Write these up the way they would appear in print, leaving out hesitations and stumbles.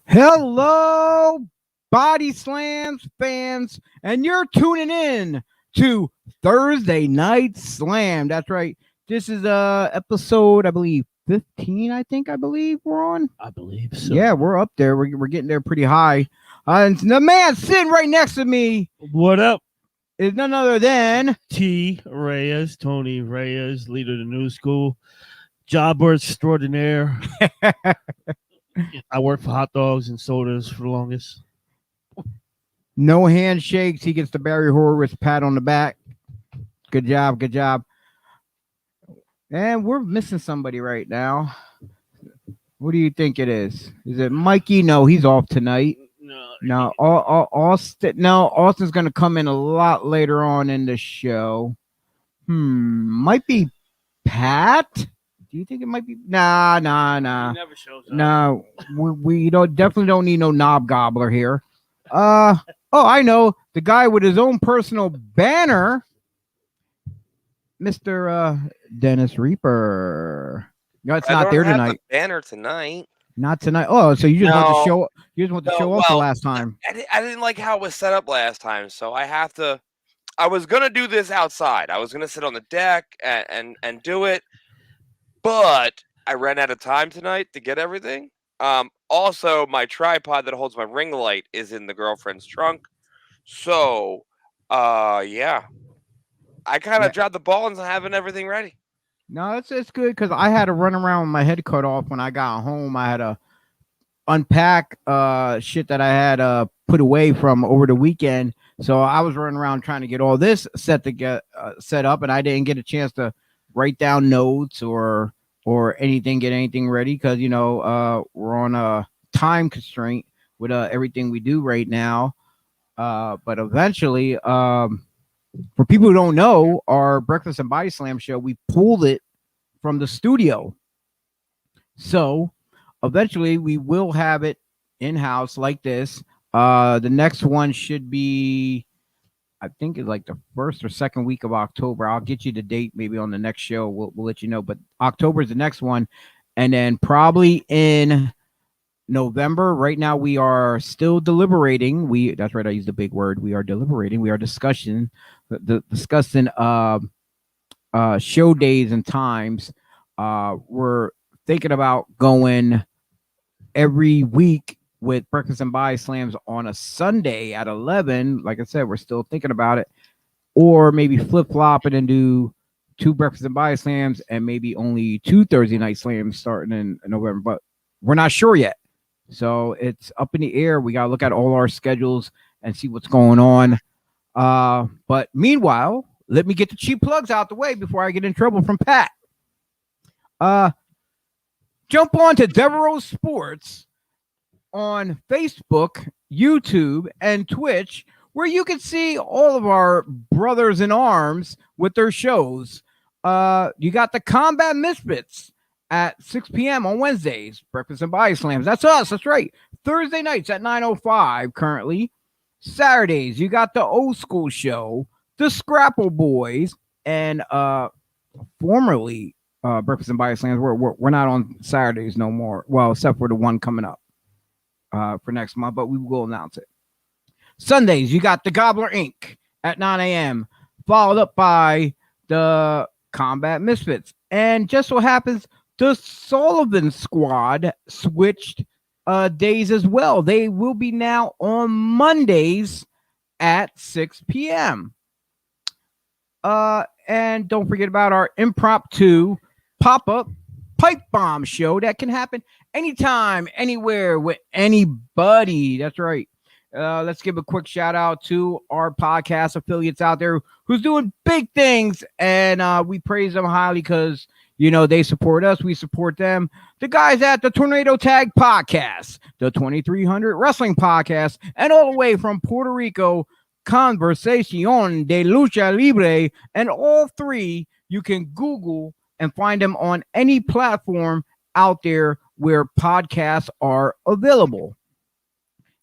Hello, BodySlams fans, and you're tuning in to Thursday Night Slam. That's right. This is episode, I believe, 15. I believe we're on. I believe so. Yeah, we're up there. We're getting there pretty high. And the man sitting right next to me What up? is none other than T.Reyes, Tony Reyes, leader of the new school, jobber extraordinaire. I worked for hot dogs and sodas for the longest. No handshakes. He gets the Barry Horowitz pat on the back. Good job. Good job. And we're missing somebody right now. What do you think it is? Is it Mikey? No, he's off tonight. No, Austin. No, Austin's going to come in a lot later on in the show. Might be Pat. Do you think it might be? Nah. He never shows up. No, we definitely don't need no knob gobbler here. Oh, I know the guy with his own personal banner, Mr. Dennis Reaper. No, it's not there tonight. Banner tonight. Not tonight. Oh, so you just want to show? You just want to show off the last time? I didn't like how it was set up last time, so I have to. I was gonna do this outside. I was gonna sit on the deck and do it, but I ran out of time tonight to get everything. Also, my tripod that holds my ring light is in the girlfriend's trunk, so yeah, I kind of dropped the ball and having everything ready. No, it's good because I had to run around with my head cut off when I got home. I had to unpack shit that I had put away from over the weekend. So I was running around trying to get all this set up, and I didn't get a chance to write down notes or anything, get anything ready because we're on a time constraint with everything we do right now. But eventually, for people who don't know, our Breakfast and Body Slam show, we pulled it from the studio. So eventually we will have it in-house like this. The next one should be, I think it's like the first or second week of October. I'll get you the date maybe on the next show. We'll let you know. But October is the next one. And then probably in November. Right now we are still deliberating. That's right, I used the big word. We are deliberating. We are discussing show days and times. We're thinking about going every week with Breakfast and Body Slams on a Sunday at 11. Like I said, we're still thinking about it. Or maybe flip-flop it and do 2 Breakfast and Body Slams and maybe only 2 Thursday night slams starting in November. But we're not sure yet. So it's up in the air. We got to look at all our schedules and see what's going on. But meanwhile, let me get the cheap plugs out the way before I get in trouble from Pat. Jump on to Devereaux Sports on Facebook, YouTube, and Twitch, where you can see all of our brothers in arms with their shows. You got the Combat Misfits at 6 p.m. on Wednesdays, Breakfast and Body Slams. That's us. That's right. Thursday nights at 9:05 currently. Saturdays, you got the Old School Show, the Scrapple Boys, and formerly Breakfast and Body Slams. We're not on Saturdays no more. Well, except for the one coming up for next month, but we will announce it. Sundays, you got the Gobbler Inc. at 9 a.m., followed up by the Combat Misfits. And just so happens, the Sullivan Squad switched days as well. They will be now on Mondays at 6 p.m. And don't forget about our impromptu pop-up pipe bomb show that can happen anytime, anywhere, with anybody. That's right. Let's give a quick shout out to our podcast affiliates out there who's doing big things, and we praise them highly because they support us, we support them. The guys at the Tornado Tag Podcast, the 2300 Wrestling Podcast, and all the way from Puerto Rico, Conversación de Lucha Libre, and all 3 you can Google and find them on any platform out there where podcasts are available.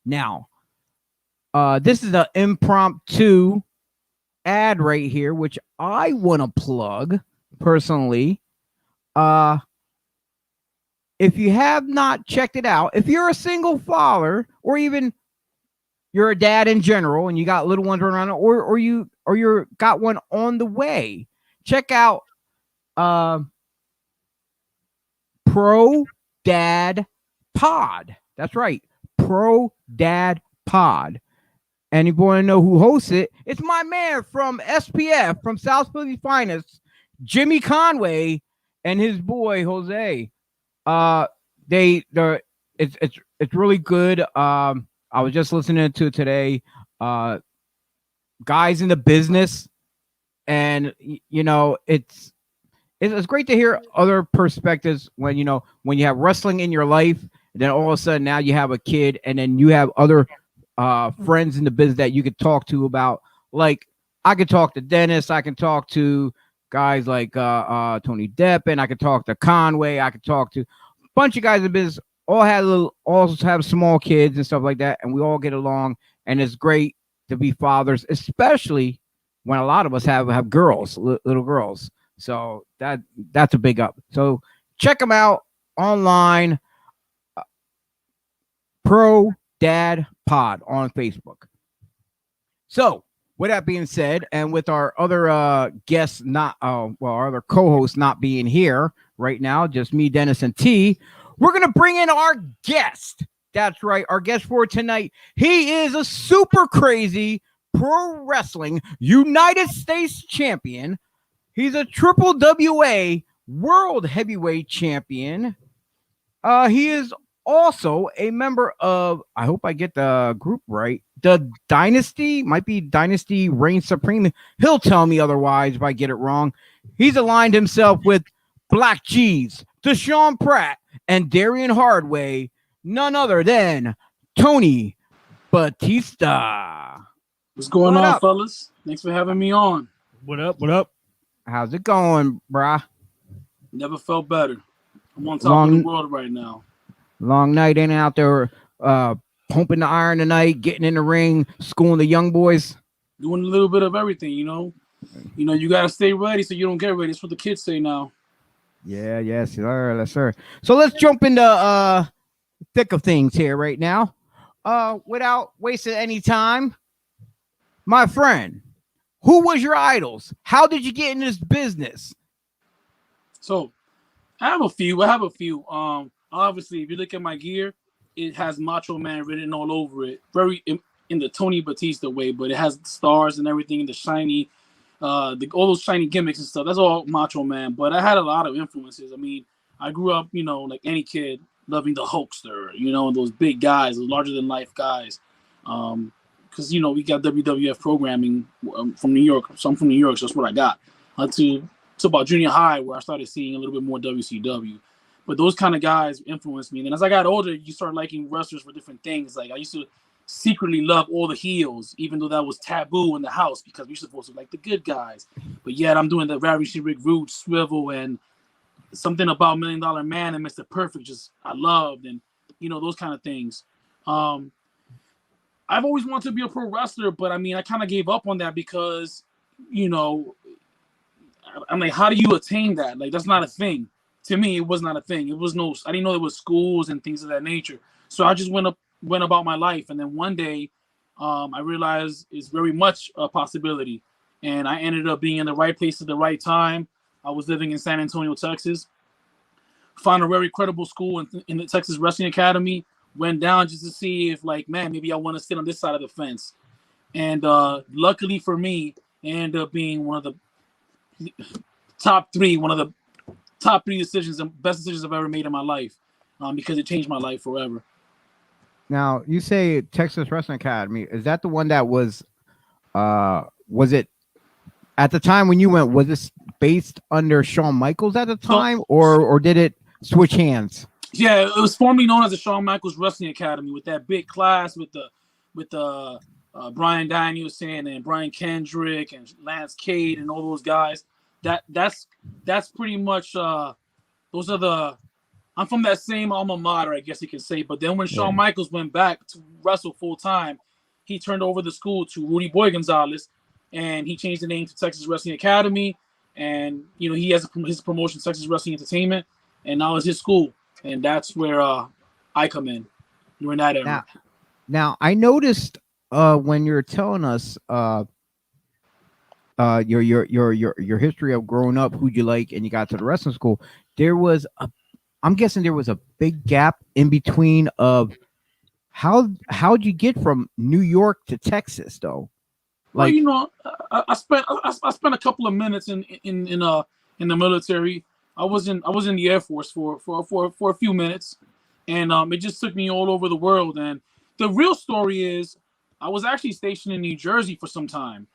Now, this is an impromptu ad right here, which I want to plug personally. if you have not checked it out, if you're a single father or even you're a dad in general and you got little ones running around, or you're got one on the way, check out Pro Dad Pod. That's right, Pro Dad Pod. And if you want to know who hosts it, it's my man from SPF, from South Philly's finest, Jimmy Conway, and his boy Jose. It's really good. I was just listening to it today. Guys in the business, and it's great to hear other perspectives when you have wrestling in your life, and then all of a sudden now you have a kid, and then you have other friends in the business that you could talk to about. Like I could talk to Dennis, I can talk to guys like Tony Depp, and I could talk to Conway, I could talk to a bunch of guys in the business. All have small kids and stuff like that, and we all get along, and it's great to be fathers, especially when a lot of us have girls, little girls. So that's a big up. So check them out online. Pro Dad Pod on Facebook. So with that being said, and with our other guests our other co-hosts not being here right now, just me, Dennis, and T, we're gonna bring in our guest. That's right, our guest for tonight. He is a super crazy pro wrestling United States champion. He's a WWWA World Heavyweight Champion. He is also a member of, I hope I get the group right, the Dynasty, might be Dynasty Reign Supreme. He'll tell me otherwise if I get it wrong. He's aligned himself with Black Cheese, Deshaun Pratt, and Darian Hardway, none other than Tony Batista. What's going on, fellas? Thanks for having me on. What up? What up? How's it going, brah? Never felt better. I'm on top of the world right now. Long night, ain't out there pumping the iron tonight, getting in the ring, schooling the young boys. Doing a little bit of everything, you got to stay ready so you don't get ready. That's what the kids say now. Yeah, yes, sir. So let's jump into thick of things here right now. Without wasting any time, my friend, who was your idols? How did you get in this business? So I have a few. Obviously, if you look at my gear, it has Macho Man written all over it. Very in the Tony Batista way, but it has the stars and everything, the shiny, all those shiny gimmicks and stuff. That's all Macho Man. But I had a lot of influences. I mean, I grew up, like any kid, loving the Hulkster, those big guys, those larger than life guys. Because we got WWF programming from New York. So I'm from New York, so that's what I got. To about junior high, where I started seeing a little bit more WCW. But those kind of guys influenced me. And then as I got older, you start liking wrestlers for different things. Like I used to secretly love all the heels, even though that was taboo in the house because we're supposed to like the good guys. But yet I'm doing the Ravishing Rick Rude, Swivel, and something about $1 Million Man and Mr. Perfect. Just I loved, and those kind of things. I've always wanted to be a pro wrestler, but I mean I kind of gave up on that because I'm like, how do you attain that? Like that's not a thing. To me, it was not a thing. I didn't know there was schools and things of that nature. So I just went about my life. And then one day, I realized it's very much a possibility. And I ended up being in the right place at the right time. I was living in San Antonio, Texas. Found a very credible school in the Texas Wrestling Academy. Went down just to see if, maybe I want to sit on this side of the fence. And luckily for me, it ended up being one of the top three decisions and best decisions I've ever made in my life, because it changed my life forever. Now, you say Texas Wrestling Academy. Is that the one that was it at the time when you went, was this based under Shawn Michaels at the time, or did it switch hands? Yeah, it was formerly known as the Shawn Michaels Wrestling Academy with that big class with the Bryan Danielson and Brian Kendrick and Lance Cade and all those guys. That's pretty much those are I'm from that same alma mater, I guess you can say. But then when Shawn Michaels went back to wrestle full time, he turned over the school to Rudy Boy Gonzalez, and he changed the name to Texas Wrestling Academy. And he has his promotion, Texas Wrestling Entertainment, and now it's his school. and that's where I come in during that era. Now I noticed when you're telling us your history of growing up, who you like, and you got to the wrestling school, I'm guessing there was a big gap in between of how'd you get from New York to Texas though? Well, Like, you know, I spent a couple of minutes in the military. I was in the Air Force for a few minutes, and it just took me all over the world. And the real story is, I was actually stationed in New Jersey for some time,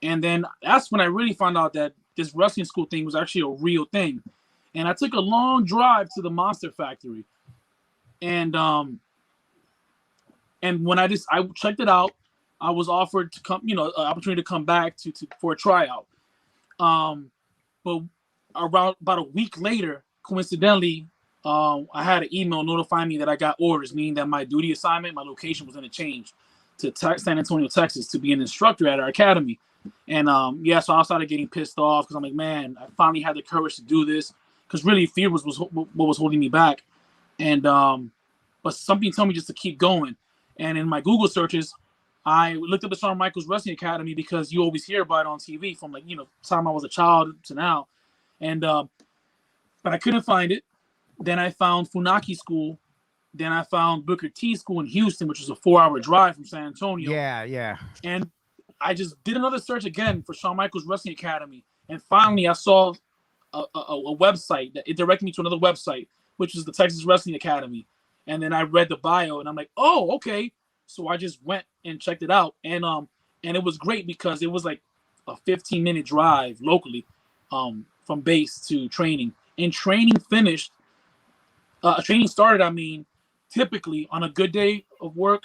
and then that's when I really found out that this wrestling school thing was actually a real thing. And I took a long drive to the Monster Factory, and when I checked it out, I was offered to come, an opportunity to come back to for a tryout. But around about a week later, coincidentally, I had an email notifying me that I got orders, meaning that my duty assignment, my location was going to change to San Antonio, Texas, to be an instructor at our academy. And so I started getting pissed off because I'm like, man, I finally had the courage to do this, because really fear was what was holding me back. And but something told me just to keep going. And in my Google searches, I looked up the Shawn Michaels Wrestling Academy, because you always hear about it on TV from time I was a child to now. And but I couldn't find it. Then I found Funaki School. Then I found Booker T School in Houston, which was a 4-hour drive from San Antonio. yeah. And I just did another search again for Shawn Michaels Wrestling Academy. And finally I saw a website that it directed me to another website, which is the Texas Wrestling Academy. And then I read the bio and I'm like, oh, okay. So I just went and checked it out. And it was great because it was like a 15-minute drive locally from base to training. And training started, typically on a good day of work,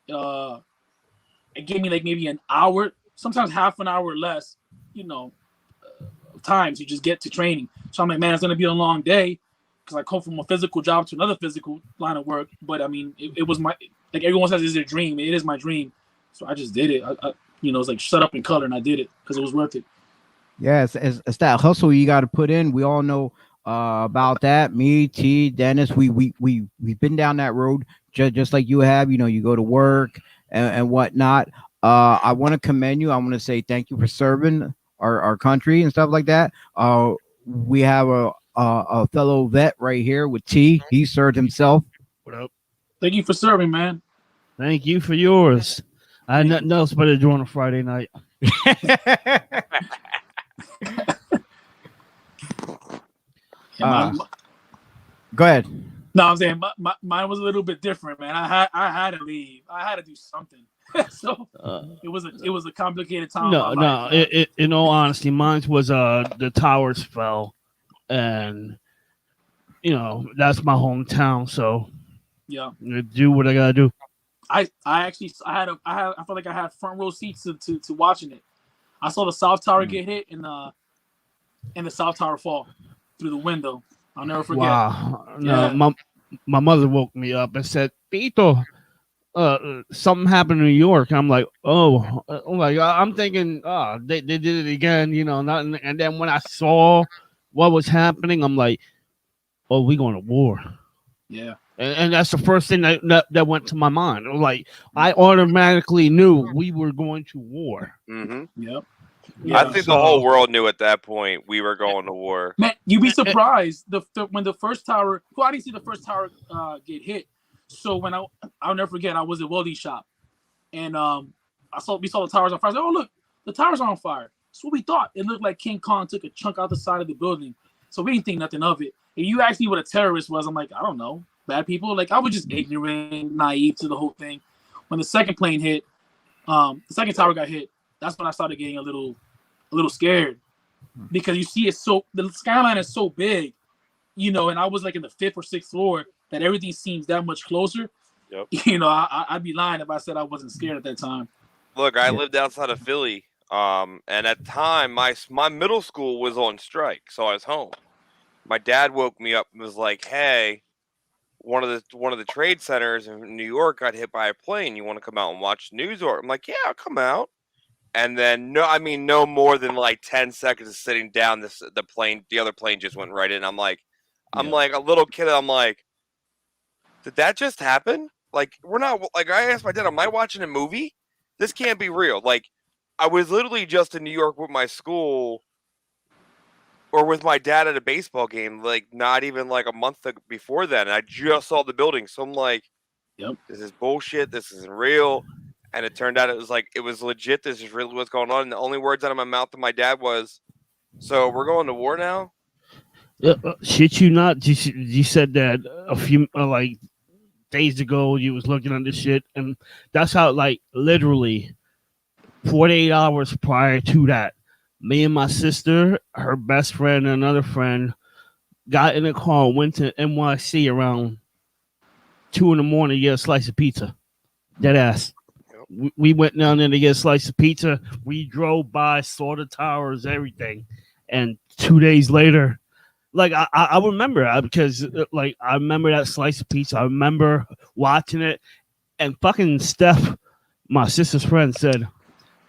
it gave me like maybe an hour, sometimes half an hour less, time to just get to training. So I'm like, man, it's going to be a long day, because I come from a physical job to another physical line of work. But it was my, like everyone says, it's their dream. It is my dream. So I just did it. It's like shut up and color, and I did it because it was worth it. Yeah, it's that hustle you got to put in. We all know about that. Me, T, Dennis, we've been down that road just like you have. You go to work and whatnot. I want to commend you. I want to say thank you for serving our country and stuff like that. We have a fellow vet right here with T. He served himself. What up? Thank you for serving, man. Thank you for yours. I had nothing else better to do on a Friday night. Go ahead. No, I'm saying mine was a little bit different, man. I had to leave. I had to do something. So it was a complicated time. No. In all honesty, mine was the towers fell, and that's my hometown. So yeah, do what I gotta do. I felt like I had front row seats to watching it. I saw the South Tower get hit and the South Tower fall through the window. I'll never forget. Wow. Yeah. No, my mother woke me up and said, Tito, something happened in New York. I'm like, oh, I'm thinking, they did it again, nothing. And then when I saw what was happening, I'm like, oh, we going to war. Yeah. And that's the first thing that went to my mind. Like, I automatically knew we were going to war. Mm-hmm. Yep. Yeah, I think the whole world knew at that point we were going to war. Man, you'd be surprised when the first tower. Well, I didn't see the first tower get hit. So when I'll never forget, I was at welding shop, and we saw the towers on fire. I was like, oh look, the towers are on fire. That's what we thought. It looked like King Kong took a chunk out the side of the building. So we didn't think nothing of it. If you asked me what a terrorist was, I'm like, I don't know, bad people. Like I was just ignorant, naive to the whole thing. When the second plane hit, the second tower got hit. That's when I started getting a little scared, because you see the skyline is so big, and I was like in the 5th or 6th floor, that everything seems that much closer. Yep. I'd be lying if I said I wasn't scared at that time. Look, I lived outside of Philly, and at the time my middle school was on strike, so I was home. My dad woke me up and was like, "Hey, one of the trade centers in New York got hit by a plane. You want to come out and watch the news?" Or I'm like, "Yeah, I'll come out." And then no more than like 10 seconds of sitting down, the other plane just went right in. I'm like a little kid. I'm like, did that just happen? Like, we're not, like, I asked my dad, am I watching a movie? This can't be real. Like, I was literally just in New York with my school or with my dad at a baseball game, like, not even like a month before then. And I just saw the building. So I'm like, Yep. this is bullshit. This isn't real. And it turned out it was legit. This is really what's going on. And the only words out of my mouth to my dad was, so we're going to war now? Shit, you not? You said that a few like days ago. You was looking at this shit, and that's how like literally 48 hours prior to that, me and my sister, her best friend, and another friend got in a car and went to NYC around 2 a.m. to get a slice of pizza. Dead ass. We went down there to get a slice of pizza. We drove by, saw the towers, everything, and 2 days later. Like I remember because like I remember that slice of pizza. I remember watching it, and fucking Steph, my sister's friend, said,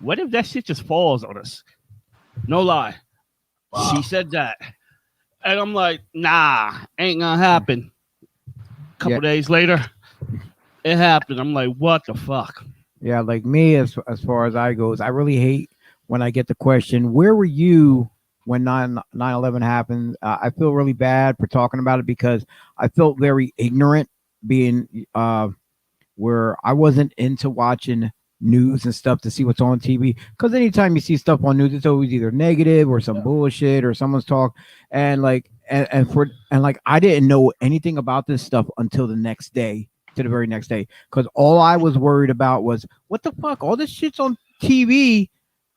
"What if that shit just falls on us?" No lie, wow. She said that, and I'm like, "Nah, ain't gonna happen." A couple days later, it happened. I'm like, "What the fuck?" Yeah, like me, as far as I goes, I really hate when I get the question, "Where were you when 9/11 happened?" I feel really bad for talking about it because I felt very ignorant being where I wasn't into watching news and stuff to see what's on TV. Because anytime you see stuff on news, it's always either negative or some bullshit or someone's talk. And like, and like, I didn't know anything about this stuff until the next day, to the very next day. Because all I was worried about was, what the fuck? All this shit's on TV.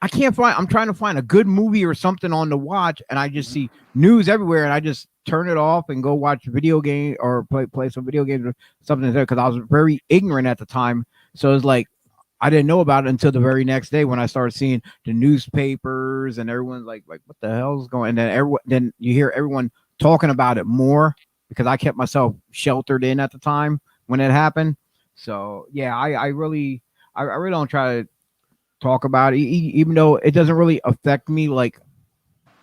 I can't find, I'm trying to find a good movie or something on to watch, and I just see news everywhere, and I just turn it off and go watch video game or play some video games or something there, because I was very ignorant at the time. So it's like I didn't know about it until the very next day when I started seeing the newspapers and everyone's like what the hell's going, and then you hear everyone talking about it more because I kept myself sheltered in at the time when it happened. So yeah, I really don't try to talk about it, even though it doesn't really affect me like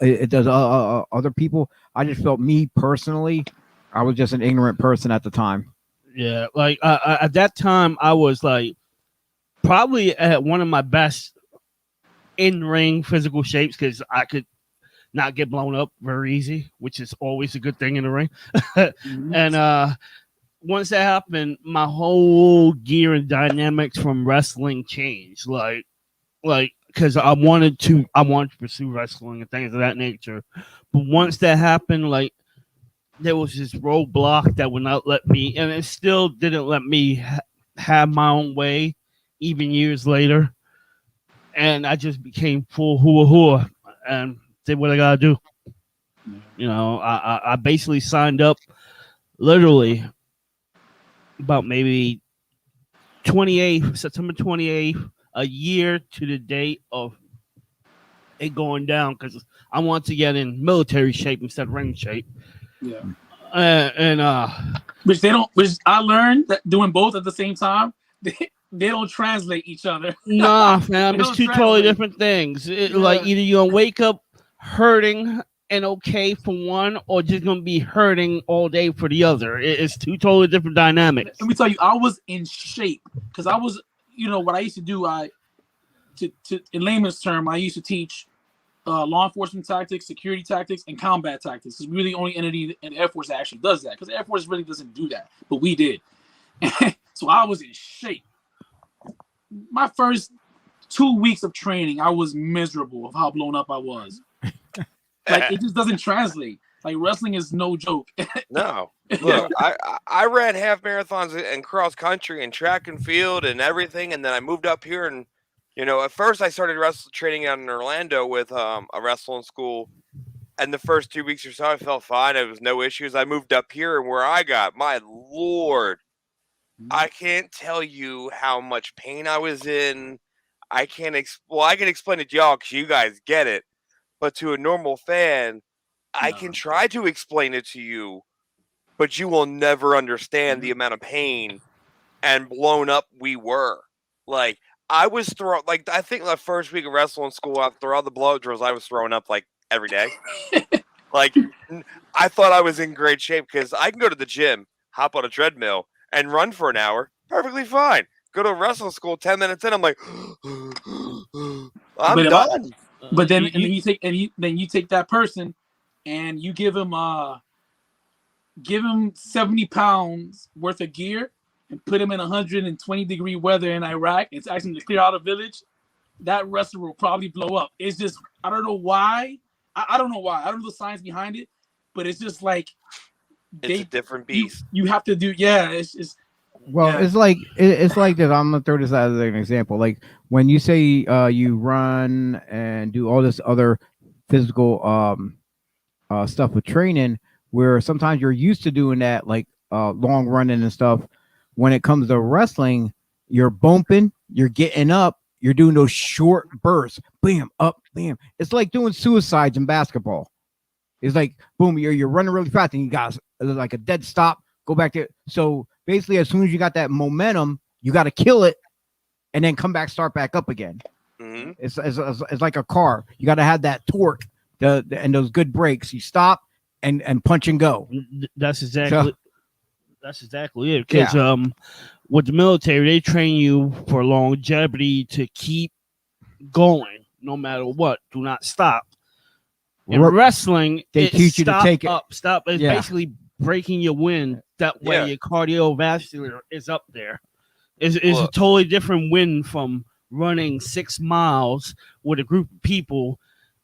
it does other people. I just felt, me personally, I was just an ignorant person at the time. Yeah, like at that time, I was like probably at one of my best in-ring physical shapes because I could not get blown up very easy, which is always a good thing in the ring. And once that happened, my whole gear and dynamics from wrestling changed. Like because I wanted to pursue wrestling and things of that nature. But once that happened, like there was this roadblock that would not let me, and it still didn't let me have my own way, even years later. And I just became full hua and did what I gotta do. You know, I basically signed up literally about maybe September 28th, a year to the date of it going down, because I want to get in military shape instead of ring shape. Yeah. Which I learned that doing both at the same time, they don't translate each other. Nah, fam, it's two totally different things. Like either you're gonna wake up hurting and okay for one, or just gonna be hurting all day for the other. It's two totally different dynamics. Let me tell you, I was in shape because I was, what I used to do. In layman's term, I used to teach law enforcement tactics, security tactics, and combat tactics. It's really the only entity in the Air Force that actually does that, because the Air Force really doesn't do that, but we did. So I was in shape. My first 2 weeks of training, I was miserable of how blown up I was. Like, it just doesn't translate. Like, wrestling is no joke. No. Look, I ran half marathons and cross country and track and field and everything, and then I moved up here, and at first I started training out in Orlando with a wrestling school, and the first 2 weeks or so I felt fine. It was no issues. I moved up here, and where I got, my Lord, I can't tell you how much pain I was in. I can explain it to y'all because you guys get it, but to a normal fan, I can try to explain it to you, but you will never understand the amount of pain and blown up we were. Like, I was throwing, like, I think the first week of wrestling school, after all the blow drills, I was throwing up like every day. Like, I thought I was in great shape because I can go to the gym, hop on a treadmill, and run for an hour, perfectly fine. Go to wrestling school 10 minutes in, I'm like, I'm done. But then you take that person and you give him 70 pounds worth of gear and put him in 120-degree weather in Iraq. It's asking to clear out a village. That wrestler will probably blow up. It's just, I don't know why. I don't know why. I don't know the science behind it, but it's just like it's a different beast. You have to do, yeah. It's it's like this. I'm gonna throw this out as an example. Like when you say you run and do all this other physical stuff with training, where sometimes you're used to doing that, like long running and stuff. When it comes to wrestling, you're bumping, you're getting up, you're doing those short bursts, bam, up, bam. It's like doing suicides in basketball. It's like, boom, you're running really fast and you got like a dead stop, go back there. So basically, as soon as you got that momentum, you got to kill it and then come back, start back up again. Mm-hmm. It's like a car. You got to have that torque and those good brakes. You stop and punch and go. That's exactly it. Because with the military, they train you for longevity to keep going no matter what. Do not stop. In wrestling, they teach you to take up. Stop. It's basically breaking your wind. That way, your cardiovascular is up there. It's a totally different wind from running 6 miles with a group of people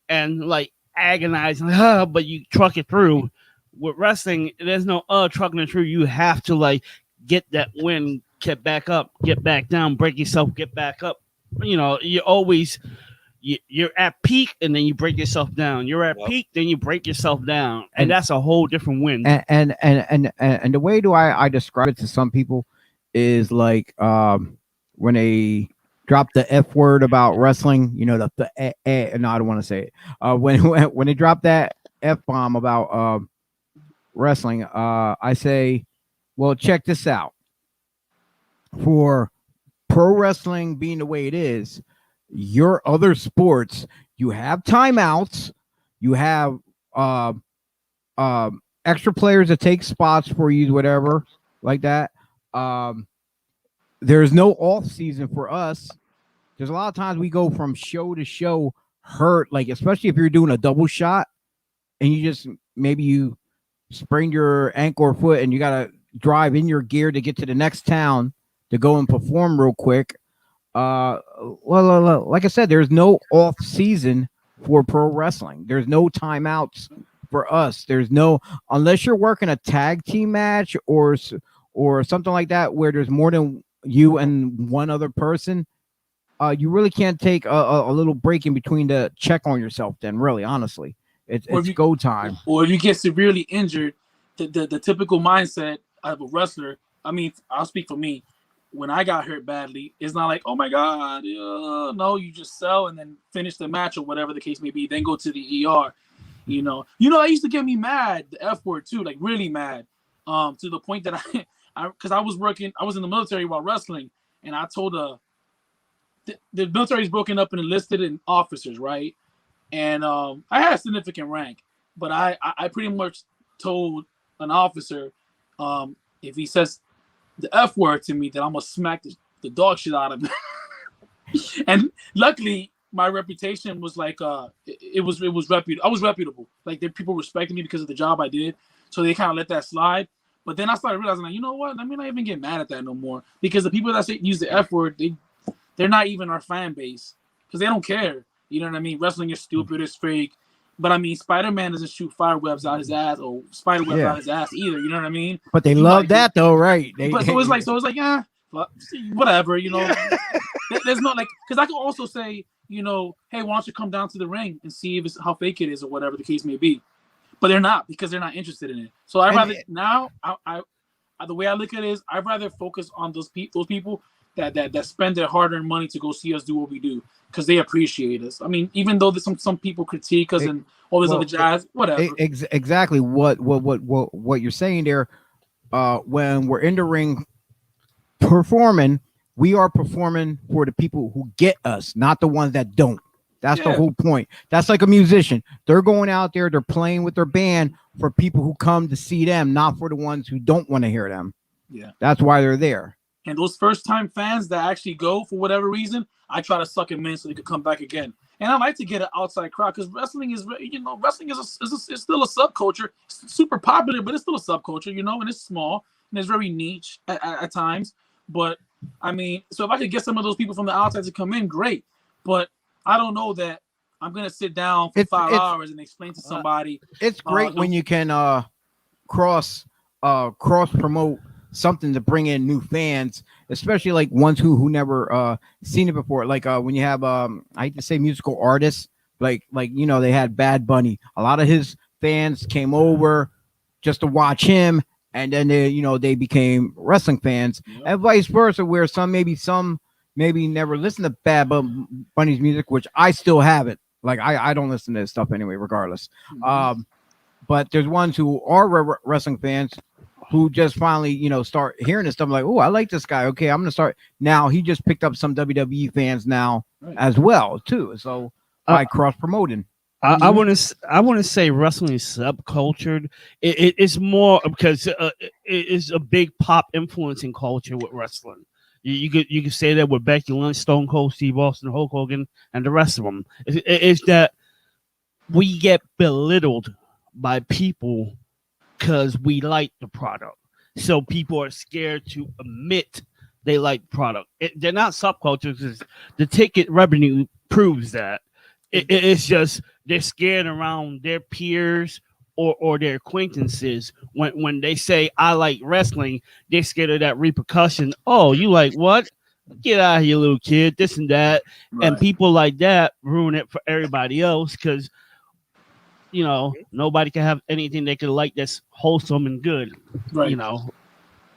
and like agonizing, but you truck it through. With wrestling, there's no trucking it through. You have to like get that wind, get back up, get back down, break yourself, get back up. You know, you're at peak and then you break yourself down. You're at peak, then you break yourself down, and that's a whole different wind. And the way I describe it to some people is like when they drop the F word about wrestling, you know, no, I don't want to say it. When they drop that F bomb about wrestling, I say, well, check this out. For pro wrestling being the way it is, your other sports, you have timeouts, you have extra players that take spots for you, whatever, like that. There's no off season for us. There's a lot of times we go from show to show hurt, like especially if you're doing a double shot and maybe you sprained your ankle or foot and you gotta drive in your gear to get to the next town to go and perform real quick. Like I said, there's no off season for pro wrestling. There's no timeouts for us. There's no, unless you're working a tag team match or something like that where there's more than you and one other person. You really can't take a little break in between to check on yourself. Then, really, honestly, it's go time. Or if you get severely injured, the typical mindset of a wrestler. I mean, I'll speak for me. When I got hurt badly, it's not like, oh my God, no, you just sell and then finish the match or whatever the case may be, then go to the ER. You know, that used to get me mad, the F word too, like really mad, to the point that because I was in the military while wrestling, and I told the military is broken up and enlisted in officers, right? And I had a significant rank, but I pretty much told an officer, if he says the F word to me, that I'm gonna smack the dog shit out of him. And luckily, my reputation was like it was reputable. I was reputable. Like people respected me because of the job I did, so they kind of let that slide. But then I started realizing, like, you know what? Let me not even get mad at that no more, because the people that use the F word, they're not even our fan base because they don't care. You know what I mean? Wrestling is stupid, it's fake. But I mean, Spider-Man doesn't shoot fire webs out his ass or spider webs out his ass either. You know what I mean? But they love that though, right? So it's like, whatever. You know, there's not like, because I can also say, you know, hey, why don't you come down to the ring and see if it's how fake it is or whatever the case may be. But they're not, because they're not interested in it. So I rather now, I the way I look at it is, I'd rather focus on those people that spend their hard-earned money to go see us do what we do, because they appreciate us. I mean, even though there's some people critique us and all this other jazz, whatever. Exactly what you're saying there. When we're in the ring performing, we are performing for the people who get us, not the ones that don't. That's the whole point. That's like a musician. They're going out there, they're playing with their band for people who come to see them, not for the ones who don't want to hear them. Yeah. That's why they're there. And those first-time fans that actually go for whatever reason, I try to suck them in so they could come back again. And I like to get an outside crowd because wrestling is still a subculture. It's super popular, but it's still a subculture, and it's small and it's very niche at times. But I mean, so if I could get some of those people from the outside to come in, great. But I don't know that I'm gonna sit down for 5 hours and explain to somebody. It's great when you can cross promote something to bring in new fans, especially like ones who never seen it before. Like when you have I hate to say musical artists, like they had Bad Bunny. A lot of his fans came over just to watch him, and then they became wrestling fans, and vice versa, where some maybe never listened to Bad Bunny's music, which I still haven't. Like I don't listen to his stuff anyway, regardless. But there's ones who are wrestling fans who just finally, start hearing this stuff like, oh, I like this guy. Okay, I'm gonna start now. He just picked up some WWE fans now as well too. So by cross promoting, I want to say wrestling is subcultured. It's more because it is a big pop influencing culture with wrestling. You could say that with Becky Lynch, Stone Cold Steve Austin, Hulk Hogan, and the rest of them. It's that we get belittled by people because we like the product. So people are scared to admit they like the product. They're not subcultures because the ticket revenue proves that. It's just they're scared around their peers or their acquaintances. When they say, I like wrestling, they're scared of that repercussion. Oh, you like what? Get out of here, little kid, this and that. Right. And people like that ruin it for everybody else because nobody can have anything they can like that's wholesome and good. Right.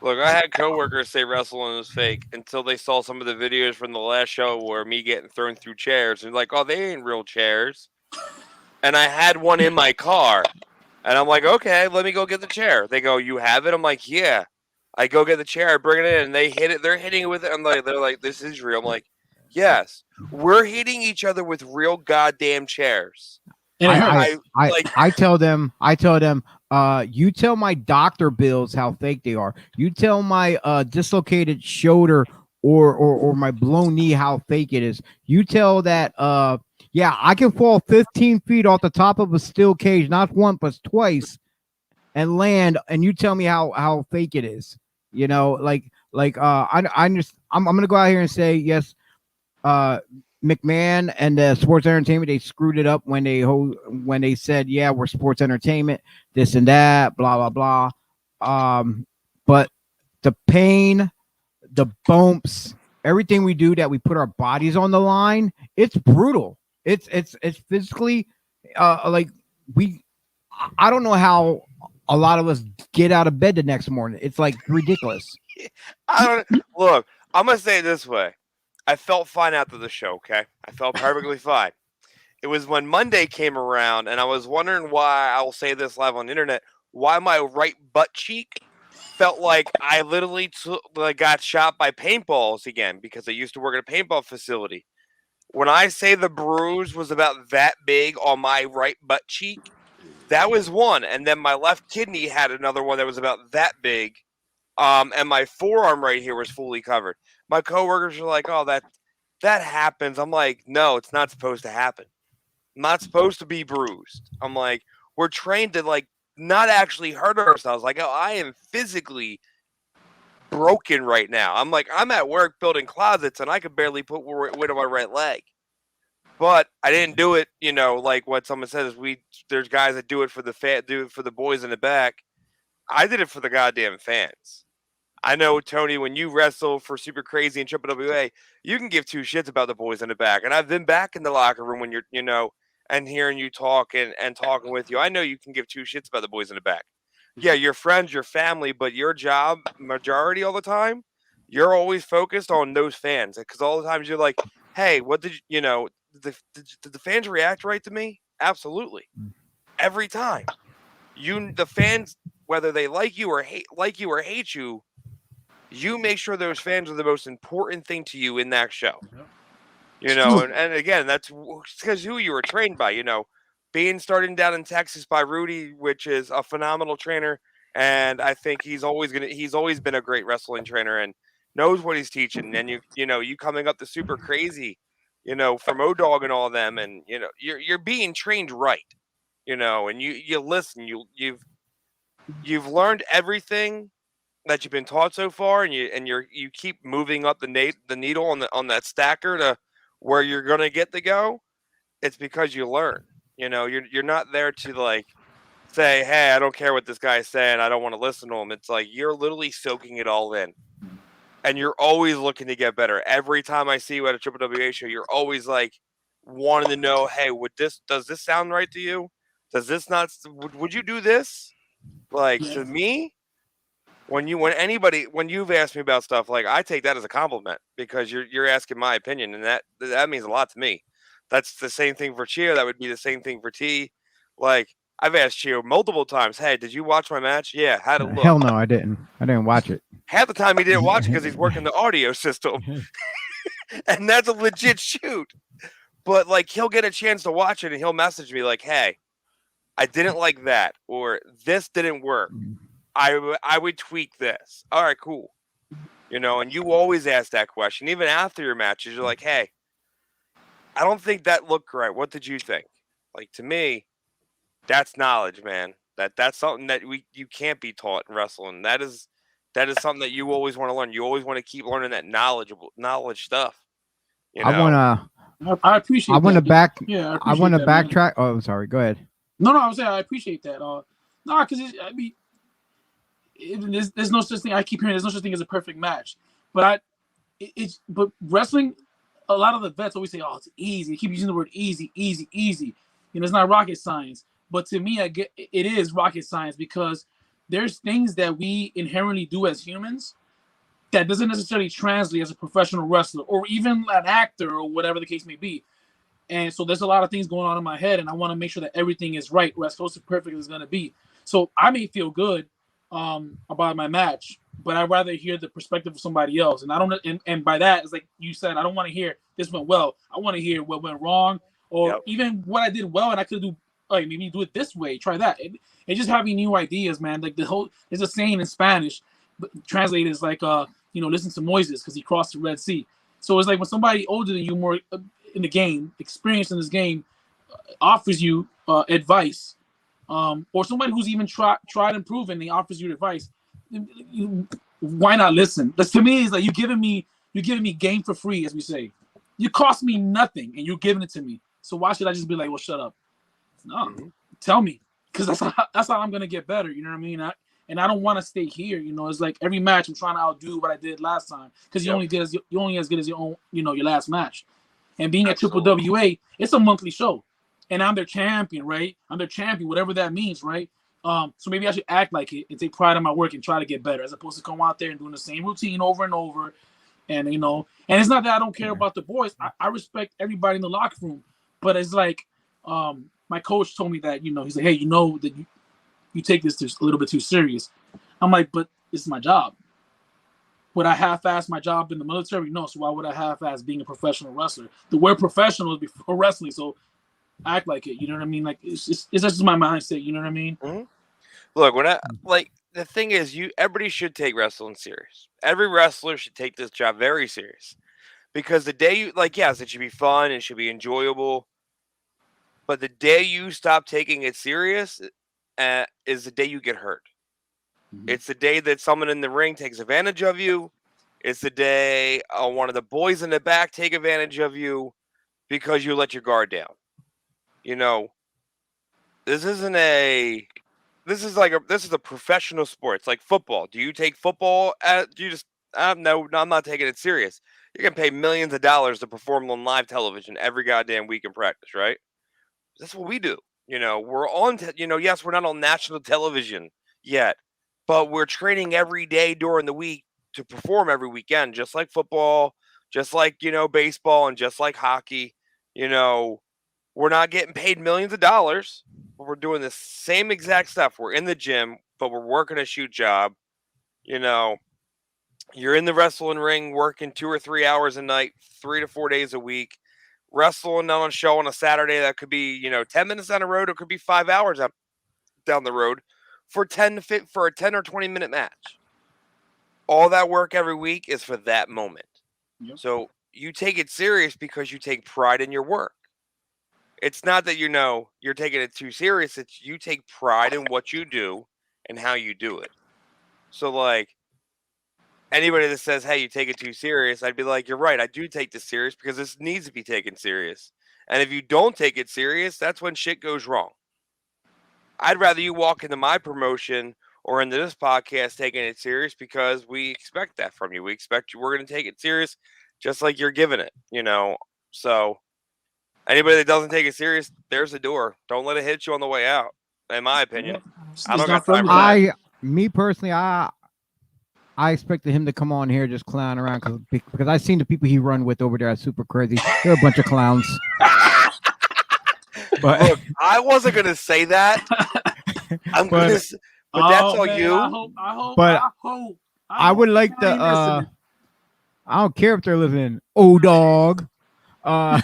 Look, I had coworkers say wrestling was fake until they saw some of the videos from the last show where me getting thrown through chairs and like, oh, they ain't real chairs. And I had one in my car, and I'm like, okay, let me go get the chair. They go, you have it? I'm like, yeah. I go get the chair, I bring it in, and they hit it. They're hitting it with it. They're like, this is real. I'm like, yes, we're hitting each other with real goddamn chairs. I tell them, you tell my doctor bills how fake they are. You tell my dislocated shoulder or my blown knee how fake it is. You tell that I can fall 15 feet off the top of a steel cage, not once but twice, and land, and you tell me how fake it is. I'm gonna go out here and say yes. McMahon and Sports Entertainment, they screwed it up when they said, yeah, we're sports entertainment, this and that, blah blah blah. But the pain, the bumps, everything we do that we put our bodies on the line, it's brutal. It's physically I don't know how a lot of us get out of bed the next morning. It's like ridiculous. Look, I'm gonna say it this way. I felt fine after the show, okay? I felt perfectly fine. It was when Monday came around, and I was wondering why, I will say this live on the internet, why my right butt cheek felt like I literally got shot by paintballs again, because I used to work at a paintball facility. When I say the bruise was about that big on my right butt cheek, that was one. And then my left kidney had another one that was about that big. And my forearm right here was fully covered. My coworkers were like, oh, that happens. I'm like, no, it's not supposed to happen. I'm not supposed to be bruised. I'm like, we're trained to not actually hurt ourselves. Like, oh, I am physically broken right now. I'm like, I'm at work building closets and I could barely put weight on my right leg. But I didn't do it, like what someone says, there's guys that do it for the boys in the back. I did it for the goddamn fans. I know, Tony, when you wrestle for Super Crazy and WWWA, you can give two shits about the boys in the back. And I've been back in the locker room when you're, and hearing you talk and talking with you. I know you can give two shits about the boys in the back. Yeah, your friends, your family, but your job, majority all the time, you're always focused on those fans. Because all the times you're like, hey, what did did the fans react right to me? Absolutely. Every time. The fans, whether they like you or hate you, you make sure those fans are the most important thing to you in that show. And again, that's because who you were trained by, being started down in Texas by Rudy, which is a phenomenal trainer. And I think he's always been a great wrestling trainer and knows what he's teaching. And you coming up to Super Crazy, from O-Dog and all of them, and you're being trained right, and you listen, you've learned everything that you've been taught so far, and you keep moving up the needle on that stacker to where you're gonna get to go. It's because you learn. You're not there to like say, hey, I don't care what this guy's saying, I don't want to listen to him. It's like you're literally soaking it all in. And you're always looking to get better. Every time I see you at a WWA show, you're always like wanting to know, hey, does this sound right to you? Does this not would you do this? Like to me, when you've asked me about stuff, like I take that as a compliment because you're asking my opinion, and that means a lot to me. That's the same thing for Chio. That would be the same thing for T. Like I've asked Chio multiple times, hey, did you watch my match? Yeah, how'd it look? Hell no, I didn't. I didn't watch it. Half the time he didn't watch it because he's working the audio system. And that's a legit shoot. But like he'll get a chance to watch it and he'll message me like, hey, I didn't like that, or this didn't work. I would tweak this. All right, cool. And you always ask that question. Even after your matches, you're like, hey, I don't think that looked right. What did you think? Like to me, that's knowledge, man. That's something that you can't be taught in wrestling. That is something that you always want to learn. You always want to keep learning that knowledge stuff. I appreciate. I want to I want to backtrack. Oh, I'm sorry. Go ahead. No, I was saying I appreciate that. No, because there's no such thing. I keep hearing there's no such thing as a perfect match, but but wrestling. A lot of the vets always say, "Oh, it's easy." They keep using the word "easy." It's not rocket science. But to me, it is rocket science because there's things that we inherently do as humans that doesn't necessarily translate as a professional wrestler or even an actor or whatever the case may be. And so there's a lot of things going on in my head, and I want to make sure that everything is right, or as close to perfect as it's going to be. So I may feel good about my match, but I'd rather hear the perspective of somebody else. And I don't, and by that, it's like you said, I don't want to hear this went well. I want to hear what went wrong, or even what I did well, and I could do. Like maybe do it this way. Try that. It's just having new ideas, man. Like there's a saying in Spanish, but translated is like listen to Moises because he crossed the Red Sea. So it's like when somebody older than you, more in the game, experienced in this game, offers you advice, or somebody who's even tried and proven, they offers you advice. Why not listen? That's to me is like you're giving me game for free, as we say. You cost me nothing, and you're giving it to me. So why should I just be like, well, shut up? No, tell me, because that's how I'm gonna get better. You know what I mean? I don't want to stay here. It's like every match I'm trying to outdo what I did last time because you're only as good as your own, your last match. And being at WWWA, it's a monthly show, and I'm their champion, right? I'm their champion, whatever that means, right? So maybe I should act like it and take pride in my work and try to get better, as opposed to come out there and doing the same routine over and over. And and it's not that I don't care about the boys. I respect everybody in the locker room, but it's like my coach told me that, he's like, hey, that you take this a little bit too serious. I'm like, but it's my job. Would I half-ass my job in the military? No. So why would I half-ass being a professional wrestler? The word professional is before wrestling, so act like it. You know what I mean? Like it's just my mindset. You know what I mean? Mm-hmm. Look, the thing is, everybody should take wrestling serious. Every wrestler should take this job very serious, because the day yes, it should be fun, it should be enjoyable. But the day you stop taking it serious is the day you get hurt. Mm-hmm. It's the day that someone in the ring takes advantage of you. It's the day one of the boys in the back take advantage of you because you let your guard down. This is a professional sport. It's like football. Do you take football? No, I'm not taking it serious. You're gonna pay millions of dollars to perform on live television every goddamn week in practice, right? That's what we do. We're on, yes, we're not on national television yet, but we're training every day during the week to perform every weekend, just like football, just like, baseball, and just like hockey. We're not getting paid millions of dollars, but we're doing the same exact stuff. We're in the gym, but we're working a shoot job. You're in the wrestling ring working 2 or 3 hours a night, 3 to 4 days a week. Wrestling on a show on a Saturday that could be, 10 minutes down the road. It could be 5 hours down the road for for a 10 or 20-minute match. All that work every week is for that moment. Yep. So you take it serious because you take pride in your work. It's not that you're taking it too serious. It's you take pride in what you do and how you do it. So like anybody that says, "Hey, you take it too serious," I'd be like, "You're right. I do take this serious because this needs to be taken serious. And if you don't take it serious, that's when shit goes wrong." I'd rather you walk into my promotion or into this podcast taking it serious because we expect that from you. We expect we're going to take it serious just like you're giving it, So anybody that doesn't take it serious, there's the door. Don't let it hit you on the way out, in my opinion. I don't got time for that. Me personally, I expected him to come on here just clown around because I seen the people he run with over there at Super Crazy. They're a bunch of clowns. But look, I wasn't gonna say that. But that's all man, you. I would like the. I don't care if they're listening. Oh, dog. I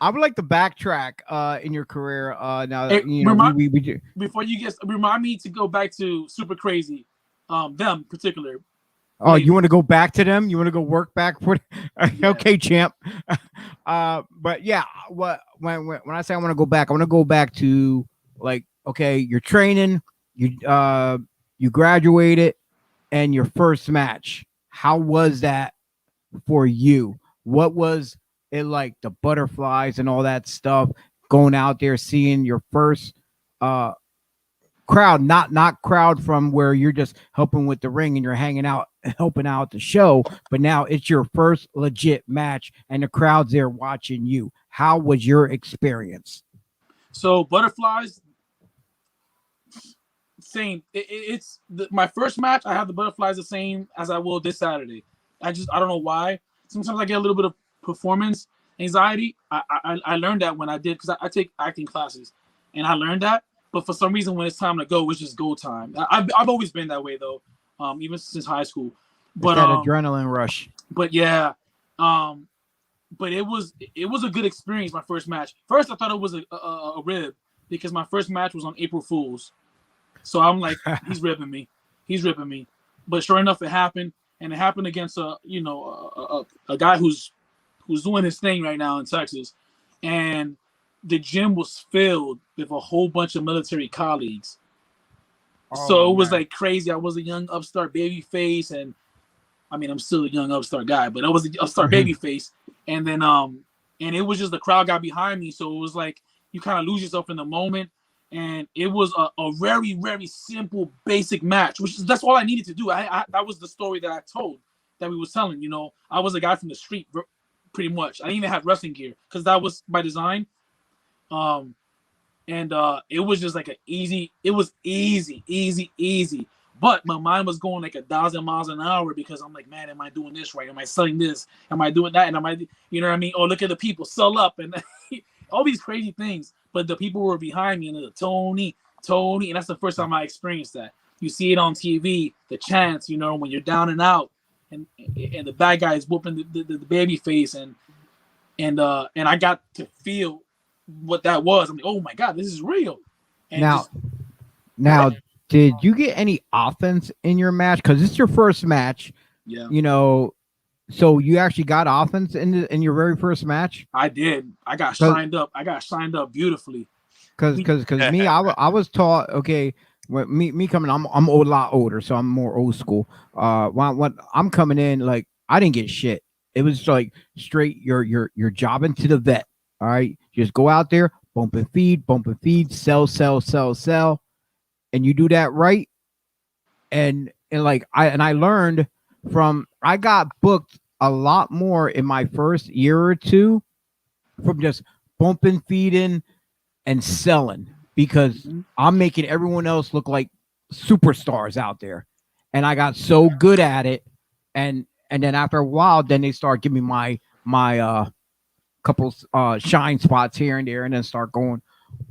would like to backtrack in your career. Now that we do. Before you get, remind me to go back to Super Crazy. Them particular. Oh, you want to go back to them? You want to go work back for? Okay, champ. But yeah, when I say I want to go back, I want to go back to like, okay, you're training, you graduated, and your first match. How was that for you? What was it like? The butterflies and all that stuff. Going out there, seeing your first crowd, not crowd from where you're just helping with the ring and you're hanging out, helping out the show, but now it's your first legit match and the crowd's there watching you. How was your experience? So butterflies, same. My first match. I have the butterflies the same as I will this Saturday. I don't know why. Sometimes I get a little bit of performance anxiety. I learned that when I did because I take acting classes, and I learned that. But for some reason, when it's time to go, it's just go time. I've always been that way though, even since high school. But that adrenaline rush. But yeah, but it was a good experience. My first match. First, I thought it was a rib because my first match was on April Fool's. So I'm like, he's ripping me. But sure enough, it happened, and it happened against a guy who's doing his thing right now in Texas, and the gym was filled with a whole bunch of military colleagues. So it was like crazy. I was a young upstart baby face, and I mean, I'm still a young upstart guy, but I was an upstart baby face. And then, and it was just the crowd got behind me. So it was like, you kind of lose yourself in the moment. And it was a very, very simple, basic match, that's all I needed to do. That was the story that I told, that we was telling, I was a guy from the street pretty much. I didn't even have wrestling gear because that was by design. It was just like easy. But my mind was going like 1,000 miles an hour because I'm like, man, am I doing this right? Am I selling this? Am I doing that? And you know what I mean? Oh, look at the people, sell up, and all these crazy things. But the people were behind me, and the Tony, and that's the first time I experienced that. You see it on TV, the chants, when you're down and out, and the bad guy is whooping the baby face, and I got to feel what that was. I'm like, oh my God, this is real. And now, did you get any offense in your match? Because it's your first match. Yeah. So you actually got offense in your very first match? I did. I got signed up. Beautifully. Because me, I was taught, okay, me coming, I'm a lot older, so I'm more old school. When I'm coming in, like, I didn't get shit. It was like straight, you're jobbing to the vet. All right, just go out there, bump and feed, sell, and you do that right. And like I learned I got booked a lot more in my first year or two from just bumping, feeding, and selling because I'm making everyone else look like superstars out there, and I got so good at it. And then after a while, then they start giving me my couple shine spots here and there, and then start going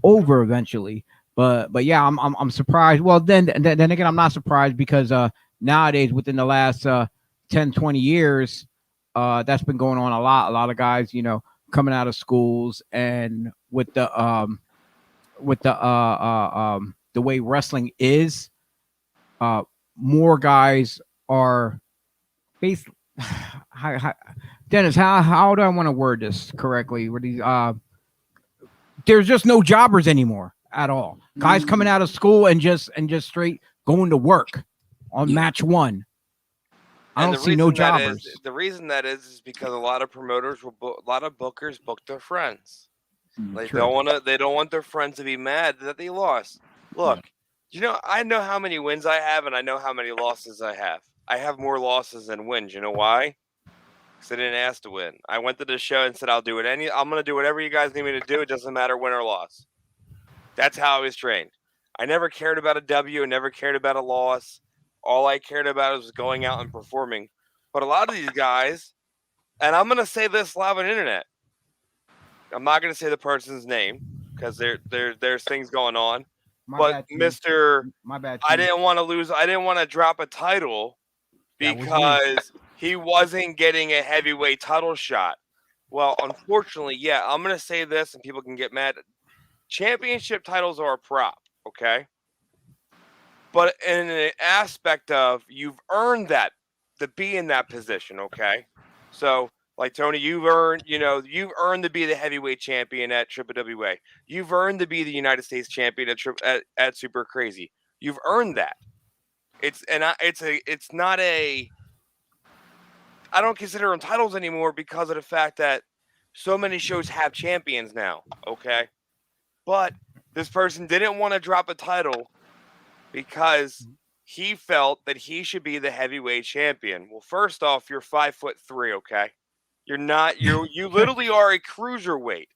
over eventually. But yeah, I'm surprised. Well, then again, I'm not surprised because nowadays within the last 10-20 years, that's been going on a lot. A lot of guys, coming out of schools and with the the way wrestling is, more guys are based. Dennis, how do I want to word this correctly? There's just no jobbers anymore at all. Guys coming out of school and just straight going to work on match one. I don't see no jobbers. The reason that is because a lot of promoters a lot of bookers book their friends. They don't want their friends to be mad that they lost. Look, I know how many wins I have, and I know how many losses I have. I have more losses than wins. You know why? Because I didn't ask to win. I went to the show and said, I'm going to do whatever you guys need me to do. It doesn't matter win or loss. That's how I was trained. I never cared about a W. I never cared about a loss. All I cared about was going out and performing. But a lot of these guys, and I'm going to say this live on the internet. I'm not going to say the person's name because there's things going on. My bad. I didn't want to lose. I didn't want to drop a title because he wasn't getting a heavyweight title shot. Well, unfortunately, I'm going to say this and people can get mad. Championship titles are a prop, okay? But in an aspect of you've earned that to be in that position, okay? So, like Tony, you've earned to be the heavyweight champion at WWWA. You've earned to be the United States champion at Super Crazy. You've earned that. I don't consider them titles anymore because of the fact that so many shows have champions now, okay? But this person didn't want to drop a title because he felt that he should be the heavyweight champion. Well, first off, you're 5'3", okay? You're not. You literally are a cruiserweight,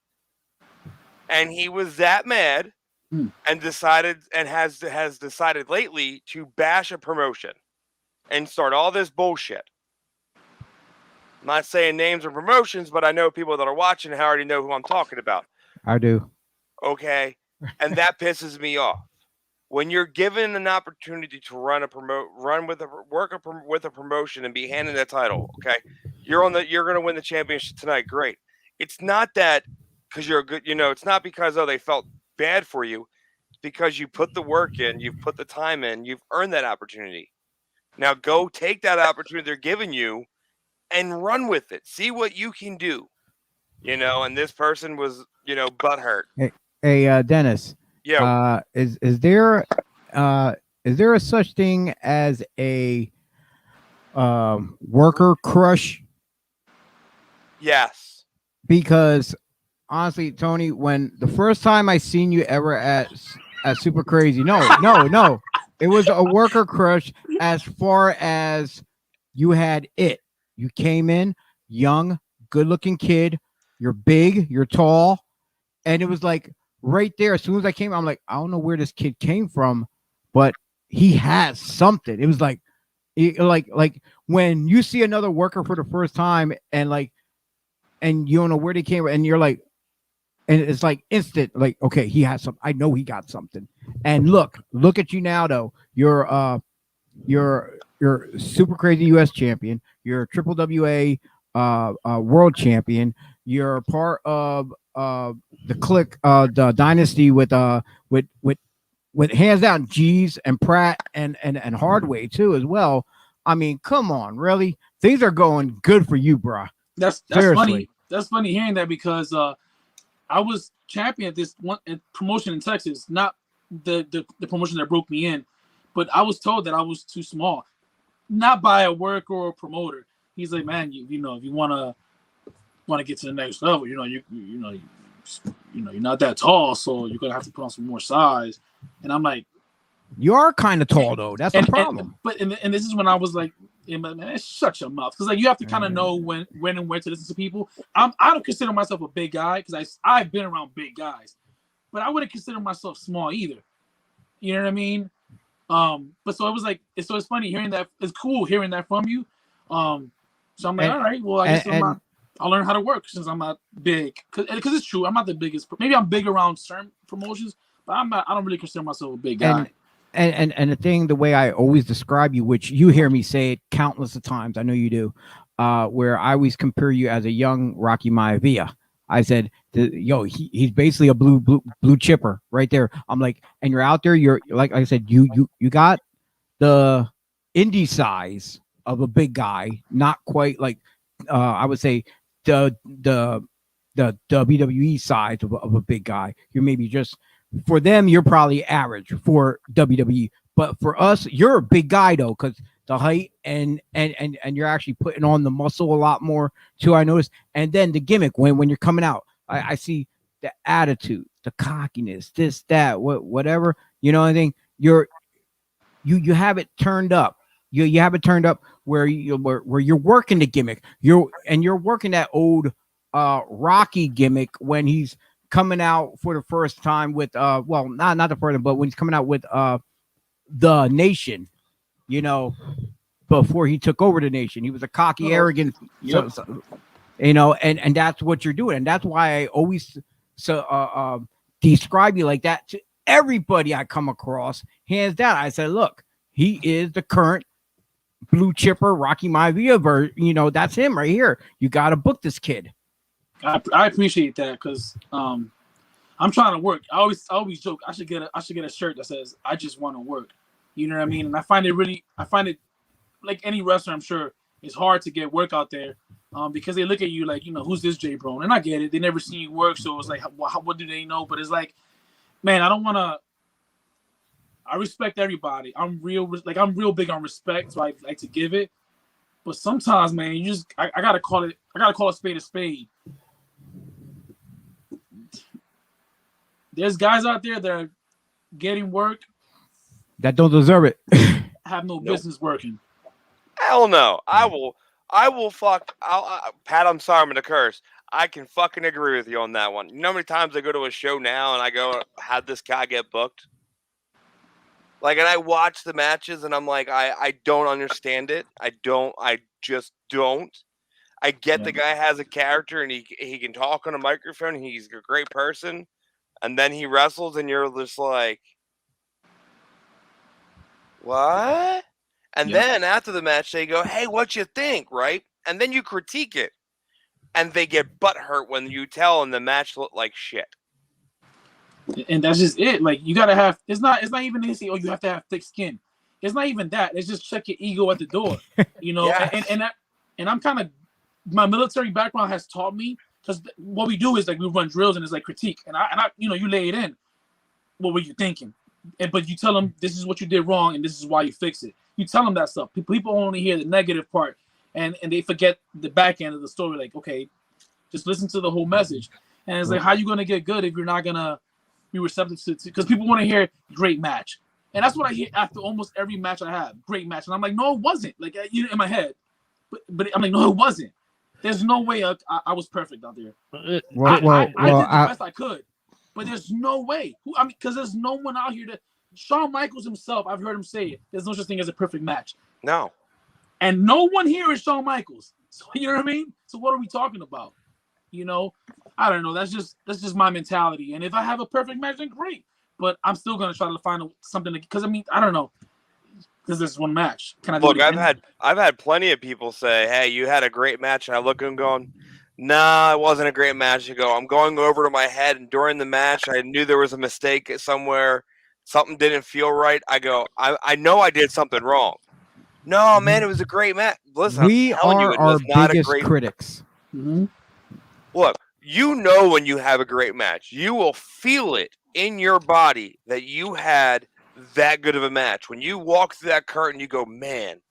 and he was that mad, and has decided lately to bash a promotion, and start all this bullshit. I'm not saying names or promotions, but I know people that are watching and already know who I'm talking about. I do. Okay, and that pisses me off. When you're given an opportunity to work with a promotion and be handed that title, okay, you're going to win the championship tonight. Great. It's not that because you're a good, it's not because they felt bad for you. It's because you put the work in, you've put the time in, you've earned that opportunity. Now go take that opportunity they're giving you and run with it. See what you can do. And this person was, butthurt. Hey, Dennis. Yeah. Is there a such thing as a worker crush? Yes. Because honestly, Tony, when the first time I seen you ever at Super Crazy, no, it was a worker crush as far as you had it. You came in young, good-looking kid. You're big, you're tall, and it was like right there. As soon as I came, I'm like, I don't know where this kid came from, but he has something. It was like when you see another worker for the first time, and you don't know where they came from, and you're like, and it's like instant, like, okay, he has something. I know he got something. And look at you now, though. You're Super Crazy US champion. You're WWWA world champion. You're part of the clique, the dynasty with hands down G's and Pratt and Hardway too as well. I mean, come on, really? Things are going good for you, bro. That's funny. That's funny hearing that because I was champion at this one promotion in Texas, not the promotion that broke me in, but I was told that I was too small, not by a worker or a promoter. He's like, man, if you wanna get to the next level, you're not that tall, so you're gonna have to put on some more size. And I'm like, you are kind of tall though. That's the problem. And this is when I was like, man, shut your mouth, because you have to kind of know when and where to listen to people. I don't consider myself a big guy because I've been around big guys, but I wouldn't consider myself small either. You know what I mean? But so it was like, so it's funny hearing that. It's cool hearing that from you. So I'm like, all right, well, I guess I'll learn how to work since I'm not big. Because it's true, I'm not the biggest. Maybe I'm big around certain promotions, but I don't really consider myself a big guy. And the way I always describe you, which you hear me say it countless of times, I know you do, where I always compare you as a young Rocky Maivia. I said, yo, he's basically a blue chipper right there. I'm like, and you're out there, you're like I said, you got the indie size of a big guy, not quite like I would say the WWE size of a big guy. You're maybe just for them, you're probably average for WWE, but for us, you're a big guy though, because the height and you're actually putting on the muscle a lot more too. I noticed, and then the gimmick when you're coming out, I see the attitude, the cockiness, this that whatever. You know, I think you have it turned up. You have it turned up where you're working the gimmick. You're working that old Rocky gimmick when he's coming out for the first time with well, not the first, but when he's coming out with the Nation, you know, before he took over the Nation, he was a cocky, arrogant, Yep. so, you know, and that's what you're doing, and that's why I always describe you like that to everybody I come across. Hands down, I said, look, he is the current blue chipper Rocky Maivia, you know, that's him right here. You got to book this kid. I appreciate that because I'm trying to work. I always joke I should get a shirt that says I just want to work. You know what I mean? And I find it like any wrestler, I'm sure, it's hard to get work out there because they look at you like, you know, who's this J Bro? And I get it. They never seen you work, so it's like, what do they know? But it's like, man, I don't want to. I respect everybody. I'm real big on respect, so I like to give it. But sometimes, man, I gotta call a spade a spade. There's guys out there that are getting work That don't deserve it. have no business working. Hell no. I will fuck. Pat, I'm sorry, I'm going to curse. I can fucking agree with you on that one. You know how many times I go to a show now and I go, how'd this guy get booked? Like, and I watch the matches and I'm like, I don't understand it. I just don't. I get the guy has a character and he can talk on a microphone. He's a great person. And then he wrestles and you're just like, what? And then after the match, they go, hey, what you think, right? And then you critique it. And they get butthurt when you tell them the match looked like shit. And that's just it. Like, you gotta have. It's not even easy. Oh, you have to have thick skin. It's not even that. It's just check your ego at the door. You know. Yes. And I'm kind of, my military background has taught me, because what we do is like we run drills and it's like critique. And I you know, you lay it in. What were you thinking? But you tell them this is what you did wrong and this is why you fix it. You tell them that stuff. People only hear the negative part and they forget the back end of the story. Like, okay, just listen to the whole message. And it's like, how you gonna get good if you're not gonna be receptive to? Because people want to hear great match, and that's what I hear after almost every match I have. Great match, and I'm like, no, it wasn't. Like, you know, in my head, but I'm like, no, it wasn't. There's no way I was perfect out there. I did the best I could, but there's no way. I mean, because there's no one out here that Shawn Michaels himself. I've heard him say it. There's no such thing as a perfect match. No. And no one here is Shawn Michaels. So you know what I mean? So what are we talking about? You know, I don't know. That's just my mentality. And if I have a perfect match, then great. But I'm still gonna try to find something because I mean, I don't know. Because this is one match. Can I look? I've had plenty of people say, "Hey, you had a great match," and I look at them going, "Nah, it wasn't a great match." You go, "I'm going over to my head, and during the match, I knew there was a mistake somewhere. Something didn't feel right." I go, "I know I did something wrong." No, man, it was a great match. Listen, We I'm telling are you, it our was not biggest a great critics. Mm-hmm. Look, you know when you have a great match. You will feel it in your body that you had that good of a match. When you walk through that curtain, you go, man,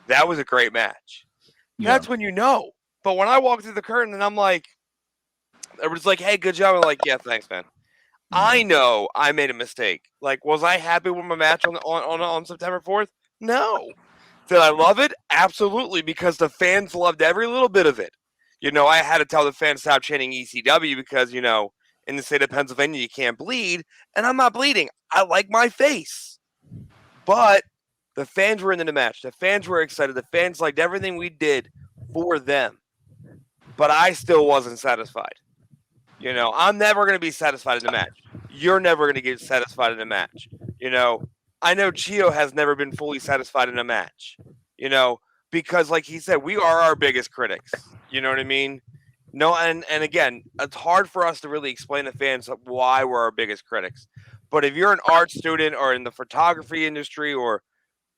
that was a great match. Yeah. That's when you know. But when I walk through the curtain and I'm like, everybody's like, hey, good job. I'm like, yeah, thanks, man. I know I made a mistake. Like, was I happy with my match on September 4th? No. Did I love it? Absolutely, because the fans loved every little bit of it. You know, I had to tell the fans stop chanting ECW because, you know, in the state of Pennsylvania, you can't bleed. And I'm not bleeding. I like my face. But the fans were into the match. The fans were excited. The fans liked everything we did for them. But I still wasn't satisfied. You know, I'm never going to be satisfied in the match. You're never going to get satisfied in a match. You know, I know Chio has never been fully satisfied in a match. You know, because like he said, we are our biggest critics. You know what I mean? No, and again, it's hard for us to really explain to fans why we're our biggest critics. But if you're an art student or in the photography industry or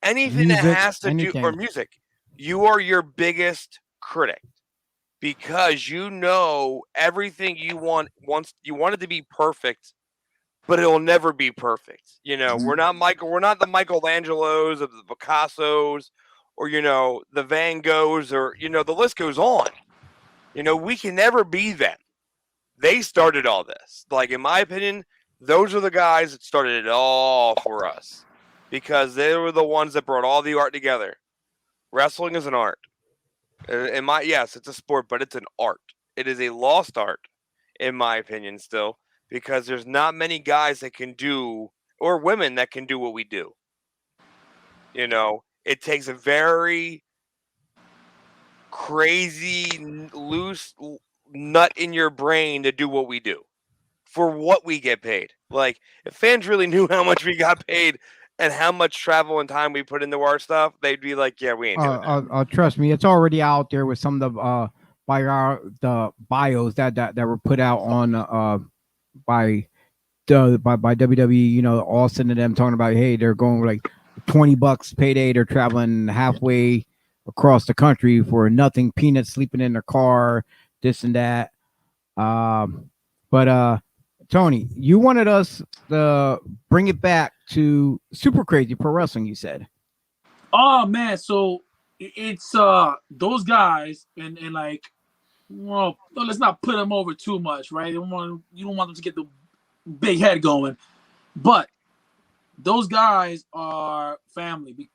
anything that Music, has to do or anything. music, you are your biggest critic because you know everything you want once you want it to be perfect, but it'll never be perfect. We're not the Michelangelos or the Picassos or the Van Goghs or the list goes on. We can never be them. They started all this. Like, in my opinion, those are the guys that started it all for us because they were the ones that brought all the art together. Wrestling is an art. Yes, it's a sport, but it's an art. It is a lost art, in my opinion, still, because there's not many guys that can do, or women that can do what we do. It takes a very crazy, loose nut in your brain to do what we do for what we get paid. Like, if fans really knew how much we got paid and how much travel and time we put into our stuff, they'd be like, yeah, we ain't doing that. Trust me, it's already out there with some of the bios that were put out on by WWE. Austin and them talking about, hey, they're going like $20 payday. They're traveling halfway across the country for nothing, peanuts, sleeping in their car, this and that. But Tony, you wanted us to bring it back to Super Crazy Pro Wrestling, you said. Oh man, so it's those guys and like, well, let's not put them over too much, right? You don't want them to get the big head going, but those guys are family.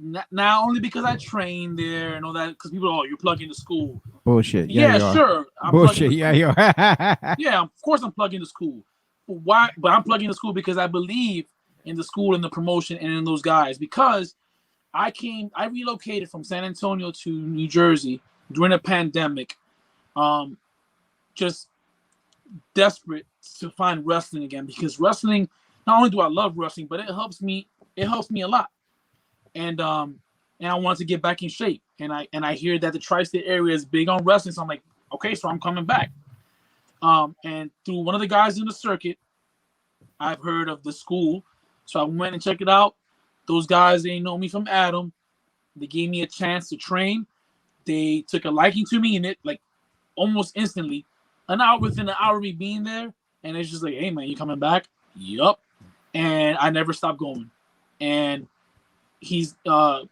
Not only because I trained there and all that, because people, you're plugging to school. Bullshit. Yeah, sure. Bullshit. Yeah, yeah, of course I'm plugging to school. Why? But I'm plugging to school because I believe in the school and the promotion and in those guys. Because I relocated from San Antonio to New Jersey during a pandemic, just desperate to find wrestling again. Because wrestling, not only do I love wrestling, but it helps me a lot. And I wanted to get back in shape. And I hear that the tri-state area is big on wrestling, so I'm like, okay, so I'm coming back. And through one of the guys in the circuit, I've heard of the school, so I went and checked it out. Those guys, they know me from Adam. They gave me a chance to train. They took a liking to me, and it like almost instantly, within an hour of me being there, and it's just like, hey man, you coming back? Yup. And I never stopped going. And he's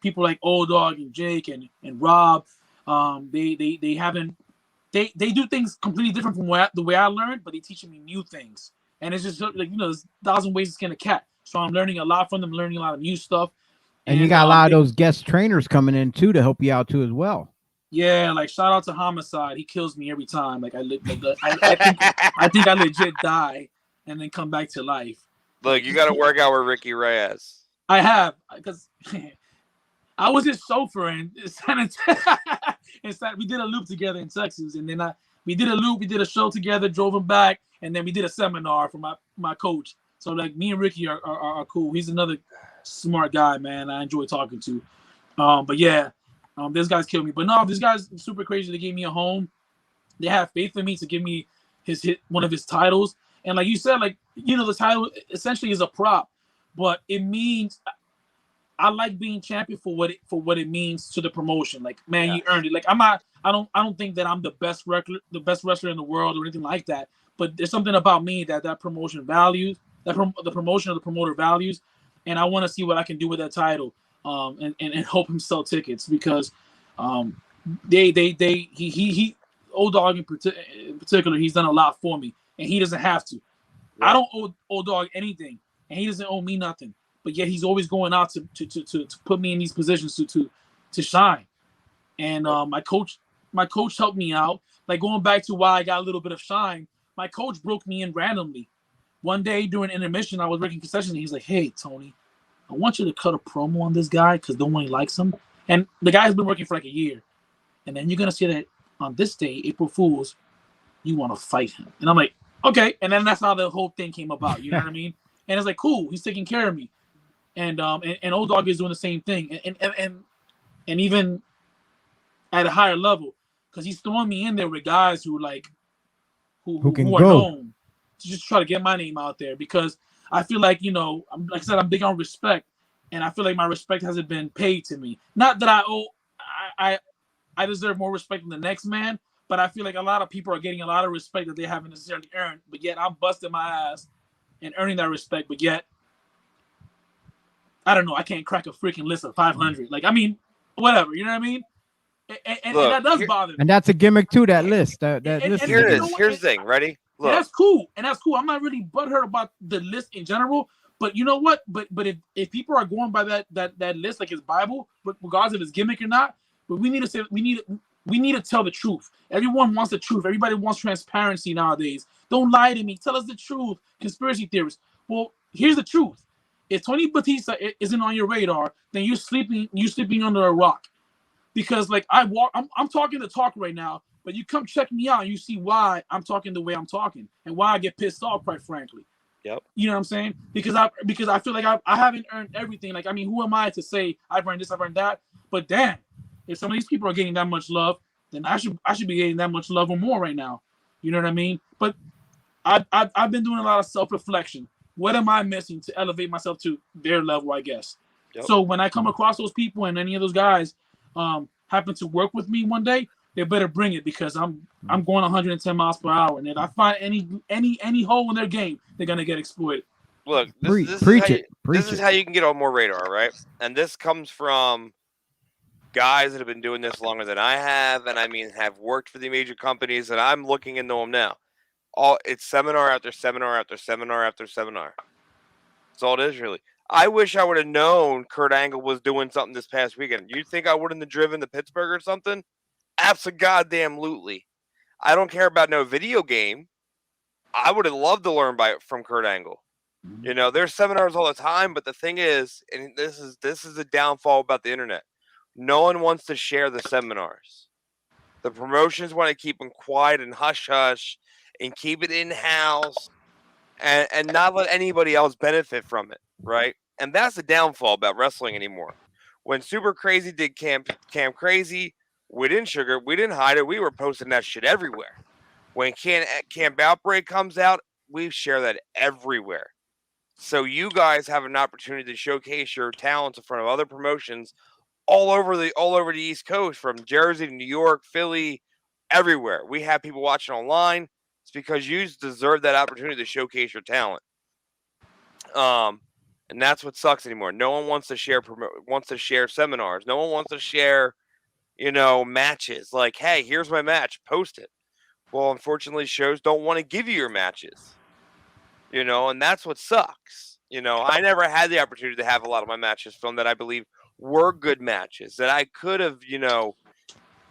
people like Old Dog and Jake and Rob. They do things completely different from the way I learned, but they teaching me new things. And it's just like, there's 1,000 ways to skin a cat. So I'm learning a lot from them, learning a lot of new stuff. And you got a lot of those guest trainers coming in too to help you out too as well. Yeah, like shout out to Homicide. He kills me every time. Like I think I legit die and then come back to life. Look, you got to work out with Ricky Reyes. I have, because I was his chauffeur in San Antonio. We did a loop together in Texas, and then we did a show together, drove him back, and then we did a seminar for my coach. So like me and Ricky are cool. He's another smart guy, man. I enjoy talking to. But yeah, these guys killed me. But no, these guys are super crazy. They gave me a home. They have faith in me to give me one of his titles. And like you said, like, the title essentially is a prop, but it means I like being champion for what it means to the promotion. Like, man, You earned it. Like, I don't think that I'm the best wrestler in the world or anything like that. But there's something about me that promotion values, the promotion of the promoter values, and I want to see what I can do with that title, and help him sell tickets because, he Old Dog in particular, he's done a lot for me, and he doesn't have to. Yeah. I don't owe Old Dog anything, and he doesn't owe me nothing. But yet he's always going out to put me in these positions to shine. And my coach helped me out. Like, going back to why I got a little bit of shine, my coach broke me in randomly. One day during intermission, I was working concessions, and he's like, "Hey, Tony, I want you to cut a promo on this guy because no one likes him. And the guy has been working for like a year. And then you're going to say that on this day, April Fool's, you want to fight him." And I'm like, okay. And then that's how the whole thing came about. You know what I mean? And it's like, cool. He's taking care of me. And Old Dog is doing the same thing. And even at a higher level, because he's throwing me in there with guys who can are go. known to just try to get my name out there, because I feel like, you know, like I said, I'm big on respect, and I feel like my respect hasn't been paid to me. Not that I deserve more respect than the next man, but I feel like a lot of people are getting a lot of respect that they haven't necessarily earned, but yet I'm busting my ass and earning that respect, but yet I don't know, I can't crack a freaking list of 500. Like, I mean, whatever, you know what I mean? And Look, that does bother me. And that's a gimmick too. That list. That list. Here it you know is. what? Here's the thing. Ready? And Look. that's cool. And that's cool. I'm not really butthurt about the list in general. But you know what? But if people are going by that list like it's Bible, regardless if it's gimmick or not, but we need to say we need to tell the truth. Everyone wants the truth. Everybody wants transparency nowadays. Don't lie to me. Tell us the truth. Conspiracy theorists. Well, here's the truth. If Tony Batista isn't on your radar, then you're sleeping under a rock. Because like I'm talking the talk right now, but you come check me out and you see why I'm talking the way I'm talking and why I get pissed off, quite frankly. Yep. You know what I'm saying? Because I feel like I haven't earned everything. Like, I mean, who am I to say I've earned this, I've earned that? But damn, if some of these people are getting that much love, then I should be getting that much love or more right now. You know what I mean? But I've been doing a lot of self-reflection. What am I missing to elevate myself to their level, I guess? Yep. So when I come across those people and any of those guys happen to work with me one day, they better bring it, because I'm going 110 miles per hour, and if I find any hole in their game, they're gonna get exploited. Look, this is how you can get on more radar, right? And this comes from guys that have been doing this longer than I have, and I mean have worked for the major companies, and I'm looking into them now. It's seminar after seminar after seminar after seminar. That's all it is, really. I wish I would have known Kurt Angle was doing something this past weekend. You think I wouldn't have driven to Pittsburgh or something? Absolutely. I don't care about no video game. I would have loved to learn from Kurt Angle. You know, there's seminars all the time, but the thing is, and this is the downfall about the internet. No one wants to share the seminars. The promotions want to keep them quiet and hush hush and keep it in-house and not let anybody else benefit from it, right? And that's the downfall about wrestling anymore. When Super Crazy did Camp Crazy, we didn't hide it. We were posting that shit everywhere. When Camp Outbreak comes out, we share that everywhere. So you guys have an opportunity to showcase your talents in front of other promotions all over the East Coast, from Jersey to New York, Philly, everywhere. We have people watching online. It's because you deserve that opportunity to showcase your talent. And that's what sucks anymore. No one wants to share seminars. No one wants to share, matches. Like, hey, here's my match. Post it. Well, unfortunately, shows don't want to give you your matches. And that's what sucks. I never had the opportunity to have a lot of my matches filmed that I believe were good matches that I could have,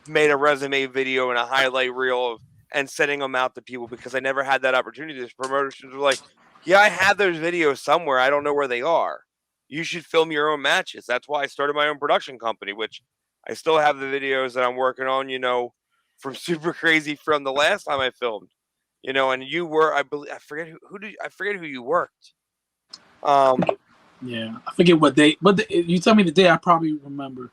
made a resume video and a highlight reel and sending them out to people, because I never had that opportunity. These promotions were like, yeah, I have those videos somewhere. I don't know where they are. You should film your own matches. That's why I started my own production company, which I still have the videos that I'm working on, from Super Crazy from the last time I filmed, and you were, I believe, I forget who you worked. Yeah, I forget what day, but you tell me the day, I probably remember.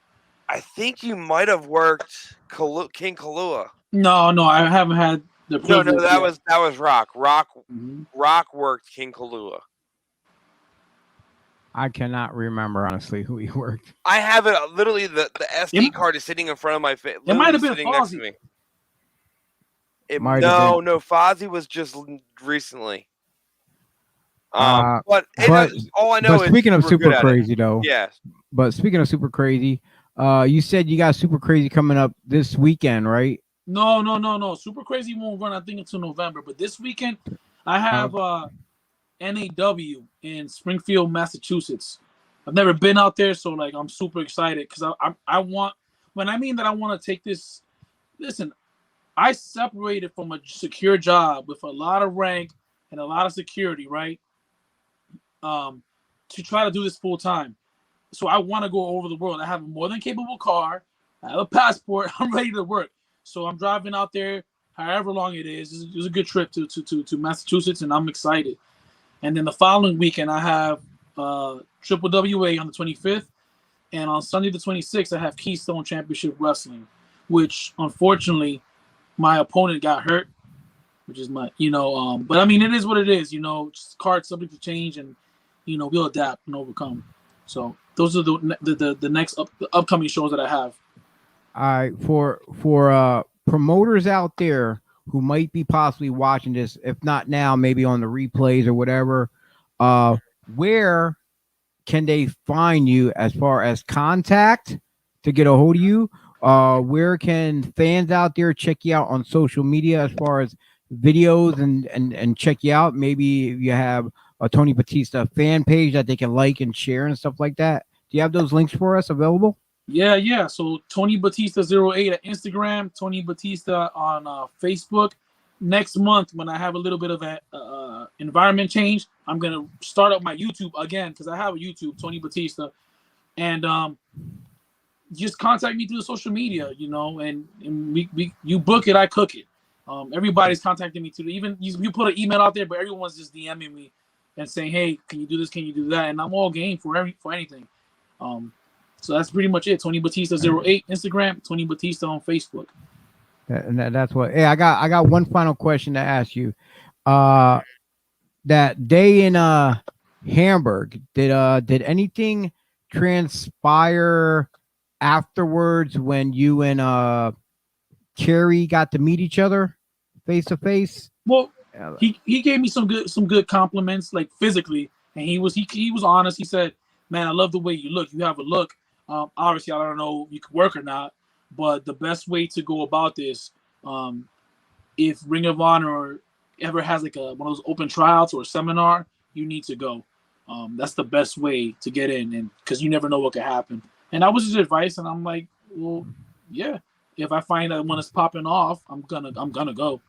I think you might have worked King Kalua. No, I haven't had the privilege. No, that was Rock. Rock worked King Kalua. I cannot remember honestly who he worked. I have it literally. The SD card is sitting in front of my face. It might have been sitting next to me. No, Fozzy was just recently. But all I know is. Speaking of Super Crazy, though. Yes. But speaking of Super Crazy, you said you got Super Crazy coming up this weekend, right? No. Super Crazy won't run, I think, until November. But this weekend, I have NAW in Springfield, Massachusetts. I've never been out there, so like I'm super excited because I want. When I mean that I want to take this, listen, I separated from a secure job with a lot of rank and a lot of security, right? To try to do this full time. So I want to go over the world. I have a more than capable car. I have a passport. I'm ready to work. So I'm driving out there, however long it is. It was a good trip to Massachusetts, and I'm excited. And then the following weekend, I have WWWA on the 25th, and on Sunday the 26th, I have Keystone Championship Wrestling. which unfortunately my opponent got hurt, which is my, but I mean, it is what it is, just cards subject to change, and, we'll adapt and overcome. So those are the next the upcoming shows that I have. All right, for promoters out there who might be possibly watching this, if not now, maybe on the replays or whatever, where can they find you as far as contact to get a hold of you? Where can fans out there check you out on social media as far as videos and check you out? Maybe you have a Tony Batista fan page that they can like and share and stuff like that. Do you have those links for us available? Yeah. So Tony Batista 08 at Instagram, Tony Batista on Facebook. Next month, when I have a little bit of a environment change, I'm gonna start up my YouTube again, because I have a YouTube, Tony Batista, and just contact me through the social media, and you book it, I cook it. Everybody's contacting me too. Even you put an email out there, but everyone's just DMing me and saying, "Hey, can you do this? Can you do that?" And I'm all game for anything. So that's pretty much it. Tony Batista 08 Instagram, Tony Batista on Facebook. And that's what. Hey, I got one final question to ask you. That day in Hamburg, did anything transpire afterwards when you and Cherry got to meet each other face to face? Well, he gave me some good compliments, like physically, and he was honest. He said, "Man, I love the way you look. You have a look. Obviously, I don't know if you could work or not, but the best way to go about this, if Ring of Honor ever has like one of those open tryouts or a seminar, you need to go. That's the best way to get in, and because you never know what could happen." And that was his advice, and I'm like, well, yeah. If I find that when it's popping off, I'm gonna go.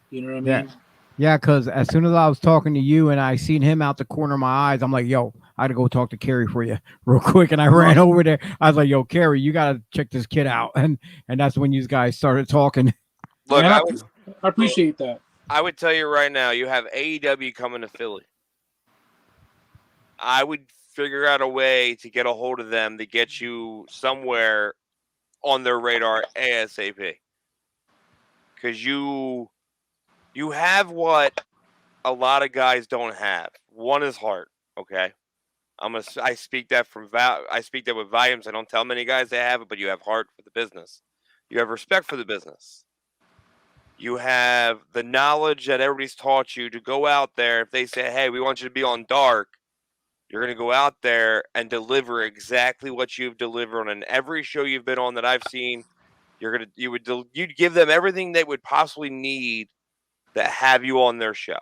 You know what I mean? Yeah, because as soon as I was talking to you and I seen him out the corner of my eyes, I'm like, yo, I had to go talk to Kerry for you real quick. And I ran over there. I was like, yo, Kerry, you got to check this kid out. And that's when you guys started talking. Look, I appreciate that. I would tell you right now, you have AEW coming to Philly. I would figure out a way to get a hold of them to get you somewhere on their radar ASAP. Because you have what a lot of guys don't have. One is heart. Okay, I speak that with volumes. I don't tell many guys they have it, but you have heart for the business. You have respect for the business. You have the knowledge that everybody's taught you to go out there. If they say, "Hey, we want you to be on Dark," you're going to go out there and deliver exactly what you've delivered on every show you've been on that I've seen. You'd give them everything they would possibly need that have you on their show.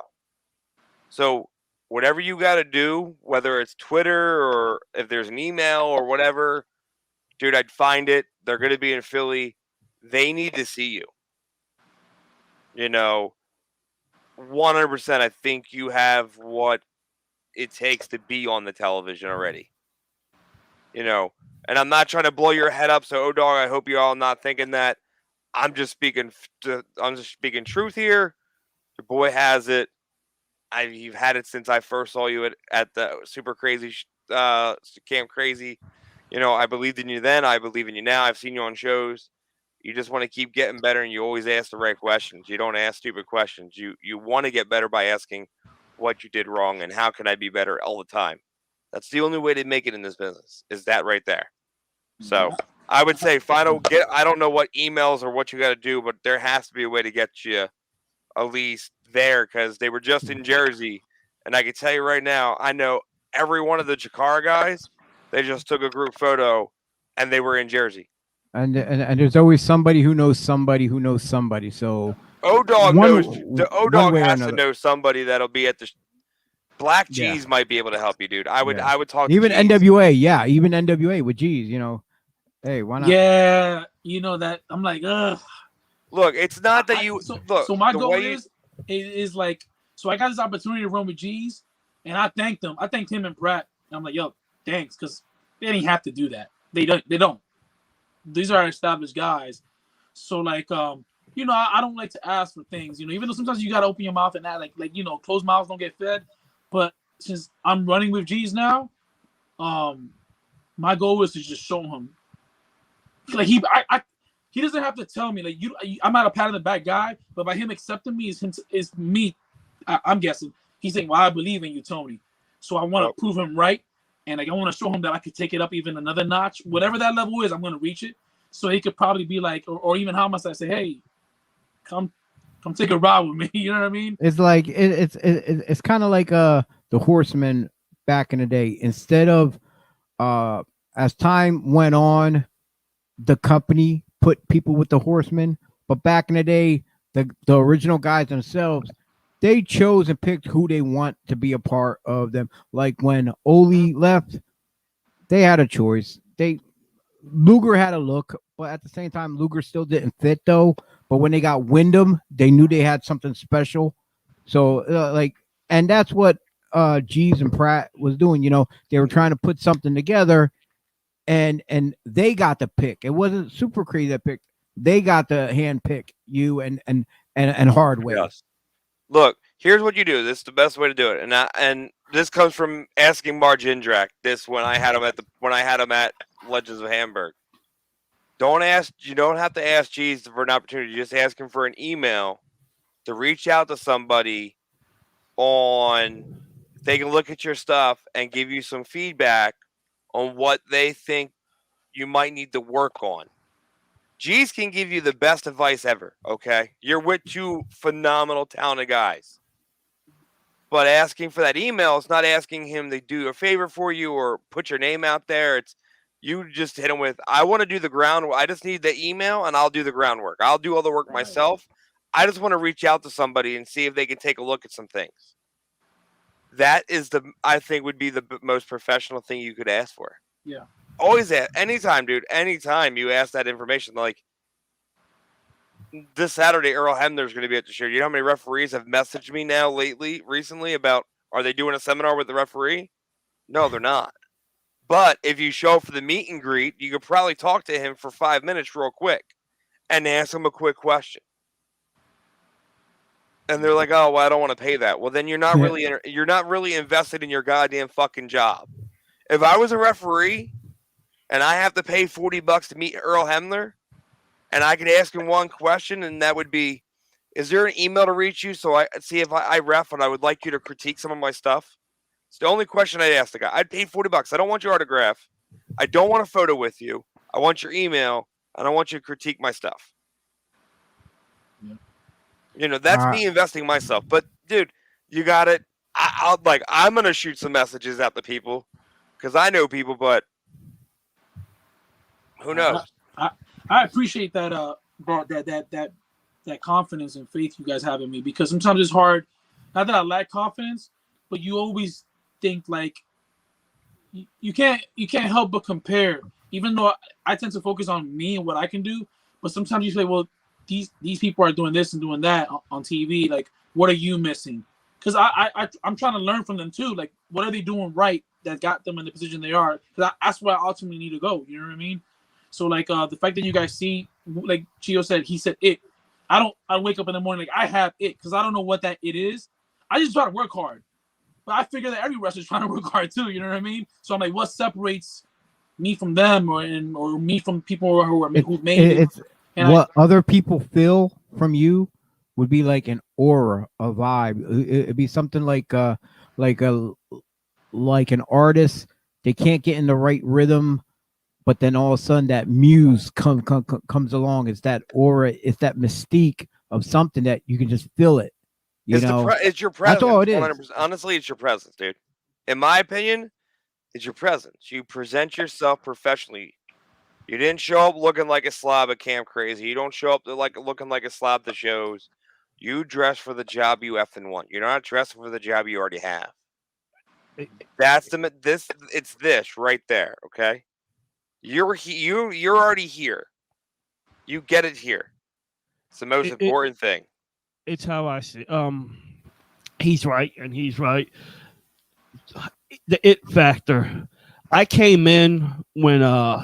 So whatever you got to do, whether it's Twitter or if there's an email or whatever, dude, I'd find it. They're going to be in Philly. They need to see you. 100%. I think you have what it takes to be on the television already. And I'm not trying to blow your head up. So, dog, I hope you're all not thinking that. I'm just speaking truth here. Your boy has it. You've had it since I first saw you at the Super Crazy Camp Crazy. I believed in you then. I believe in you now. I've seen you on shows. You just want to keep getting better, and you always ask the right questions. You don't ask stupid questions. You want to get better by asking what you did wrong and how can I be better all the time. That's the only way to make it in this business, is that right there. So I would say I don't know what emails or what you got to do, but there has to be a way to get you at least there, because they were just in Jersey. And I can tell you right now, I know every one of the Chikara guys, they just took a group photo and they were in Jersey. And there's always somebody who knows somebody who knows somebody. So O-Dog has to know somebody that'll be at the Black G's might be able to help you, dude. I would talk even to NWA, even NWA with G's, Hey, why not? Yeah, that I'm like, ugh. Look, it's not that you look. So my goal is like, so I got this opportunity to run with G's, and I thanked them. I thanked him and Brett, and I'm like, yo, thanks, because they didn't have to do that. They don't. These are established guys. So like, I don't like to ask for things, even though sometimes you gotta open your mouth and that, like closed mouths don't get fed. But since I'm running with G's now, my goal is to just show him, like he doesn't have to tell me like I'm not a pat on the back guy, but by him accepting me is me. I'm guessing he's saying, "Well, I believe in you, Tony." So I want to prove him right, and like I want to show him that I could take it up even another notch, whatever that level is. I'm going to reach it. So he could probably be like, or even how much I say, "Hey, come take a ride with me." You know what I mean? It's like it's kind of like the Horsemen back in the day. Instead of as time went on, the company put people with the Horsemen, but back in the day, the original guys themselves, they chose and picked who they want to be a part of them. Like when Ole left, they had a choice. Luger had a look, but at the same time, Luger still didn't fit though. But when they got Wyndham, they knew they had something special. So and that's what Jeeves and Pratt was doing. You know, they were trying to put something together, and they got the pick. It wasn't Super Crazy that picked. They got the hand pick you and Hardway. Yes. Look, here's what you do. This is the best way to do it, and this comes from asking Marge Indrak. This when I had him at Legends of Hamburg. You don't have to ask Jeeves for an opportunity. Just ask him for an email to reach out to somebody they can look at your stuff and give you some feedback on what they think you might need to work on. Jeeves can give you the best advice ever, okay? You're with two phenomenal, talented guys. But asking for that email is not asking him to do a favor for you or put your name out there. It's you just hit him with, I want to do the groundwork. I just need the email and I'll do the groundwork. I'll do all the work myself. I just want to reach out to somebody and see if they can take a look at some things. That is I think would be the most professional thing you could ask for. Yeah. Always anytime, dude. Anytime you ask that information, like this Saturday, Earl Hebner's going to be at the show. You know how many referees have messaged me recently about, are they doing a seminar with the referee? No, they're not. But if you show up for the meet and greet, you could probably talk to him for 5 minutes real quick and ask him a quick question. And they're like, "Oh, well, I don't want to pay that." Well, then you're not really invested in your goddamn fucking job. If I was a referee and I have to pay $40 to meet Earl Hebner, and I could ask him one question, and that would be, "Is there an email to reach you so I see if I ref and I would like you to critique some of my stuff?" It's the only question I'd ask the guy. I'd pay $40. I don't want your autograph. I don't want a photo with you. I want your email, and I want you to critique my stuff. Yeah. You know, that's me investing myself. But, dude, you got it. I'm going to shoot some messages at the people because I know people, but who knows? I appreciate that that confidence and faith you guys have in me, because sometimes it's hard. Not that I lack confidence, but you always think like you can't help but compare. Even though I tend to focus on me and what I can do, but sometimes you say, well, these people are doing this and doing that on TV. Like, what are you missing? Because I'm trying to learn from them too. Like, what are they doing right that got them in the position they are? Because that's where I ultimately need to go. You know what I mean? So like the fact that you guys see, like Chio said, he said it. I wake up in the morning like I have it because I don't know what that it is. I just try to work hard. But I figure that every wrestler's trying to work hard too, you know what I mean? So I'm like, what separates me from them or me from people who made it? What other people feel from you would be like an aura, a vibe. It'd be something like an artist. They can't get in the right rhythm, but then all of a sudden that muse comes along. It's that aura. It's that mystique of something that you can just feel it. It's your presence. That's all it is. 100%. Honestly, it's your presence, dude. In my opinion, it's your presence. You present yourself professionally. You didn't show up looking like a slob at Camp Crazy. You don't show up looking like a slob at the shows. You dress for the job you effing want. You're not dressing for the job you already have. It's this right there, okay? You're already here. You get it here. It's the most important thing. It's how I see. He's right, and he's right. The it factor. I came in when a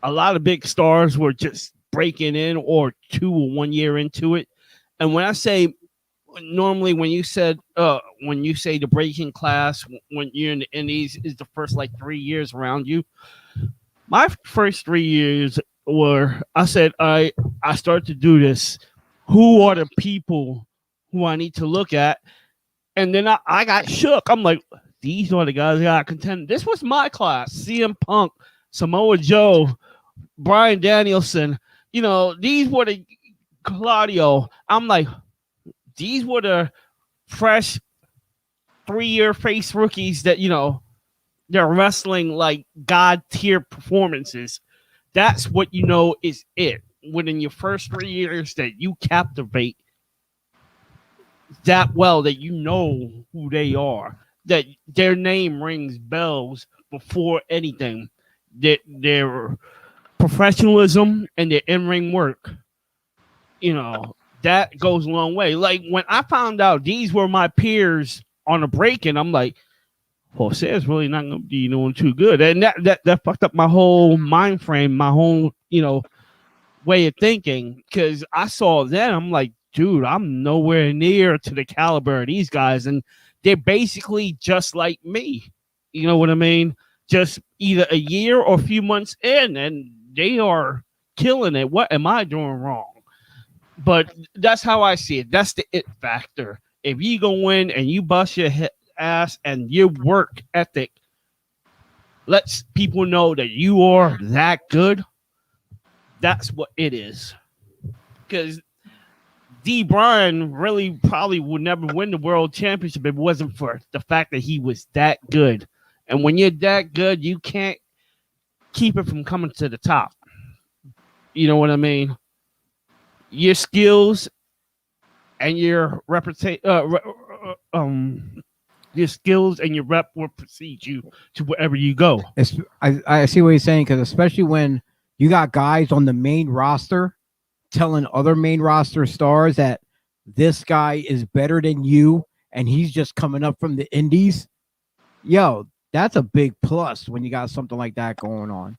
lot of big stars were just breaking in, or 2 or 1 year into it. And when I say normally, when you say the breaking class, when you're in the Indies, is the first like 3 years around you. My first 3 years where I said I start to do this. Who are the people who I need to look at? And then I got shook. I'm like, these are the guys that got contend. This was my class. CM Punk, Samoa Joe, Bryan Danielson. You know, these were the Claudio. I'm like, these were the fresh 3-year face rookies that, you know, they're wrestling like God tier performances. That's what you know is it. Within your first 3 years that you captivate that well, that you know who they are, that their name rings bells before anything, that their professionalism and their in-ring work, you know, that goes a long way. Like when I found out these were my peers on a break, and I'm like, Jose is really not going to be doing too good, and that fucked up my whole mind frame, my whole, you know, way of thinking, because I saw that I'm like, dude, I'm nowhere near to the caliber of these guys, and they're basically just like me. You know what I mean? Just either a year or a few months in, and they are killing it. What am I doing wrong? But that's how I see it. That's the it factor. If you go in and you bust your ass and your work ethic lets people know that you are that good, that's what it is. Because D. Bryan really probably would never win the world championship if it wasn't for the fact that he was that good. And when you're that good, you can't keep it from coming to the top. You know what I mean? Your skills and your reputation, your skills and your rep will precede you to wherever you go. I see what you're saying, because especially when you got guys on the main roster telling other main roster stars that this guy is better than you and he's just coming up from the indies. Yo, that's a big plus when you got something like that going on.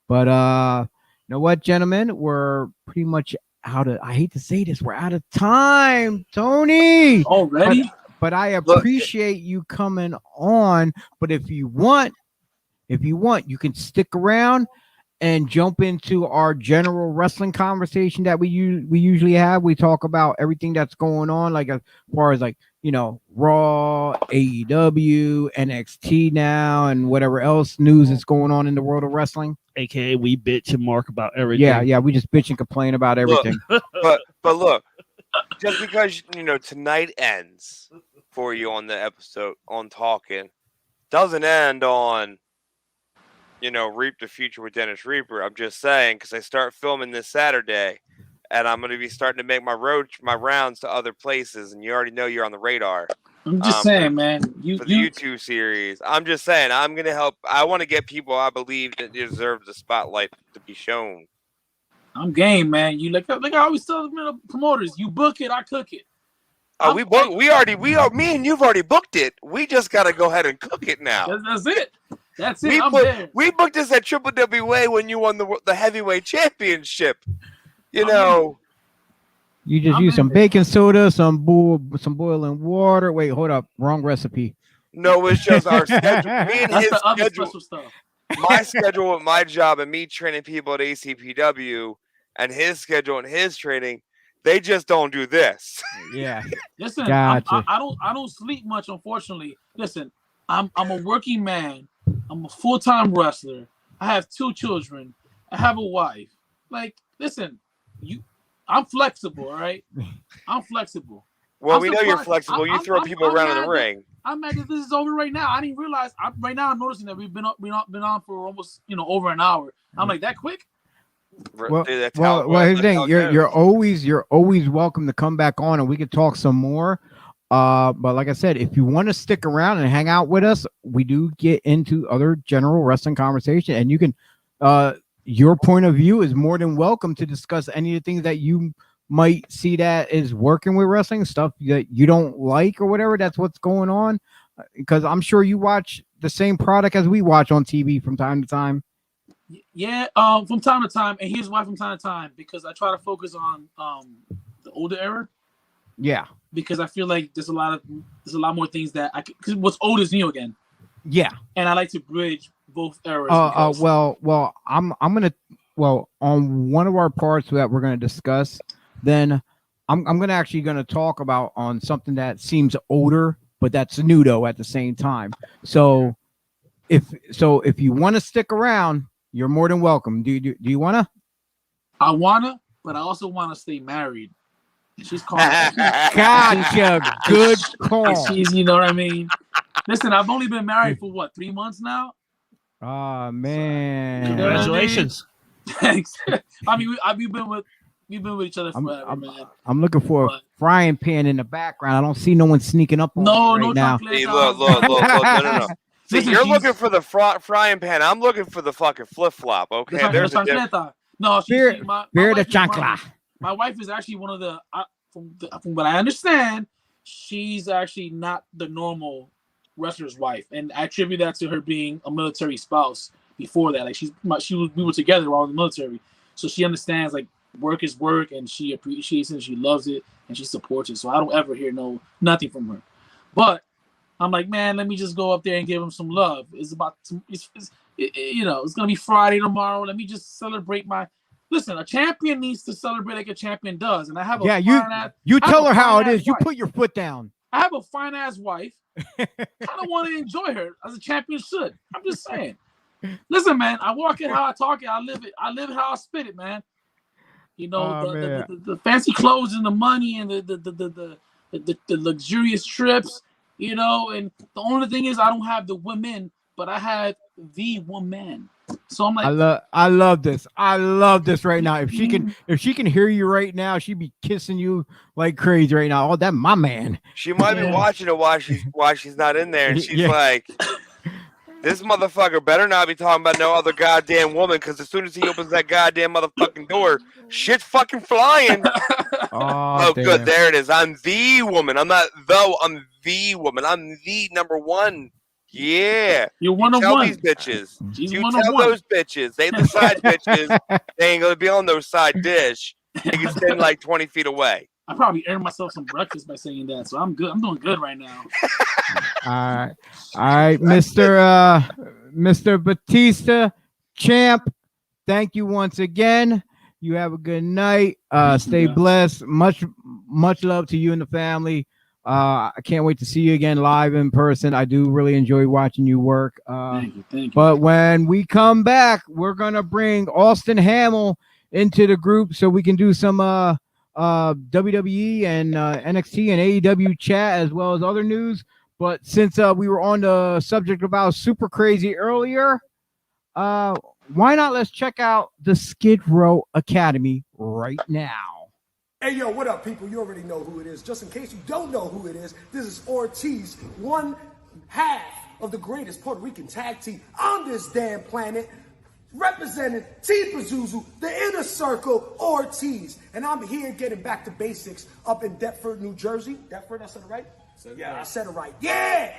But you know what, gentlemen? We're pretty much out of, I hate to say this, we're out of time, Tony. Already? But I appreciate you coming on. But if you want, you can stick around and jump into our general wrestling conversation that we usually have. We talk about everything that's going on, like as far as like, you know, Raw, AEW, NXT now, and whatever else news is going on in the world of wrestling. AKA we bitch and mark about everything. Yeah, we just bitch and complain about everything. But look, just because, you know, tonight ends for you on the episode on Talking, doesn't end on, you know, Reap the Future with Dennis Reaper. I'm just saying, because I start filming this Saturday, and I'm going to be starting to make my rounds to other places, and you already know you're on the radar. I'm just saying, man. For the YouTube series, I'm just saying, I'm going to help. I want to get people I believe that deserve the spotlight to be shown. I'm game, man. You like I always tell the promoters, you book it, I cook it. Me and you've already booked it. We just got to go ahead and cook it now. That's it. That's it. We booked this at WWWA when you won the heavyweight championship. You know, you just use some baking soda, some boiling water. Wait, hold up, wrong recipe. No, it's just our schedule. Me and his schedule. Stuff. My schedule with my job and me training people at SKPW, and his schedule and his training. They just don't do this. Yeah. Listen, gotcha. I don't sleep much, unfortunately. Listen, I'm a working man. I'm a full-time wrestler. I have 2 children. I have a wife. Like, listen, I'm flexible, all right? I'm flexible. Well, we know you're flexible. You throw people around in the ring. I'm mad that this is over right now. I didn't realize. Right now, I'm noticing that we've been on for almost, you know, over an hour. I'm like, that quick? Well, here's the thing. You're always welcome to come back on, and we can talk some more. But like I said, if you want to stick around and hang out with us, we do get into other general wrestling conversation, and you can, your point of view is more than welcome to discuss any of the things that you might see that is working with wrestling, stuff that you don't like or whatever. That's what's going on, because I'm sure you watch the same product as we watch on TV from time to time. Yeah, from time to time, and here's why from time to time, because I try to focus on the older era. Yeah, because I feel like there's a lot more things that because what's old is new again. Yeah, and I like to bridge both eras. Well, I'm gonna well, on one of our parts that we're going to discuss, then I'm going to actually going to talk about on something that seems older, but that's new though at the same time. So if you want to stick around, you're more than welcome. Do you want to? I wanna, but I also want to stay married. She's calling. Gotcha. Good call. She's, you know what I mean. Listen, I've only been married for what, 3 months now. Oh man! You know what I mean? Congratulations. Thanks. I mean, we've been with each other forever, man. I'm looking for a frying pan in the background. I don't see no one sneaking up on me right now. Hey, look, no. See, Listen, you're looking for the frying pan. I'm looking for the fucking flip flop. Okay, there's a difference. No, My my wife is actually one of the from what I understand, she's actually not the normal wrestler's wife, and I attribute that to her being a military spouse. Before that, like we were together while in the military, so she understands like work is work, and she appreciates it, and she loves it, and she supports it. So I don't ever hear nothing from her. But I'm like, man, let me just go up there and give him some love. It's gonna be Friday tomorrow. Let me just celebrate my. Listen, a champion needs to celebrate like a champion does, and I have you tell her how it is. You put your foot down. I have a fine ass wife. I don't want to enjoy her as a champion should. I'm just saying. Listen, man, I walk it how I talk it. I live it. I live how I spit it, man. You know, the fancy clothes and the money and the luxurious trips, you know, and the only thing is I don't have the women, but I have the woman. So I'm like, I love this. I love this right now. If she can hear you right now, she'd be kissing you like crazy right now. Oh, that's my man. She might be watching it while she's not in there, and she's like, this motherfucker better not be talking about no other goddamn woman, because as soon as he opens that goddamn motherfucking door, shit's fucking flying. Oh, good. There it is. I'm the woman. I'm not though. I'm the woman. I'm the number one. Yeah. You're one of tell one. These bitches. She's you one tell of one. those bitches. They the side bitches. They ain't going to be on those side dish. They can stand like 20 feet away. I probably earned myself some breakfast by saying that, so I'm good. I'm doing good right now. All right, Mr. Batista, champ. Thank you once again. You have a good night. Stay blessed. Much love to you and the family. I can't wait to see you again live in person. I do really enjoy watching you work. Thank you. But when we come back, we're gonna bring Austin Hamell into the group so we can do some WWE and NXT and AEW chat as well as other news. But since we were on the subject about Super Crazy earlier, why not let's check out the Skid Row Academy right now. Hey, yo, what up, people? You already know who it is. Just in case you don't know who it is, this is Ortiz, one half of the greatest Puerto Rican tag team on this damn planet, representing Team Pazuzu, the Inner Circle, Ortiz. And I'm here getting back to basics up in Deptford, New Jersey. Deptford, I said it right? I said it right. Yeah!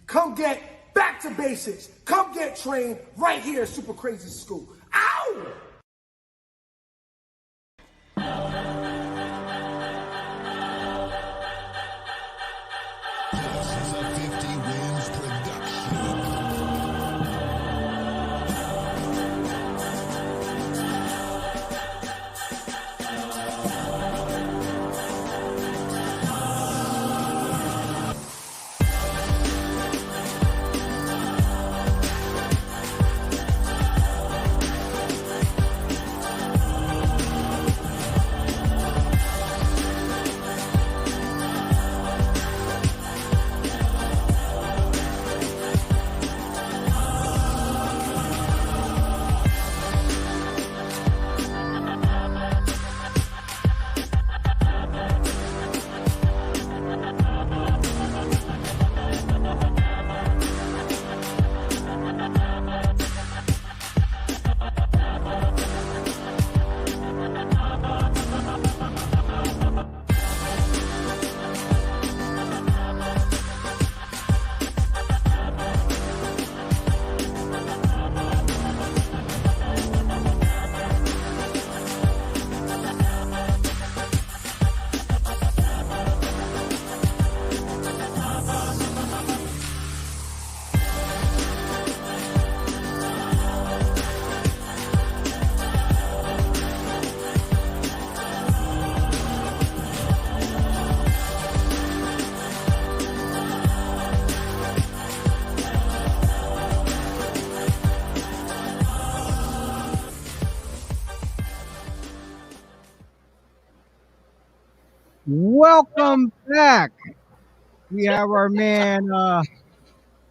Come get back to basics. Come get trained right here at Super Crazy School. Ow! Welcome back. We have our man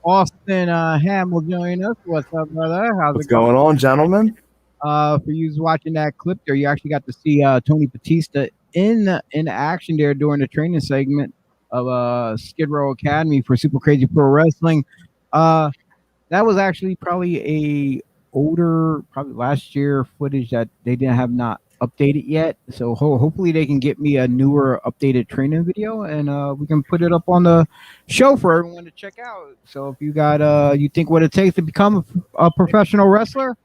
Austin Hamell joining us. What's up, brother? How's What's it going? going on, gentlemen? For you watching that clip there, you actually got to see Tony Batista in action there during the training segment of Skid Row Academy for Super Crazy Pro Wrestling. That was actually probably probably last year footage that they didn't have not updated yet. So hopefully they can get me a newer updated training video and we can put it up on the show for everyone to check out. So if you got you think what it takes to become a professional wrestler,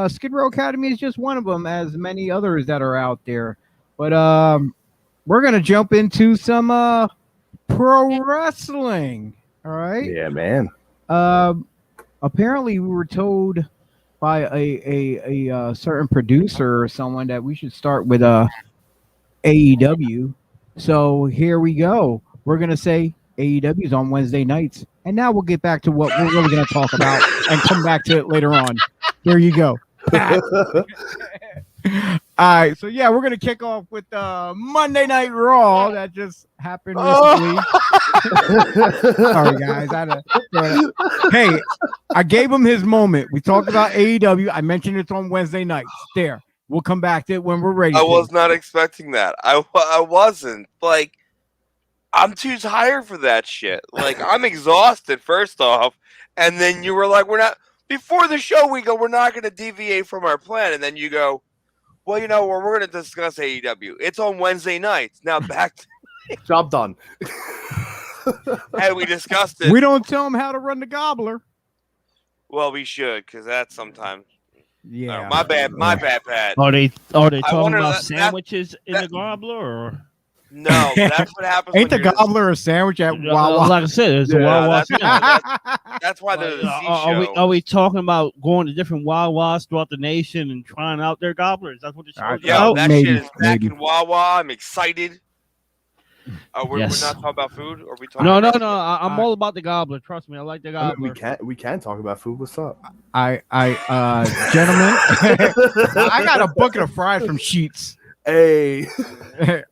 Skid Row Academy is just one of them, as many others that are out there. But we're gonna jump into some pro wrestling. All right. Yeah, man. Apparently we were told by a certain producer or someone that we should start with AEW. So here we go. We're gonna say AEW is on Wednesday nights, and now we'll get back to what we're really gonna talk about and come back to it later on. There you go. All right, so yeah, we're gonna kick off with Monday Night Raw that just happened recently. Sorry, guys. Hey, I gave him his moment. We talked about AEW. I mentioned it's on Wednesday nights. There, we'll come back to it when we're ready. I was not expecting that. I wasn't. Like, I'm too tired for that shit. Like, I'm exhausted, first off. And then you were like, we're not. Before the show, we go, we're not going to deviate from our plan. And then you go, well, you know, we're going to discuss AEW. It's on Wednesday nights. Now back to Job done. hey, we discussed it. We don't tell him how to run the gobbler. Well, we should, because that's sometimes. Yeah. No, my bad, Pat. Are they talking wonder about that- sandwiches in the gobbler? Or? No, that's what happens. Ain't the when you're- gobbler a sandwich at Wawa? Like I said, it's a Yeah, Wawa that's- sandwich. That's why there's a Z show. Are we talking about going to different Wawas throughout the nation and trying out their gobblers? That's what the show's Yeah, about? that maybe, shit is back maybe. in Wawa. I'm excited. We're Yes. not talking about food? Or are we talking No. about I'm all about the gobbler. Trust me, I like the I mean, gobbler. we can talk about food. What's up? Gentlemen, I got a bucket of fries from Sheets, Hey,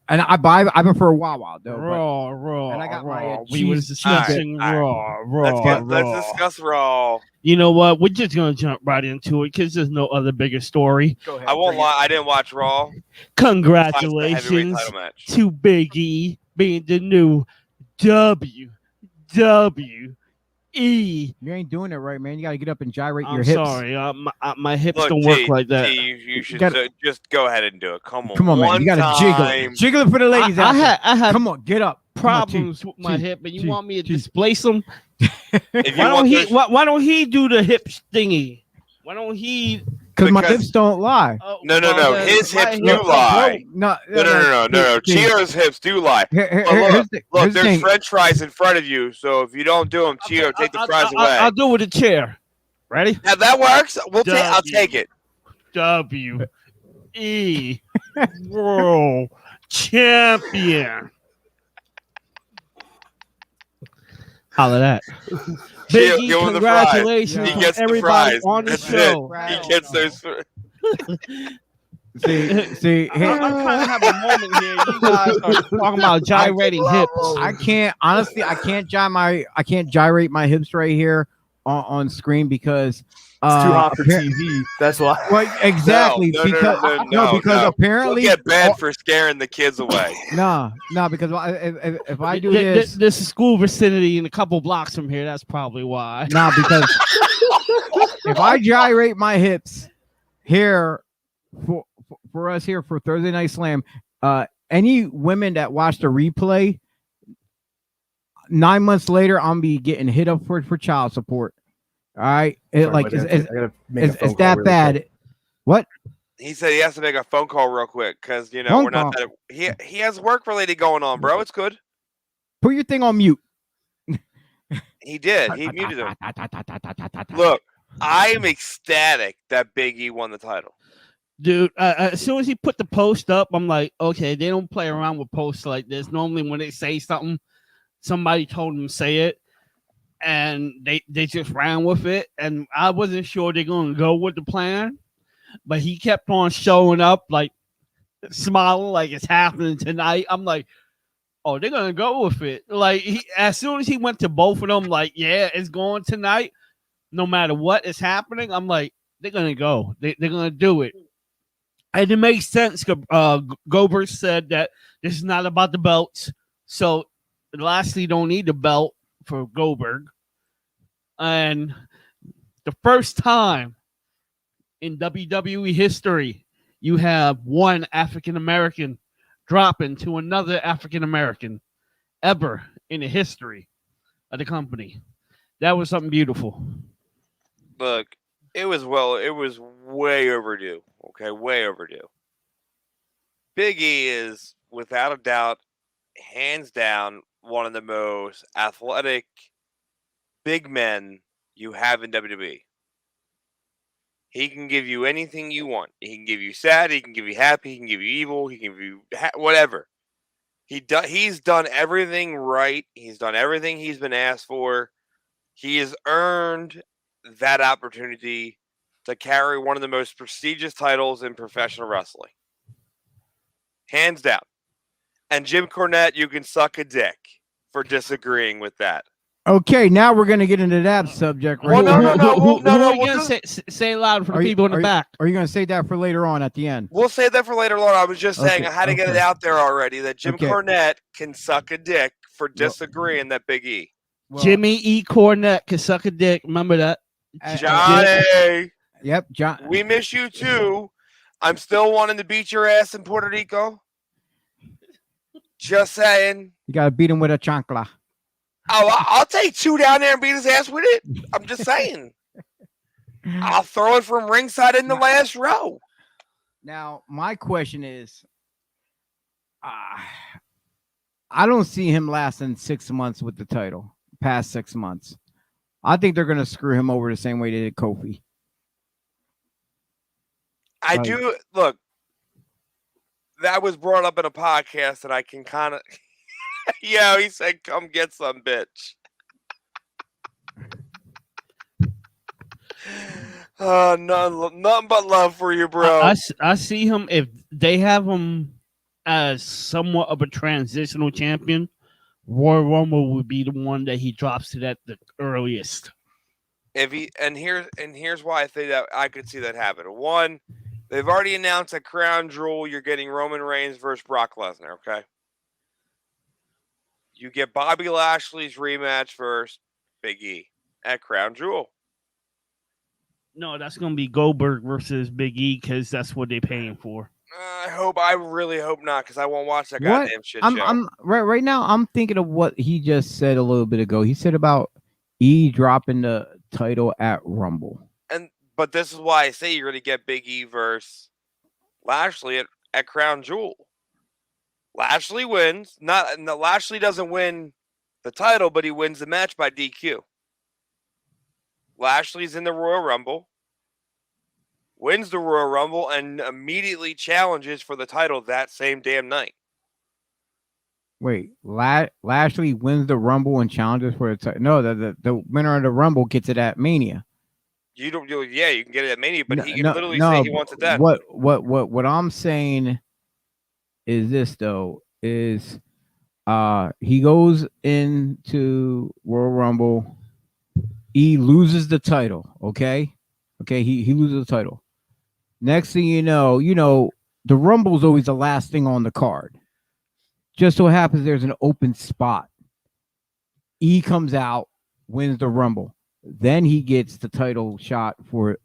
and I prefer Wawa though. but- Raw. and I got my, raw. We was cheese- discussing All raw. Let's discuss Raw. You know what? We're just gonna jump right into it because there's no other bigger story. Go ahead, I won't bring it. lie. I didn't watch Raw. besides the heavyweight Congratulations title match. to Big E being the new WWE. You ain't doing it right, man. You got to get up and gyrate I'm your hips. sorry, my hips Look, don't work T, like that. T, you should gotta- just go ahead and do it. Come on. Come on, man. One You got to jiggle time. it. Jiggle it for the ladies out there. I had Come on, get up. Come on, T. problems with my T, hip, and you T, want me to T. displace them? If you Why don't want he? those- Why don't he do the hip thingy? Why don't he? Because my Because- hips don't lie. No. then His my hips hip do don't lie. No. No. T, Chio's hips do lie. Here, But look, here's the Look, there's thing. French fries in front of you, so if you don't do them, Chio, take the fries away. I'll do it with a chair. Ready? Now that works. I'll W. take it. W.E. World Champion. Holla that. Chio, Big E, give him the fries. congratulations He to gets the everybody fries. on the That's show. He gets those. See, I'm trying to have a moment here. You guys are talking about gyrating hips. I can't honestly. I can't gyrate my hips right here on screen because it's too hot for appar- TV. That's why. Well, exactly No, because no. apparently You'll get banned for scaring the kids away. no because if I do this This is school vicinity in a couple blocks from here. That's probably why. no because if I gyrate my hips here for us here for Thursday Night Slam, any women that watch the replay 9 months later, I'm be getting hit up for child support. All right, it's that bad. What? He said he has to make a phone call real quick because you know Phone we're not. call? He has work related going on, bro. It's good. Put your thing on mute. He did. He muted him. Look, I'm ecstatic that Big E won the title. Dude, as soon as he put the post up, I'm like, okay, they don't play around with posts like this. Normally, when they say something, somebody told them to say it, and they just ran with it. And I wasn't sure they're going to go with the plan, but he kept on showing up, like smiling, like it's happening tonight. I'm like, oh, they're gonna go with it. Like as soon as he went to both of them, like, yeah, it's going tonight. No matter what is happening, I'm like, they're gonna go. They're gonna do it. And it makes sense. Goldberg said that this is not about the belts. So Lashley don't need the belt for Goldberg. And the first time in WWE history, you have one African American dropping to another African American ever in the history of the company. That was something beautiful. Look, it was way overdue. Okay, way overdue. Big E is, without a doubt, hands down, one of the most athletic big men you have in WWE. He can give you anything you want. He can give you sad. He can give you happy. He can give you evil. He can give you whatever. He's done everything right. He's done everything he's been asked for. He has earned that opportunity to carry one of the most prestigious titles in professional wrestling. Hands down. And Jim Cornette, you can suck a dick for disagreeing with that. Okay, now we're gonna get into that subject. Well, Right? no. We're gonna say it loud for the people in the back. Are you gonna say that for later on at the end? We'll save that for later on. I was just saying I had to get it out there already that Jim Cornette can suck a dick for disagreeing that Big E. Well, Jimmy E. Cornette can suck a dick. Remember that? Johnny. Yep, John. We miss you too. I'm still wanting to beat your ass in Puerto Rico. Just saying. You gotta beat him with a chancla. Oh, I'll take 2 down there and beat his ass with it. I'm just saying. I'll throw it from ringside in the last row. Now, my question is, I don't see him lasting 6 months with the title. Past 6 months, I think they're gonna screw him over the same way they did Kofi. I do look. That was brought up in a podcast, and I can kind of. Yeah, he said, "Come get some, bitch." Nothing but love for you, bro. I see him if they have him as somewhat of a transitional champion. Royal Rumble would be the one that he drops to that the earliest. Here's why I think that I could see that happen. One, they've already announced at Crown Jewel you're getting Roman Reigns versus Brock Lesnar. Okay. You get Bobby Lashley's rematch versus Big E at Crown Jewel. No, that's going to be Goldberg versus Big E because that's what they're paying for. I really hope not because I won't watch that goddamn shit show. I'm right now. I'm thinking of what he just said a little bit ago. He said about E dropping the title at Rumble. But this is why I say you're going to get Big E versus Lashley at Crown Jewel. Lashley wins. Lashley doesn't win the title, but he wins the match by DQ. Lashley's in the Royal Rumble, wins the Royal Rumble, and immediately challenges for the title that same damn night. Wait, Lashley wins the Rumble and challenges for the title. No, the winner of the Rumble gets it at Mania. You can get it at Mania, but he can literally say he wants it then. What I'm saying is this though is he goes into Royal Rumble, he loses the title, okay, he loses the title. Next thing you know the Rumble's always the last thing on the card. Just so happens there's an open spot. E comes out, wins the Rumble, then he gets the title shot for it.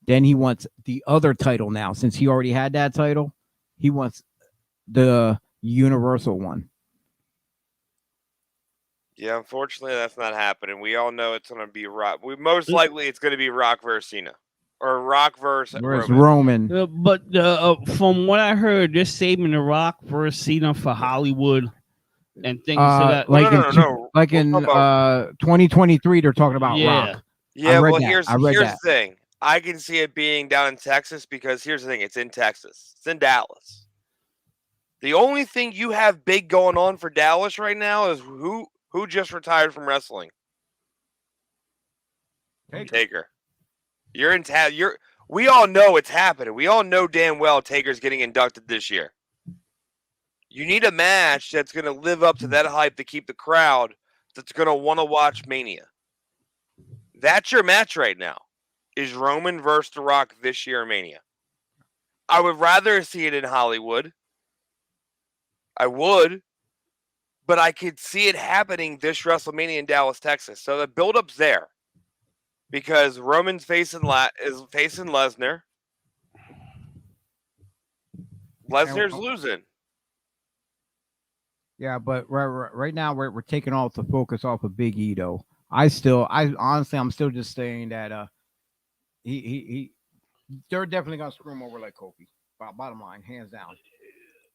Then he wants the other title now. Since he already had that title, he wants the Universal one. Yeah, unfortunately, that's not happening. We all know it's going to be Rock. Most likely, it's going to be Rock versus Cena or Rock versus Roman. But from what I heard, they're saving the Rock versus Cena for Hollywood and things of that. Like in 2023, they're talking about Rock. Yeah, well, here's the thing. I can see it being down in Texas because here's the thing. It's in Texas. It's in Dallas. The only thing you have big going on for Dallas right now is who just retired from wrestling? Taker. We all know it's happening. We all know damn well Taker's getting inducted this year. You need a match that's going to live up to that hype to keep the crowd that's going to want to watch Mania. That's your match right now, is Roman versus The Rock this year in Mania. I would rather see it in Hollywood. I would, but I could see it happening this WrestleMania in Dallas, Texas. So the build-up's there because Roman's facing Lesnar. Lesnar's losing. Yeah, but right now we're taking off the focus off of Big E though. I'm still just saying that they're definitely gonna screw him over like Kofi. Bottom line, hands down.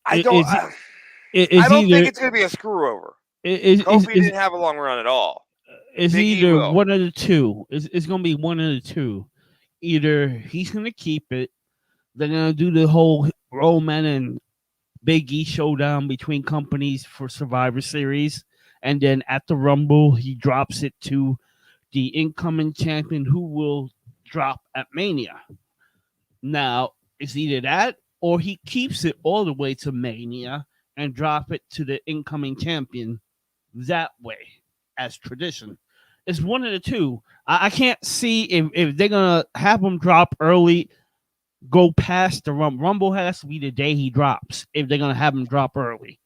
I don't think it's gonna be a screw over. Kofi didn't have a long run at all. It's either one of the two. It's gonna be one of the two. Either he's gonna keep it, they're gonna do the whole Roman and Big E showdown between companies for Survivor Series, and then at the Rumble he drops it to the incoming champion, who will drop at Mania. Now it's either that or he keeps it all the way to Mania and drop it to the incoming champion that way, as tradition. It's one of the two. I can't see if they're gonna have him drop early, go past the Rumble. Rumble has to be the day he drops if they're gonna have him drop early.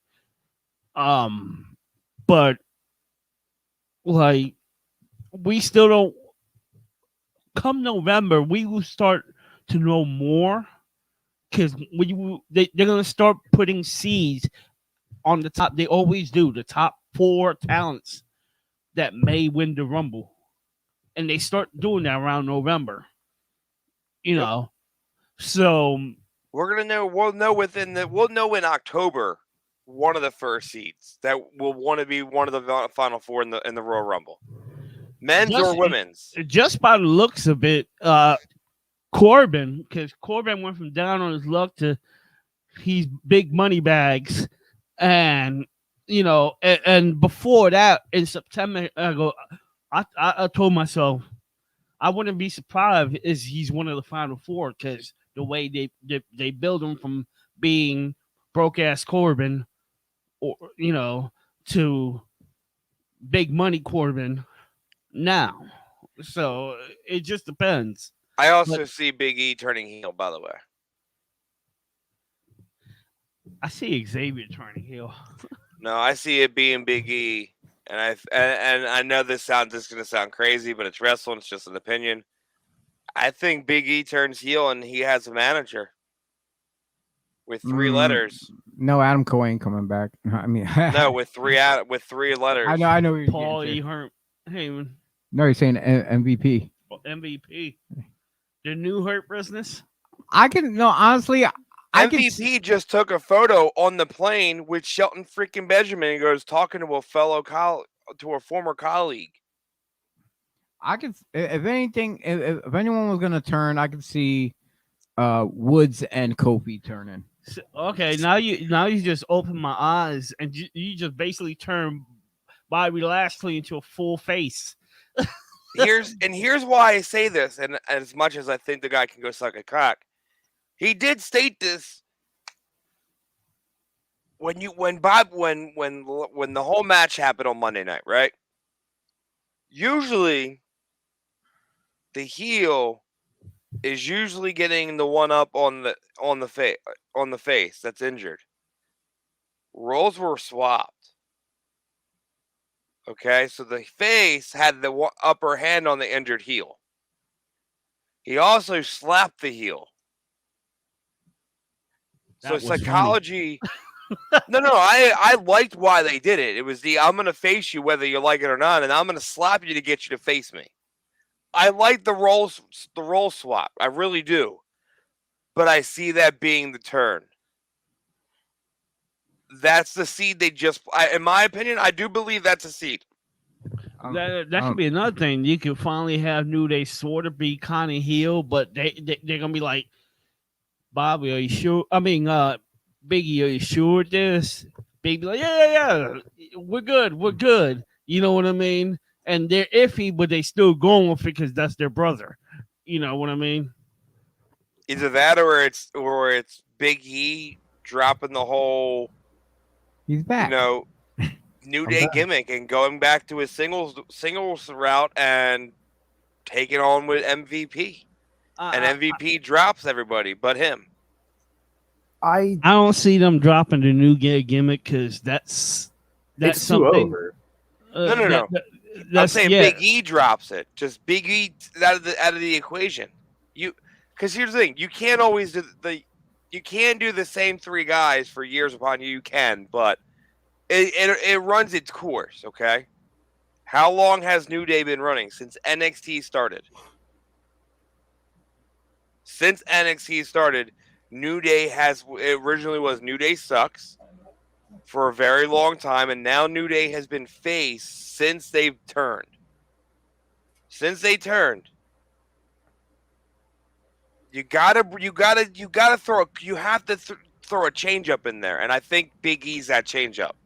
But like we still don't. Come November, we will start to know more because they're gonna start putting seeds on the top. They always do, the top 4 talents that may win the Rumble, and they start doing that around November. You know, so we're gonna know. We'll know in October one of the first seeds that will want to be one of the final 4 in the Royal Rumble, men's or women's. Just by the looks of it, Corbin, because Corbin went from down on his luck to he's big money bags, and you know, and before that in September, I told myself I wouldn't be surprised if he's one of the final 4 because the way they build him from being broke ass Corbin, or you know, to big money Corbin now. So it just depends. I also see Big E turning heel, by the way. I see Xavier turning heel. No, I see it being Big E, and I know this is going to sound crazy, but it's wrestling. It's just an opinion. I think Big E turns heel, and he has a manager with 3 letters. No, Adam Cole ain't coming back. I mean, no, with 3 letters. I know. What Paul E. Heyman. No, he's saying MVP. MVP. The new Hurt Business. Honestly. MVP just took a photo on the plane with Shelton freaking Benjamin and goes talking to a former colleague. I could, if anything, if anyone was gonna turn, I could see Woods and Kofi turning. Okay, now you just open my eyes and you just basically turn Bobby Lashley into a full face. Here's why I say this, and as much as I think the guy can go suck a cock, he did state this when the whole match happened on Monday night, right? Usually, the heel is usually getting the one up on the face that's injured. Roles were swapped. Okay, so the face had the upper hand on the injured heel. He also slapped the heel. So psychology. No, I liked why they did it. It was I'm going to face you whether you like it or not, and I'm going to slap you to get you to face me. I like the role swap. I really do. But I see that being the turn. That's the seed they in my opinion, I do believe that's a seed. That could be another thing. You could finally have New Day sort of be kind of heel, but they're going to be like, Bobby, are you sure? I mean, Biggie, are you sure this? Biggie be like, yeah. We're good. You know what I mean? And they're iffy, but they still going with it because that's their brother. You know what I mean? Either that or it's Big E dropping the whole He's back. New I'm Day back. gimmick and going back to his singles route and taking on with MVP. And MVP drops everybody but him. I don't see them dropping the New Day gimmick because that's it's too something. over. No. I'm That's saying Big E drops it. Just Big E out of the equation. Because here's the thing: you can't always do you can do the same three guys for years upon you. You can, but it runs its course. Okay. How long has New Day been running since NXT started? Since NXT started, New Day it originally was New Day sucks for a very long time, and now New Day has been face since they've turned. Since they turned, you have to throw a change up in there, and I think Big E's that change up.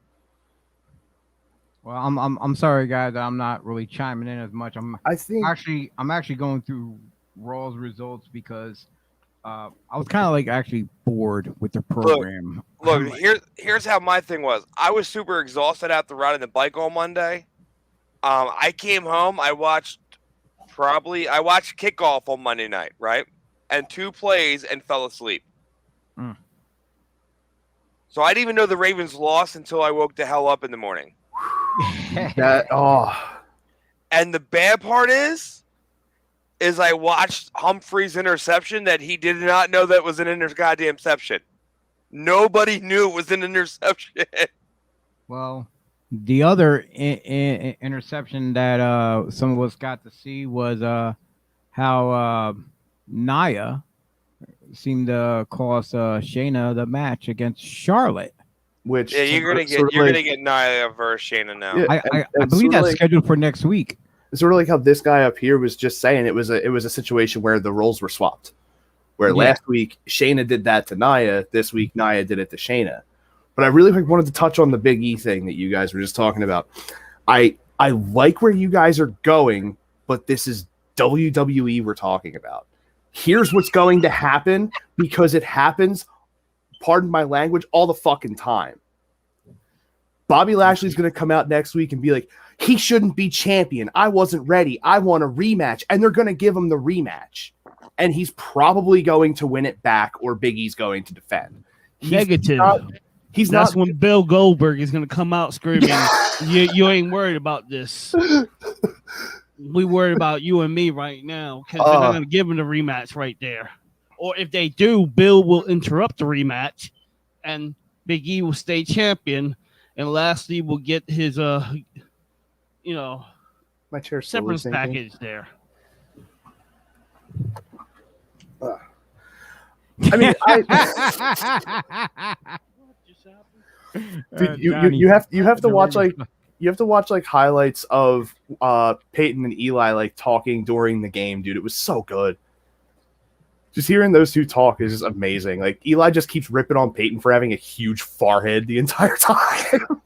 Well, I'm sorry, guys. That I'm not really chiming in as much. I'm actually going through Raw's results because I was kind of like actually bored with the program. Look, here's how my thing was. I was super exhausted after riding the bike on Monday. I came home. I watched kickoff on Monday night, right, and 2 plays and fell asleep. So I didn't even know the Ravens lost until I woke the hell up in the morning. And the bad part is I watched Humphrey's interception that he did not know that was an goddamn interception. Nobody knew it was an interception. Well, the other interception that some of us got to see was how Nia seemed to cost Shayna the match against Charlotte. Which you're gonna get Nia versus Shayna now. Yeah, I believe that's scheduled for next week. It's sort of like how this guy up here was just saying it was a situation where the roles were swapped. Where last week Shayna did that to Nia, this week Nia did it to Shayna. But I really wanted to touch on the Big E thing that you guys were just talking about. I like where you guys are going, but this is WWE we're talking about. Here's what's going to happen because it happens, pardon my language, all the fucking time. Bobby Lashley's going to come out next week and be like, he shouldn't be champion. I wasn't ready. I want a rematch. And they're going to give him the rematch. And he's probably going to win it back or Big E's going to defend. Negative. That's when Bill Goldberg is going to come out screaming, you ain't worried about this. We worried about you and me right now because they're not going to give him the rematch right there. Or if they do, Bill will interrupt the rematch and Big E will stay champion and Lashley will get his, my chair's severance package there. I mean, dude, you have to watch like highlights of Peyton and Eli like talking during the game, dude. It was so good. Just hearing those two talk is just amazing. Like Eli just keeps ripping on Peyton for having a huge forehead the entire time.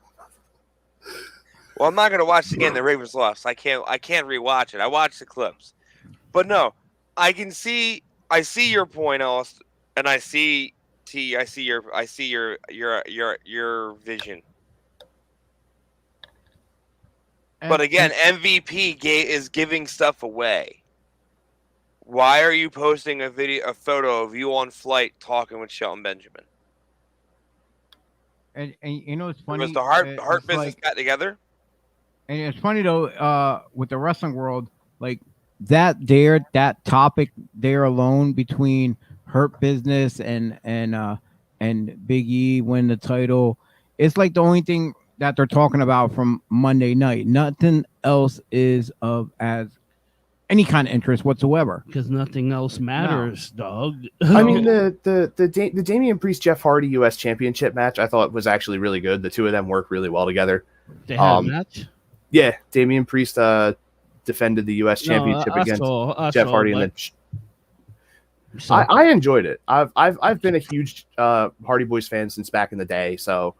Well, I'm not gonna watch it again. The Ravens lost. I can't rewatch it. I watched the clips, but no, I see your point, Austin, and I see your vision. But again, MVP is giving stuff away. Why are you posting a photo of you on flight talking with Shelton Benjamin? And you know it's funny. Was the heart business got together? And it's funny though, with the wrestling world, like that topic there alone between Hurt Business and Big E win the title, it's like the only thing that they're talking about from Monday night. Nothing else is of as any kind of interest whatsoever. Because nothing else matters, dog. I mean, the Damian Priest Jeff Hardy U.S. Championship match I thought was actually really good. The two of them worked really well together. They had a match? Yeah, Damian Priest defended the U.S. Championship against Jeff Hardy, and then I enjoyed it. I've been a huge Hardy Boys fan since back in the day, so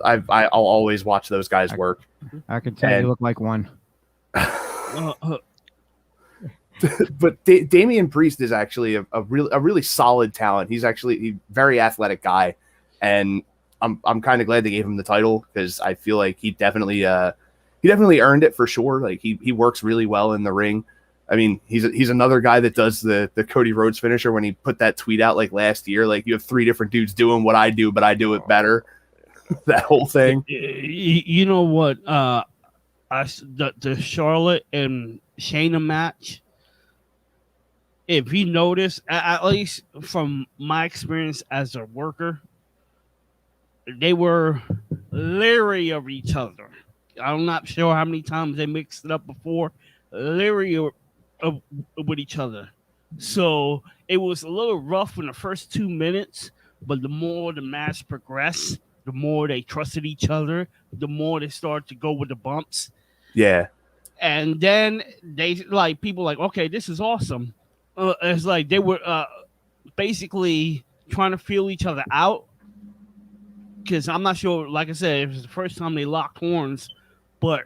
I'll always watch those guys work. I can tell you look like one. But Damian Priest is actually a really solid talent. He's actually a very athletic guy, and I'm kind of glad they gave him the title because I feel like he definitely earned it for sure. Like he works really well in the ring. I mean, he's another guy that does the Cody Rhodes finisher when he put that tweet out like last year. Like, you have 3 different dudes doing what I do, but I do it better. That whole thing. You know what? The Charlotte and Shayna match. If you notice, at least from my experience as a worker, they were leery of each other. I'm not sure how many times they mixed it up before. Leery with each other. So it was a little rough in the first 2 minutes, but the more the match progressed, the more they trusted each other, the more they started to go with the bumps. Yeah. And then they like people like, okay, this is awesome. It's like they were basically trying to feel each other out. Because I'm not sure, like I said, it was the first time they locked horns, but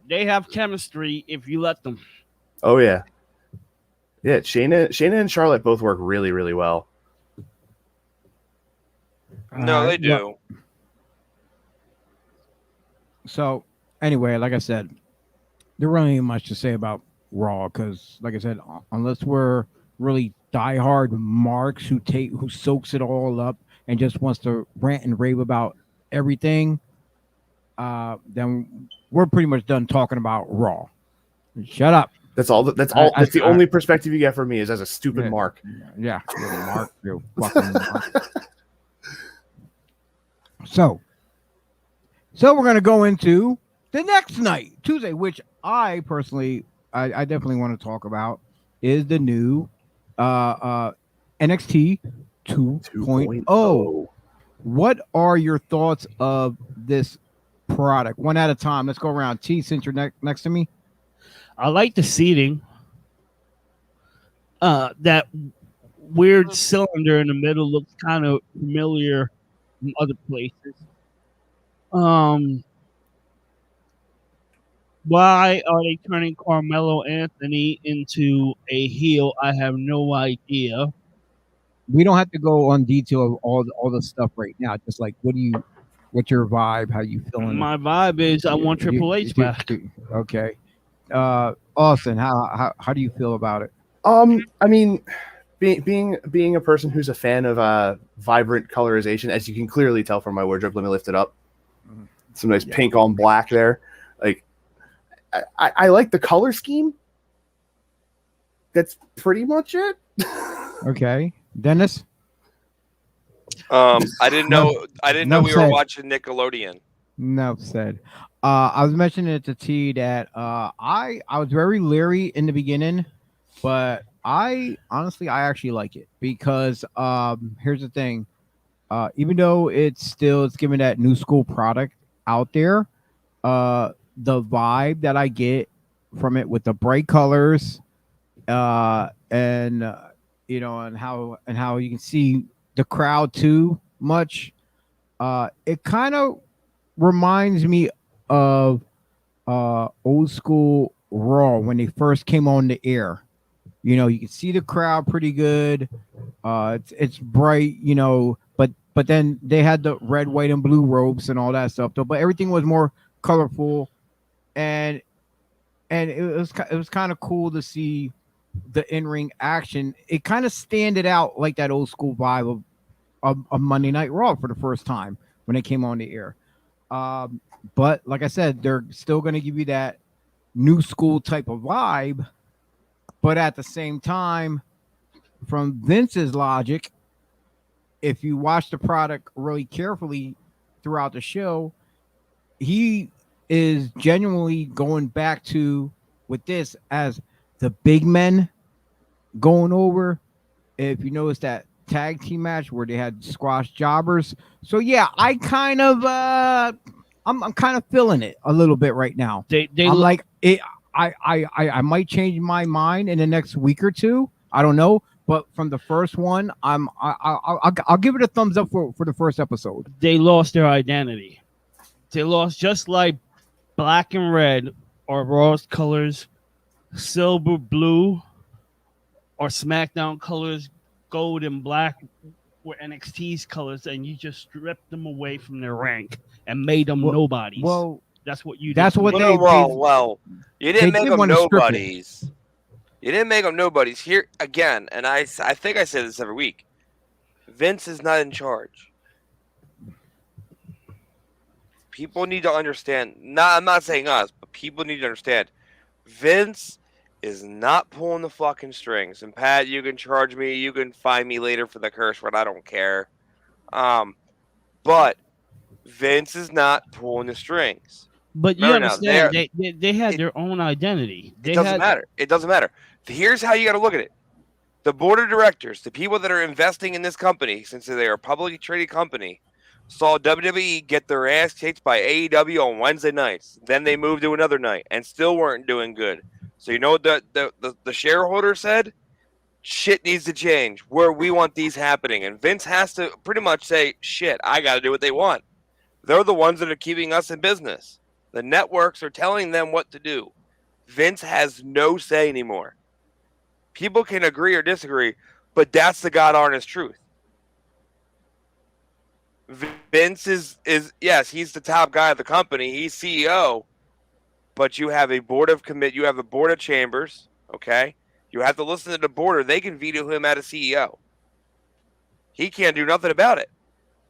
they have chemistry if you let them. Oh yeah. Yeah, Shayna and Charlotte both work really, really well. No, they do. Well, so anyway, like I said, there really ain't much to say about Raw because, like I said, unless we're really diehard marks who soaks it all up and just wants to rant and rave about everything, then we're pretty much done talking about Raw. Shut up. That's all. That's the only perspective you get from me is as a stupid mark. Yeah, Mark, you fucking Mark. So we're gonna go into the next night, Tuesday, which I personally, I definitely want to talk about, is the new NXT 2.0. What are your thoughts of this product? One at a time. Let's go around. T, since you're next to me. I like the seating. That weird cylinder in the middle looks kind of familiar from other places. Why are they turning Carmelo Anthony into a heel? I have no idea. We don't have to go on detail of all the stuff right now. Just like, what's your vibe? How you feeling? My vibe is I want Triple H back. Okay. Austin, how do you feel about it? I mean, being a person who's a fan of vibrant colorization, as you can clearly tell from my wardrobe, let me lift it up. Some nice pink on black there. Like, I like the color scheme. That's pretty much it. Okay, Dennis. I didn't know we were said. watching Nickelodeon. Enough said. I was mentioning it to T that I was very leery in the beginning, but I actually like it because here's the thing. Even though it's giving that new school product out there, the vibe that I get from it with the bright colors, and how you can see the crowd too much, it kind of reminds me of old school Raw when they first came on the air. You know, you can see the crowd pretty good. It's bright, but then they had the red, white, and blue robes and all that stuff though. But everything was more colorful, and it was kind of cool to see the in-ring action. It kind of standed out like that old school vibe of Monday Night Raw for the first time when it came on the air. But like I said, they're still going to give you that new school type of vibe. But at the same time, from Vince's logic, if you watch the product really carefully throughout the show, he is genuinely going back to with this as the big men going over. If you notice that tag team match where they had squash jobbers. So yeah, I kind of I'm kind of feeling it a little bit right now. I'm like it. I might change my mind in the next week or two. I don't know, but from the first one, I'll give it a thumbs up for the first episode. They lost their identity. They lost just like black and red or Raw's colors, silver, blue, or SmackDown colors, gold and black were NXT's colors, and you just stripped them away from their rank and made them Well- nobodies. Well, That's what you. that's did. what Well, you they didn't make did them wanna strip it. nobodies. You didn't make them nobodies. Here again, and I think I say this every week. Vince is not in charge. People need to understand. I'm not saying us, but people need to understand. Vince is not pulling the fucking strings. And Pat, you can charge me. You can find me later for the curse word. I don't care. But Vince is not pulling the strings. But you Remember now, understand, they had their own identity. It doesn't matter. It doesn't matter. Here's how you got to look at it. The board of directors, the people that are investing in this company, since they are a publicly traded company, saw WWE get their ass kicked by AEW on Wednesday nights. Then they moved to another night and still weren't doing good. So you know what the shareholder said? Shit needs to change. Where we want these happening. And Vince has to pretty much say, shit, I got to do what they want. They're the ones that are keeping us in business. The networks are telling them what to do. Vince has no say anymore. People can agree or disagree, but that's the God honest truth. Vince is yes, he's the top guy of the company. He's CEO, but you have a board of you have a board of chambers, okay? You have to listen to the board or they can veto him out of CEO. He can't do nothing about it.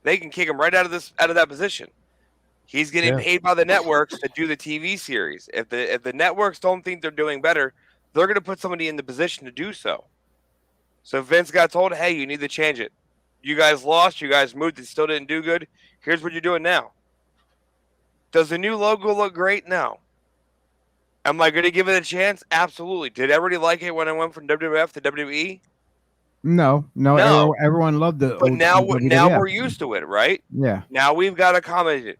They can kick him right out of that position. He's getting paid by the networks to do the TV series. If the networks don't think they're doing better, they're going to put somebody in the position to do so. So Vince got told, hey, you need to change it. You guys lost. You guys moved. It still didn't do good. Here's what you're doing now. Does the new logo look great? No. Am I going to give it a chance? Absolutely. Did everybody like it when I went from WWF to WWE? No. Everyone loved it. But now we're used to it, right? Yeah. Now we've got to comment it.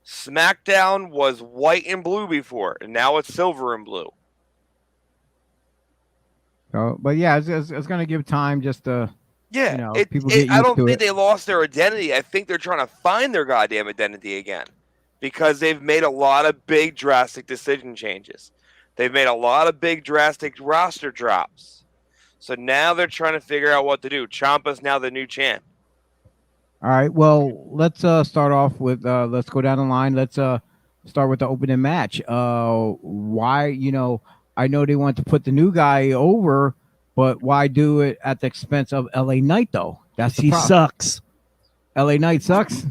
SmackDown was white and blue before, and now it's silver and blue. But yeah, it's going to give time just to, people get used I don't to think it. they lost their identity. I think they're trying to find their goddamn identity again because they've made a lot of big, drastic decision changes. They've made a lot of big, drastic roster drops. So now they're trying to figure out what to do. Ciampa's now the new champ. All right. Well, let's start off with let's go down the line. Let's start with the opening match. Why, I know they want to put the new guy over, but why do it at the expense of LA Knight though? That's the problem. Sucks. LA Knight sucks.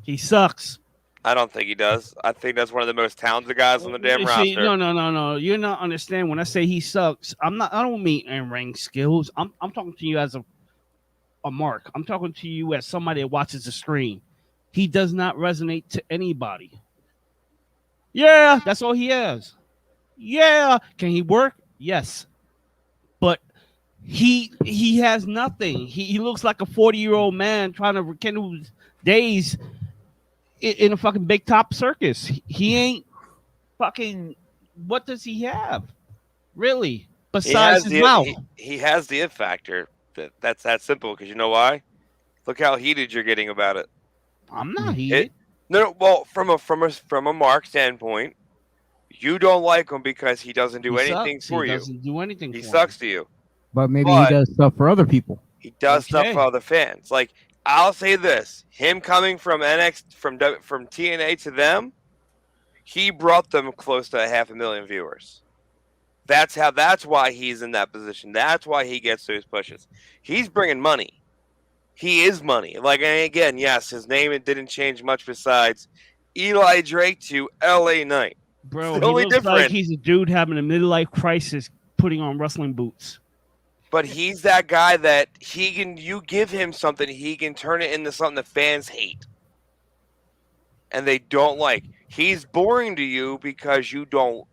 He sucks. I don't think he does. I think that's one of the most talented guys on the damn roster. No. You're not understanding. When I say he sucks, I don't mean in-ring skills. I'm talking to you as a mark. I'm talking to you as somebody that watches the stream. He does not resonate to anybody. Yeah, that's all he is. Yeah. Can he work? Yes. But he has nothing. He looks like a 40-year-old man trying to rekindle his days in a fucking big top circus. He ain't fucking. What does he have? Really? Besides his mouth. He has the it factor. That's that simple. Because you know why? Look how heated you're getting about it. I'm not heated. Well, from a Mark standpoint, you don't like him because he doesn't do anything for you. He doesn't do anything. He sucks to you. But maybe he does stuff for other people. He does stuff for other fans. Like I'll say this: him coming from NXT from TNA to them, he brought them close to 500,000 viewers. That's why he's in that position. That's why he gets those pushes. He's bringing money. He is money. Like, and again, yes, his name didn't change much besides Eli Drake to LA Knight. Bro, he looks like he's a dude having a midlife crisis putting on wrestling boots. But he's that guy that you give him something, he can turn it into something the fans hate. And they don't like. He's boring to you because you don't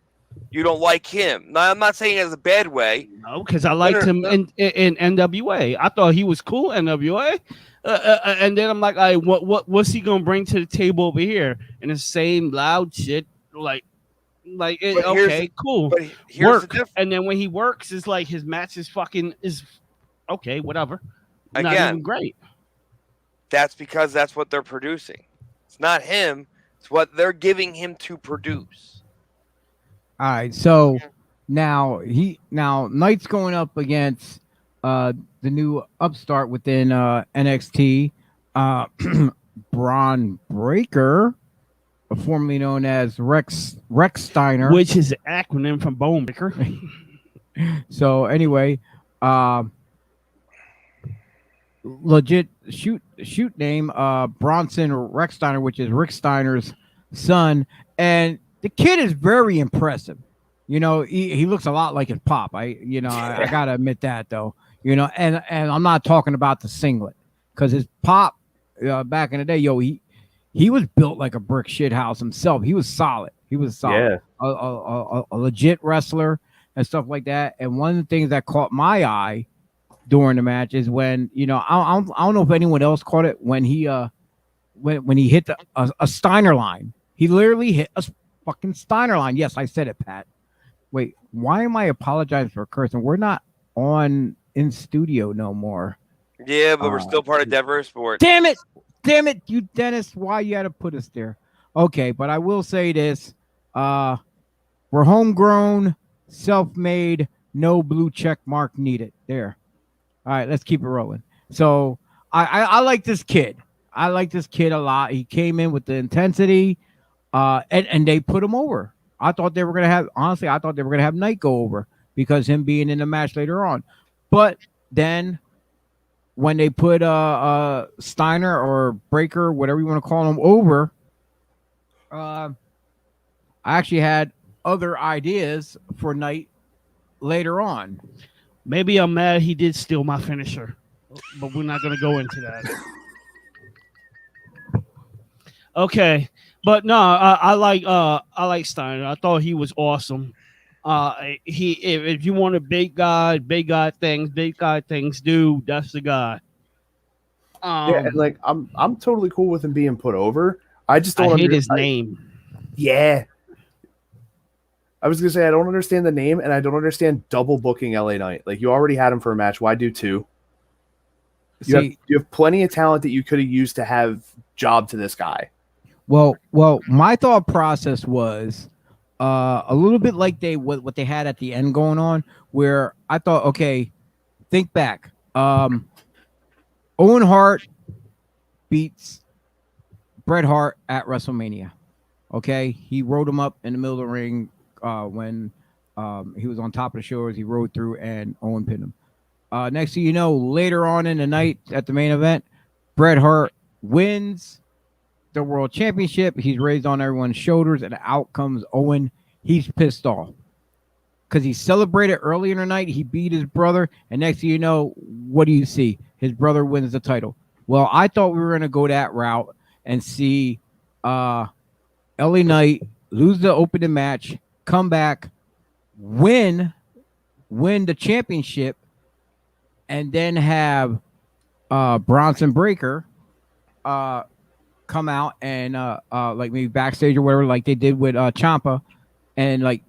like him. Now, I'm not saying it as a bad way. No, because I liked him in NWA. I thought he was cool NWA. And then I'm like, what's he gonna bring to the table over here? And the same loud shit, okay, cool. But here's the difference. And then when he works, it's like his match is okay, whatever. Again, not even great. That's because that's what they're producing. It's not him. It's what they're giving him to produce. All right, so now Knight's going up against the new upstart within NXT, uh, Braun Breaker, formerly known as Rex Steiner. which is an acronym from Bone Breaker. So anyway, um, legit shoot name Bronson Rex Steiner, which is Rick Steiner's son, and the kid is very impressive. You know, he looks a lot like his pop. I gotta admit that though. You know, and I'm not talking about the singlet because his pop back in the day, he was built like a brick shit house himself. He was solid. He was solid. Yeah. A legit wrestler and stuff like that. And one of the things that caught my eye during the match is when, you know, I don't know if anyone else caught it when he when he hit a Steiner line. He literally hit a fucking Steiner line. Yes, I said it, Pat. Wait, why am I apologizing for cursing? We're not on in studio no more. Yeah, but we're still part of Denver Sport. Damn it, you Dennis. Why you had to put us there? Okay, but I will say this. We're homegrown, self-made, no blue check mark needed. There. All right, let's keep it rolling. So I like this kid. I like this kid a lot. He came in with the intensity, and they put him over. I thought they were gonna have Knight go over because him being in the match later on. But then when they put Steiner or Breaker, whatever you want to call him, over, I actually had other ideas for Knight later on. Maybe I'm mad he did steal my finisher, but we're not going to go into that. Okay, but no, I like Steiner. I thought he was awesome. If you want a big guy things do, that's the guy. Yeah, and like I'm totally cool with him being put over. I just don't hate his name. Yeah. I was gonna say I don't understand the name, and I don't understand double booking LA Knight. Like you already had him for a match. Why do two? You have plenty of talent that you could have used to have job to this guy. Well, my thought process was a little bit like what they had at the end going on, where I thought, okay, think back. Owen Hart beats Bret Hart at WrestleMania. Okay, he rode him up in the middle of the ring when he was on top of the shoulders. He rode through and Owen pinned him. Next thing you know, later on in the night at the main event, Bret Hart wins the world championship. He's raised on everyone's shoulders, and out comes Owen. He's pissed off because he celebrated early in the night. He beat his brother, and next thing you know, what do you see? His brother wins the title. Well, I thought we were going to go that route and see LA Knight lose the opening match, come back, win the championship, and then have Bronson Breaker come out and like maybe backstage or whatever, like they did with Ciampa, and like,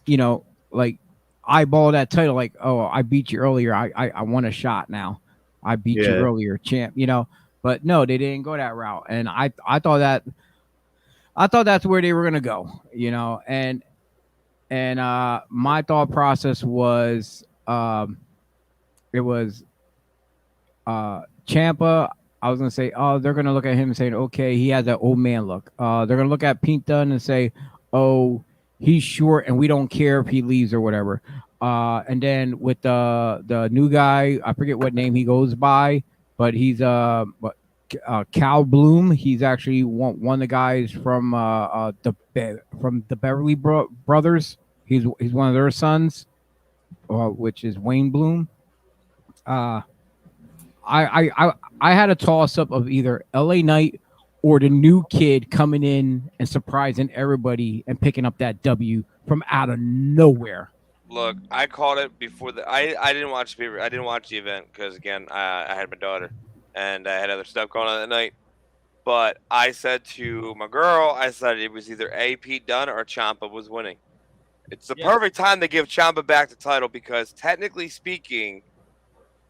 you know, like eyeball that title, like, oh, I beat you earlier, I won a shot now, I beat you earlier, champ, you know. But no, they didn't go that route, and I thought that's where they were gonna go, you know. And my thought process was it was Ciampa. I was gonna say, oh, they're gonna look at him and say, okay, he has that old man look. They're gonna look at Pete Dunne and say, oh, he's short, and we don't care if he leaves or whatever. And then with the new guy, I forget what name he goes by, but he's Cal Bloom. He's actually one of the guys from the Beverly Brothers. He's one of their sons, which is Wayne Bloom. I had a toss up of either LA Knight or the new kid coming in and surprising everybody and picking up that W from out of nowhere. Look, I called it before I didn't watch the event because again I had my daughter and I had other stuff going on that night. But I said to my girl, I said it was either Pete Dunne or Ciampa was winning. It's the perfect time to give Ciampa back the title because technically speaking,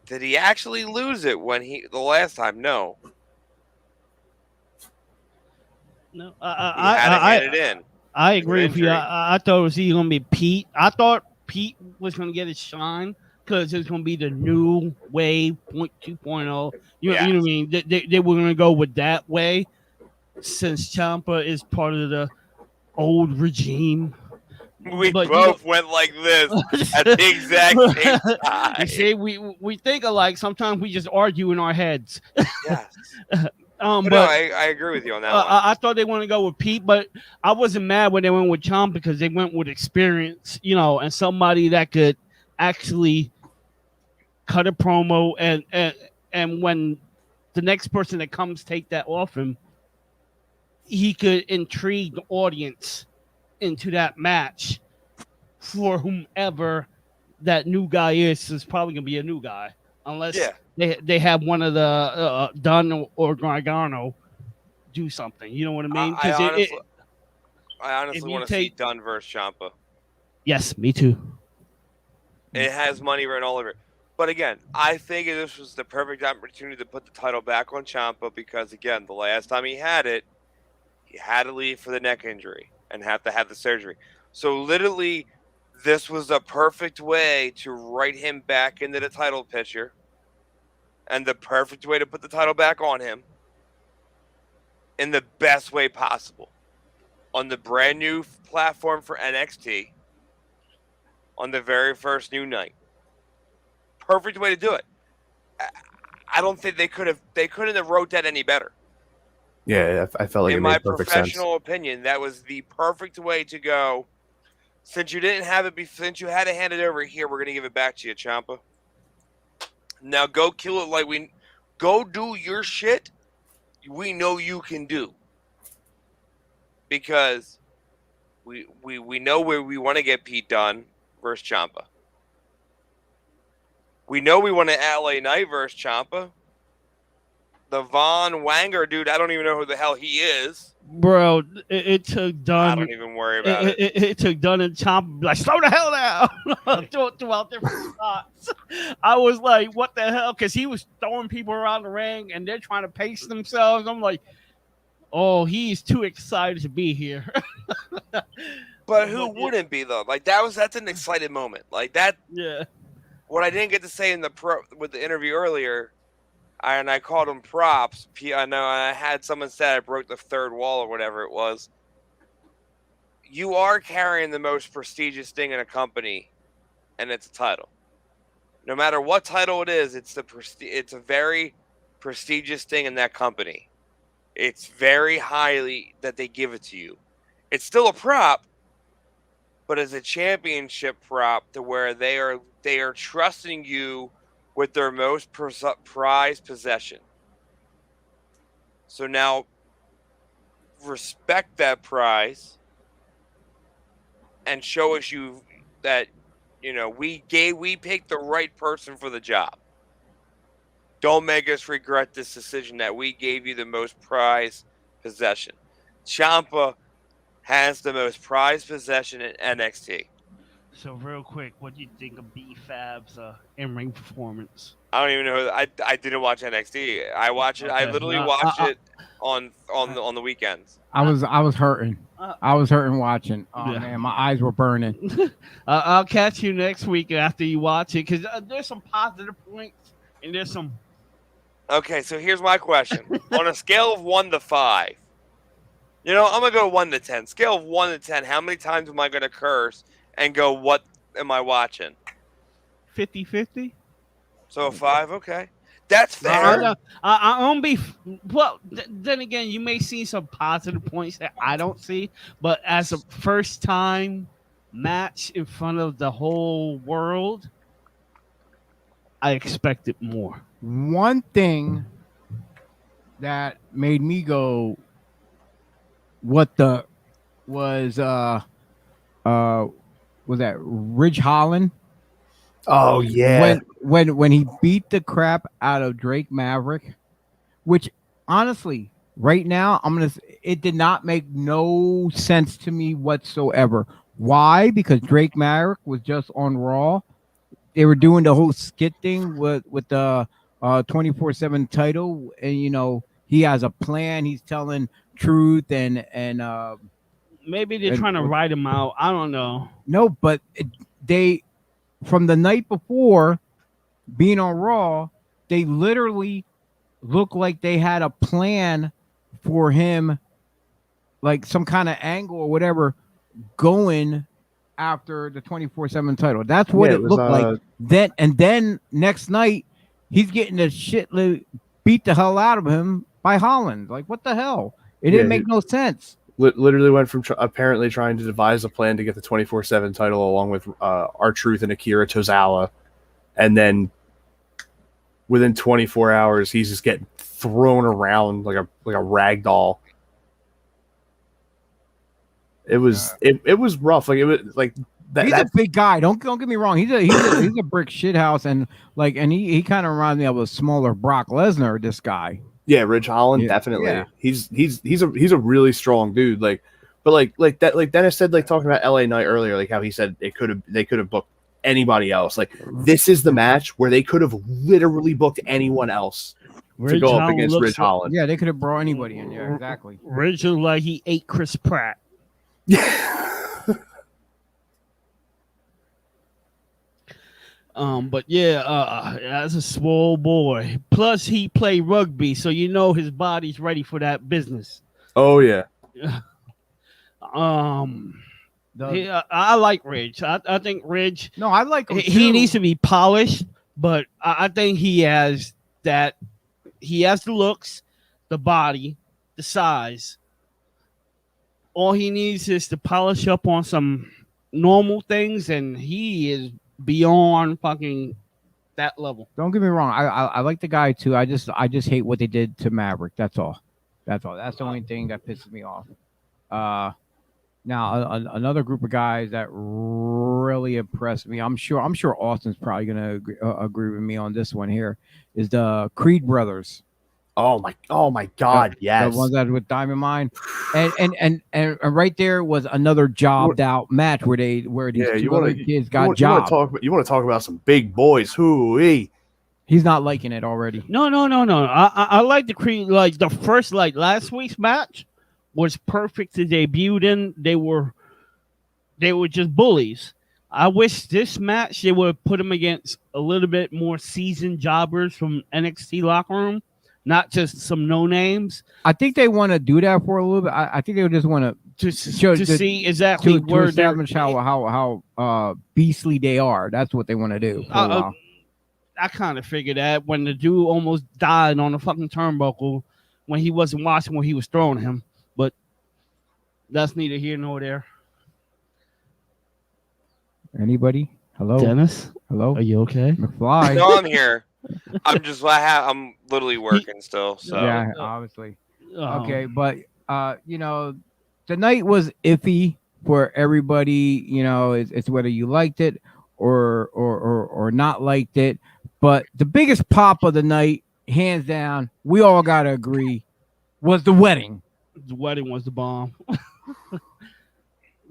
did he actually lose it the last time? No. No, I had to hand it in. I agree with you. I thought it was either going to be Pete. I thought Pete was going to get his shine because it's going to be the new wave 2.0. You know what I Yes. mean? They were going to go with that way since Ciampa is part of the old regime. We But both went like this at the exact same time. You see, we think alike. Sometimes we just argue in our heads. Yes. But No, I agree with you on that one. I thought they want to go with Pete, but I wasn't mad when they went with Ciampa because they went with experience, and somebody that could actually cut a promo and when the next person that comes take that off him, he could intrigue the audience into that match for whomever that new guy is probably gonna be a new guy unless they have one of the Dunn or Gargano do something. You know what I mean? I honestly want to see Dunn versus Ciampa. Yes, me too. It has money written all over it. But again, I think this was the perfect opportunity to put the title back on Ciampa because, again, the last time he had it, he had to leave for the neck injury and have to have the surgery. So literally, this was the perfect way to write him back into the title picture and the perfect way to put the title back on him in the best way possible on the brand new platform for NXT on the very first new night. Perfect way to do it. I don't think they couldn't have wrote that any better. Yeah, I felt like in it my made perfect sense. professional opinion, that was the perfect way to go. Since you didn't have it, since you had to hand it over here, we're gonna give it back to you, Ciampa. Now go kill it like go do your shit. We know you can do because we know where we want to get Pete Dunne versus Ciampa. We know we want to LA Knight versus Ciampa. The Von Wanger dude, I don't even know who the hell he is. Bro, it took Dunn. I don't even worry about it. It took Dunn and Ciampa like slow the hell down throughout different spots. I was like, what the hell? Because he was throwing people around the ring and they're trying to pace themselves. I'm like, oh, he's too excited to be here. But who wouldn't be though? Like that's an excited moment. Like that. Yeah. What I didn't get to say with the interview earlier, and I called them props. I know I had someone said I broke the third wall or whatever it was. You are carrying the most prestigious thing in a company, and it's a title. No matter what title it is, it's a very prestigious thing in that company. It's very highly that they give it to you. It's still a prop, but as a championship prop to where they are trusting you with their most prized possession. So now respect that prize and show us that we picked the right person for the job. Don't make us regret this decision that we gave you the most prized possession. Ciampa has the most prized possession in NXT. So real quick, what do you think of B-Fab's in-ring performance? I don't even know. I didn't watch NXT. I watch it. Okay. I literally watched it on the weekends. I was hurting. I was hurting watching. Oh man, my eyes were burning. I'll catch you next week after you watch it because there's some positive points and there's some. Okay, so here's my question: on a scale of 1 to 5, I'm gonna go 1 to 10. Scale of 1 to 10. How many times am I gonna curse and go, what am I watching? 50-50. So a 5, okay. That's fair. I don't be well. Then again, you may see some positive points that I don't see, but as a first time match in front of the whole world, I expected more. One thing that made me go, what the was that Ridge Holland? Oh yeah. When he beat the crap out of Drake Maverick, which honestly, right now it did not make no sense to me whatsoever. Why? Because Drake Maverick was just on Raw. They were doing the whole skit thing with the 24/7 title, and he has a plan. He's telling truth and maybe they're trying to write him out. I don't know. No, but they from the night before being on Raw, they literally looked like they had a plan for him, like some kind of angle or whatever, going after the 24/7 title. That's what Yeah, it it was, looked like. Then next night, he's getting the shit beat the hell out of him by Holland. Like, what the hell? It didn't make no sense. Literally went from apparently trying to devise a plan to get the 24/7 title along with R-Truth and Akira Tozawa, and then within 24 hours he's just getting thrown around like a rag doll. It was it was rough. Like it was like that. He's a big guy. Don't get me wrong. He's a brick shit house, and he kind of reminds me of a smaller Brock Lesnar. This guy. Yeah, Ridge Holland, definitely. Yeah. He's a really strong dude. Like Dennis said, like talking about LA Knight earlier, like how he said they could have booked anybody else. Like this is the match where they could have literally booked anyone else to go up against Ridge Holland. Yeah, they could have brought anybody in. Yeah, exactly. Ridge looked like he ate Chris Pratt. But yeah, as a small boy, plus he played rugby, so you know his body's ready for that business. Oh yeah. I like Ridge. I think Ridge. No, I like him he too. needs to be polished, but I think he has that. He has the looks, the body, the size. All he needs is to polish up on some normal things, and he is beyond fucking that level. Don't get me wrong. I like the guy too. I just hate what they did to Maverick. That's all. That's the only thing that pisses me off. Now another group of guys that really impressed me. I'm sure Austin's probably gonna agree with me on this one. Here is the Creed brothers. Oh my God! Yes, the ones that with Diamond Mine, and right there was another jobbed out match where these two other kids got jobbed. You want to talk about some big boys? Hoo-wee. He's not liking it already. No. I like the Creed. Like the first, like last week's match was perfect to debut in. They were just bullies. I wish this match they would put them against a little bit more seasoned jobbers from NXT locker room. Not just some no names. I think they want to do that for a little bit. I think they just want to see exactly where establish how beastly they are. That's what they want to do. I kind of figured that when the dude almost died on the fucking turnbuckle when he wasn't watching when he was throwing him, but that's neither here nor there. Anybody? Hello, Dennis. Hello, are you okay? McFly. No, I'm here. I'm literally working still. So yeah, obviously. Okay, but the night was iffy for everybody. It's whether you liked it or not liked it. But the biggest pop of the night, hands down, we all gotta agree, was the wedding. The wedding was the bomb.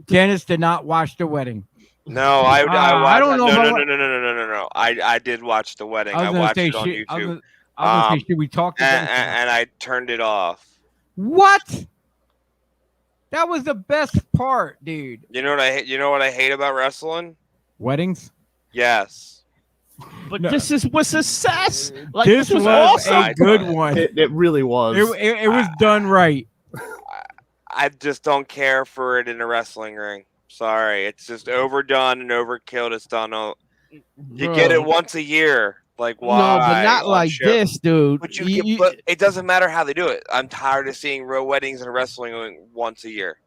Dennis did not watch the wedding. No, I don't know. No. I did watch the wedding. I watched it on YouTube. I was gonna say, should we talk to them? And I turned it off. What? That was the best part, dude. You know what I hate about wrestling? Weddings? Yes. But this was success. Like, this was awesome. a good one. It really was. It was done right. I just don't care for it in a wrestling ring. Sorry, it's just overdone and overkill. It's done. You get it once a year. Like, why? No, but not like this, dude. But but it doesn't matter how they do it. I'm tired of seeing real weddings and wrestling once a year.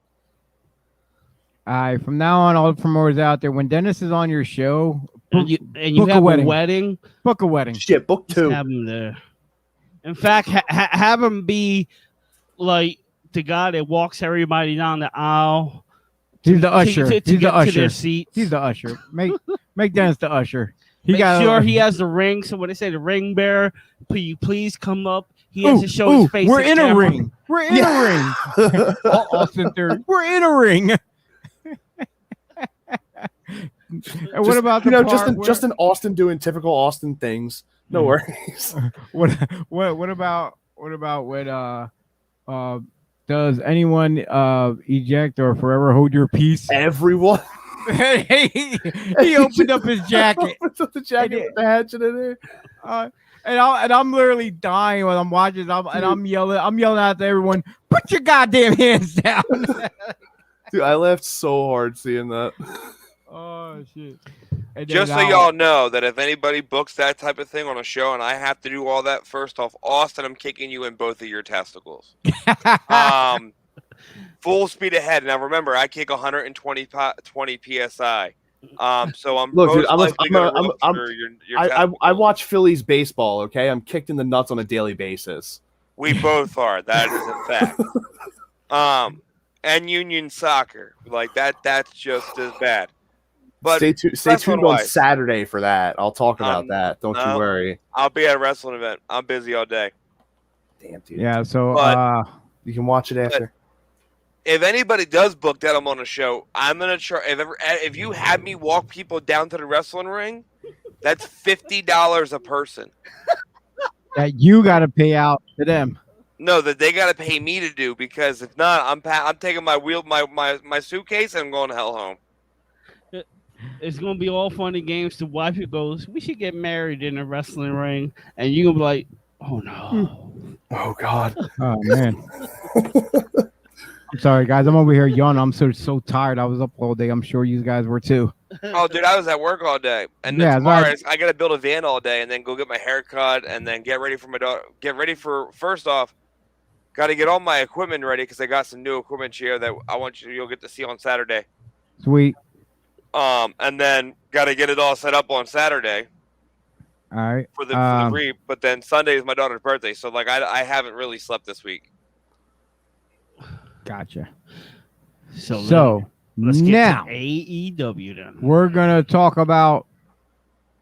All right, from now on, all the promoters out there, when Dennis is on your show, and you have a wedding, book a wedding. Shit, book two. Have him there. In fact, have him be like the guy that walks everybody down the aisle. He's the usher. He's the usher. He's the usher. Make Dennis the usher. Make sure he has the ring. So when they say the ring bearer, please come up. He has to show his face. We're in a ring. We're in a ring. Austin third. We're in a ring. And what about just an Austin doing typical Austin things? No worries. What about when does anyone eject or forever hold your peace? Everyone. he opened up his jacket. Opens up the jacket with the hatchet in there. And I'm literally dying when I'm watching. I'm yelling out to everyone, "Put your goddamn hands down!" Dude, I laughed so hard seeing that. Oh shit! And Just so then y'all know that if anybody books that type of thing on a show and I have to do all that, first off, Austin, I'm kicking you in both of your testicles. Full speed ahead. Now remember, I kick 120 psi. So I'm Look, dude, I watch Phillies baseball. Okay, I'm kicked in the nuts on a daily basis. We both are. That is a fact. And union soccer, like that. That's just as bad. But stay tuned on Saturday for that. I'll talk about that. Don't you worry. I'll be at a wrestling event. I'm busy all day. Damn, dude. Yeah, so you can watch it after. If anybody does book that I'm on a show, I'm gonna try. If you have me walk people down to the wrestling ring, that's $50 a person. That you got to pay out to them. No, that they got to pay me to do, because if not, I'm taking my suitcase and I'm going to hell home. It's gonna be all funny games to wife who goes, "We should get married in a wrestling ring," and you're gonna be like, "Oh no, oh god, oh man." I'm sorry, guys. I'm over here yawning. I'm so tired. I was up all day. I'm sure you guys were too. Oh, dude, I was at work all day, and then tomorrow I got to build a van all day, and then go get my hair cut, and then get ready for my daughter. Get ready for, first off, got to get all my equipment ready, because I got some new equipment, Chio, that you'll get to see on Saturday. Sweet. And then got to get it all set up on Saturday. All right. For the reap, but then Sunday is my daughter's birthday, so like I haven't really slept this week. Gotcha. So let's get now to AEW then. We're gonna talk about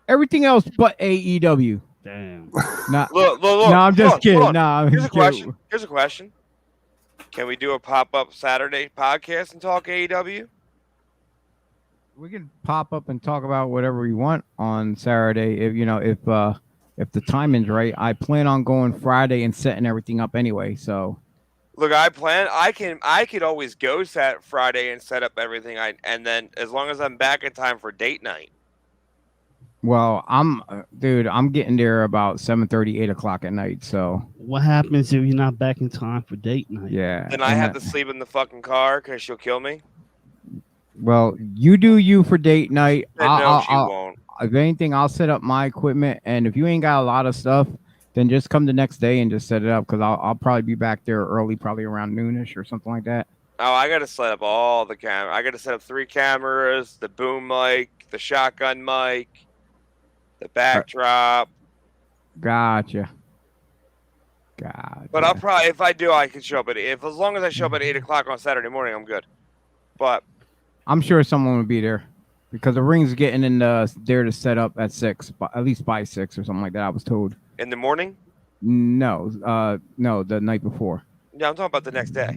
everything else but AEW. Damn. Look. No, I'm just kidding. No, here's a question. Here's a question. Can we do a pop-up Saturday podcast and talk AEW? We can pop up and talk about whatever we want on Saturday. If the timing's right. I plan on going Friday and setting everything up anyway. So, look, I could always go Friday and set up everything. And then as long as I'm back in time for date night. Well, I'm getting there about 7:30, 8 o'clock at night. So what happens if you're not back in time for date night? Yeah. Then I have to sleep in the fucking car because she'll kill me. Well, you do you for date night. No, she won't. If anything, I'll set up my equipment, and if you ain't got a lot of stuff, then just come the next day and just set it up, because I'll probably be back there early, probably around noonish or something like that. Oh, I got to set up all the cameras. I got to set up 3 cameras, the boom mic, the shotgun mic, the backdrop. Gotcha. But I'll probably, if I do, I can show up as long as I show up at 8 o'clock on Saturday morning, I'm good. But I'm sure someone will be there, because the ring's getting in there to set up at 6, at least by 6 or something like that. I was told. In the morning? No, the night before. Yeah, I'm talking about the next day.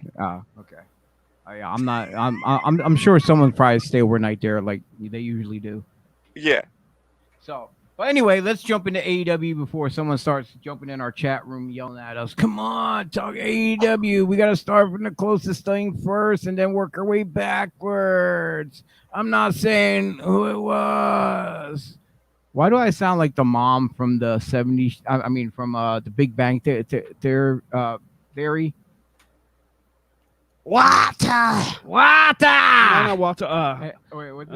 Okay. Yeah, I'm not. I'm sure someone probably stay overnight there, like they usually do. Yeah. So, but anyway, let's jump into AEW before someone starts jumping in our chat room yelling at us. Come on, talk AEW. We got to start from the closest thing first and then work our way backwards. I'm not saying who it was. Why do I sound like the mom from the 70s? I mean, from the Big Bang Theory? Water. Not Walter. Wait, what?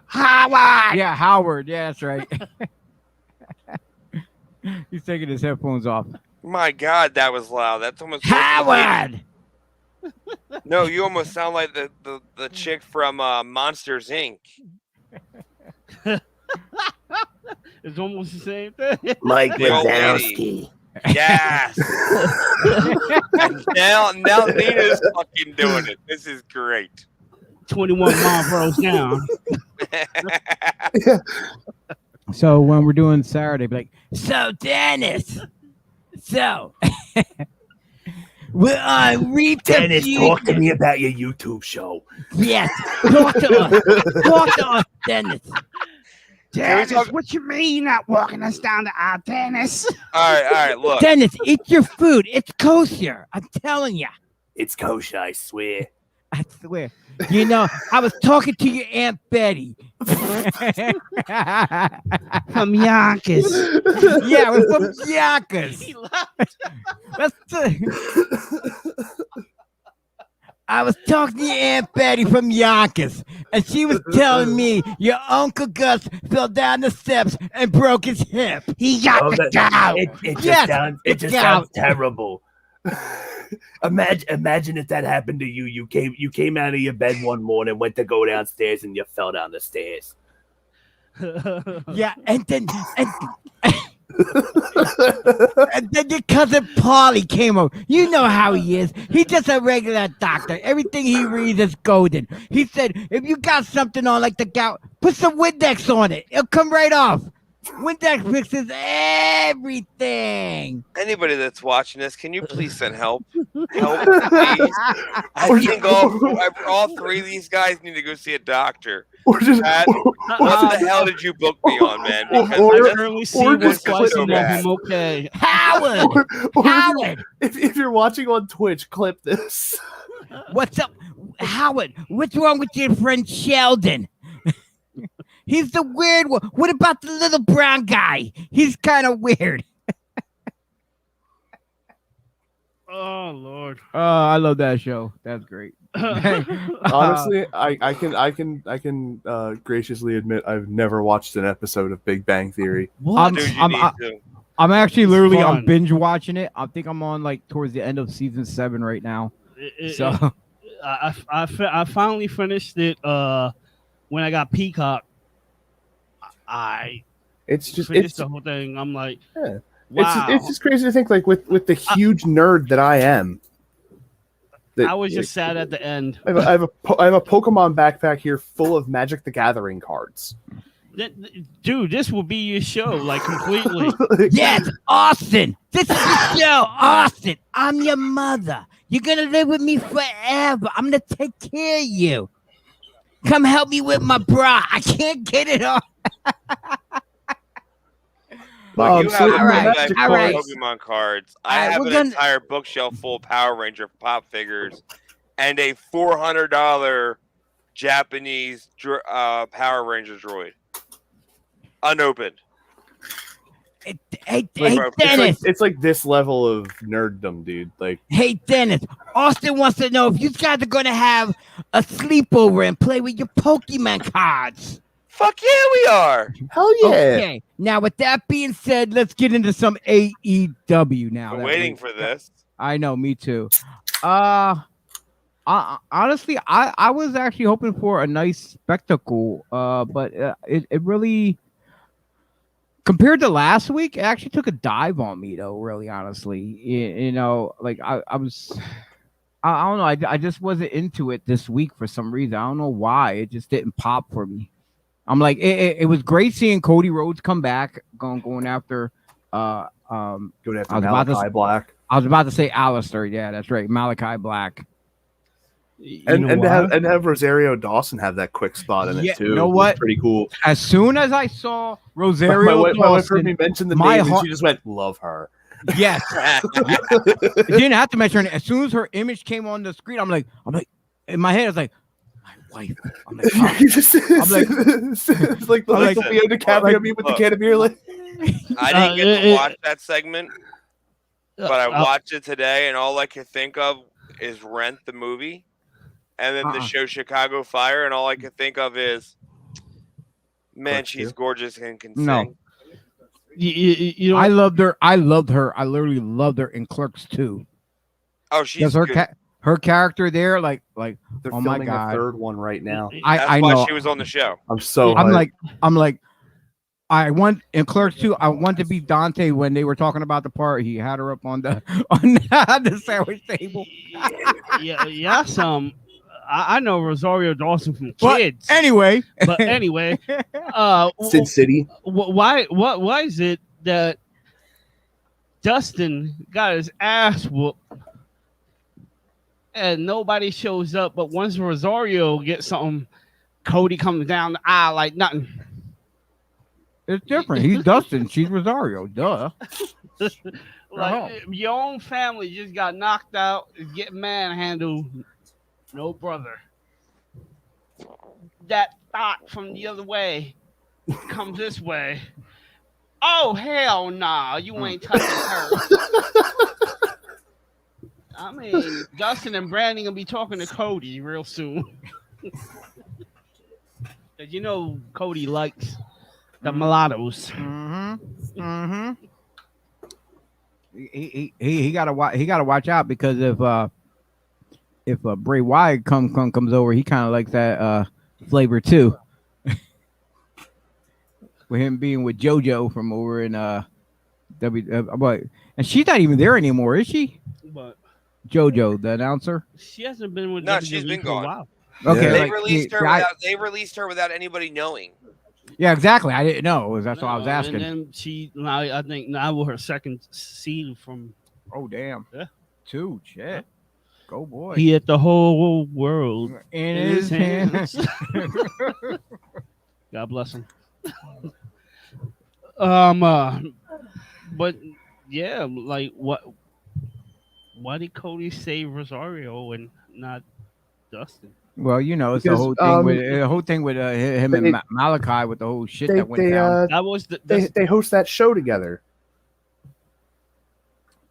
Howard. Yeah, Howard. Yeah, that's right. He's taking his headphones off. My God, that was loud. That's almost Howard. No, you almost sound like the chick from Monsters Inc. It's almost the same thing. Mike Wazowski. Yes. And now Nina's fucking doing it. This is great. 21 Marlboros down. So when we're doing Saturday, be like, so Dennis, we're on Reap the Dennis, talk to me about your YouTube show. Yes, talk to us, Dennis. Dennis, what you mean you're not walking us down the aisle, Dennis? All right, look. Dennis, eat your food. It's kosher. I'm telling you. It's kosher, I swear. I swear. You know, I was talking to your Aunt Betty. From Yonkers. Yeah, we're from Yonkers. He laughed. I was talking to your Aunt Betty from Yonkers, and she was telling me your Uncle Gus fell down the steps and broke his hip. He got the gout. It just Yes, sounds the it just gout. sounds terrible. Imagine if that happened to you. You came out of your bed one morning, went to go downstairs, and you fell down the stairs. Yeah, and then your cousin Paulie came over. You know how he is. He's just a regular doctor. Everything he reads is golden. He said, if you got something on like the gout, put some Windex on it. It'll come right off. Windex fixes everything. Anybody that's watching this, can you please send help? Help, please. I think all three of these guys need to go see a doctor. Or just, Pat, what the hell did you book me on, man? Because I currently see or one just slice so of bad. him. Okay. Howard! or Howard! if you're watching on Twitch, clip this. What's up? Howard, what's wrong with your friend Sheldon? He's the weird one. What about the little brown guy? He's kind of weird. Oh Lord. I love that show. That's great. Honestly, I can graciously admit I've never watched an episode of Big Bang Theory. I'm, Dude, you I'm, need I'm, to. I'm actually literally fun. I'm binge watching it. I think I'm on like towards the end of season 7 right now. So I finally finished it when I got Peacock. I It's just finished it's the whole thing. I'm like, yeah. wow. It's just crazy to think like with the huge nerd that I am. that- I was just sad at the end. I have a Pokemon backpack here full of Magic the Gathering cards. Dude, this will be your show, like completely. yes, Austin. This is the show, Austin. I'm your mother. You're gonna live with me forever. I'm gonna take care of you. Come help me with my bra. I can't get it off. Like, you have all right, like all four right. Pokemon cards. All I right, have we're an gonna- entire bookshelf full of Power Ranger pop figures and a $400 Japanese Power Ranger droid. Unopened. Hey, Like, Dennis. It's like this level of nerddom, dude. Like Hey, Dennis. Austin wants to know if you guys are going to have a sleepover and play with your Pokemon cards. Fuck yeah, we are. hell yeah. Okay. Now, with that being said, let's get into some AEW now. I'm that waiting we- for this. I know, me too. Honestly, I was actually hoping for a nice spectacle, but it really, compared to last week, it actually took a dive on me, though. Really, honestly, you know, like I don't know, I just wasn't into it this week for some reason. I don't know why. It just didn't pop for me. I'm like, it was great seeing Cody Rhodes come back, going after Go after I was about to Malachi Black. I was about to say Alistair. Yeah, that's right, Malachi Black. And to have Rosario Dawson have that quick spot in Yeah, it too. you know was what? Pretty cool. As soon as I saw Rosario My wife heard Dawson, me mention the my name heart- and she just went, love her. yes, I didn't have to mention it. As soon as her image came on the screen, I'm like, in my head, it's like, my wife. I'm like, oh. I'm like- it's like the I'm like- Leo DiCaprio me with the look. can of beer. Like, I didn't get to it- watch that segment, but I watched it today, and all I could think of is Rent the movie, and then the show Chicago Fire, and all I could think of is, man, Clerks she's too? gorgeous and can sing. No. you know, I loved her. I literally loved her in Clerks 2. Oh, she's Because good. her character there, like, they're oh my filming God. a third one right now. That's I why know. she was on the show. I'm so I'm hyped. like, I want in Clerks 2. I want to be Dante when they were talking about the part he had her up on the sandwich table. yes, I know Rosario Dawson from But Kids. anyway, But anyway, Sin City. why is it that Dustin got his ass whooped and nobody shows up, but once Rosario gets something, Cody comes down the aisle like nothing? it's different. He's Dustin. She's Rosario. Duh. Like your own family just got knocked out, get manhandled. No, brother. That thought from the other way comes this way. Oh, hell nah. You ain't touching her. I mean, Dustin and Brandon gonna be talking to Cody real soon. Cause you know Cody likes the mulattoes. He gotta watch. He gotta watch out because if Bray Wyatt comes over, he kind of likes that flavor too. With him being with JoJo from over in but and she's not even there anymore, is she? But JoJo, the announcer. she hasn't been with No, WWE she's been for gone. a while. Okay, They like, released her I- without. They released her without anybody knowing. yeah, exactly. I didn't know. That's what I was No, asking. And then she, now I think now with her second season from Oh damn. Yeah. 2 shit. Go boy. he had the whole world in in his hands. God bless him. But yeah, like what? Why did Cody say Rosario and not Dustin? Well, you know, it's Because, the whole thing with him they- and Malachi with the whole shit They that went down. That was the they host that show together.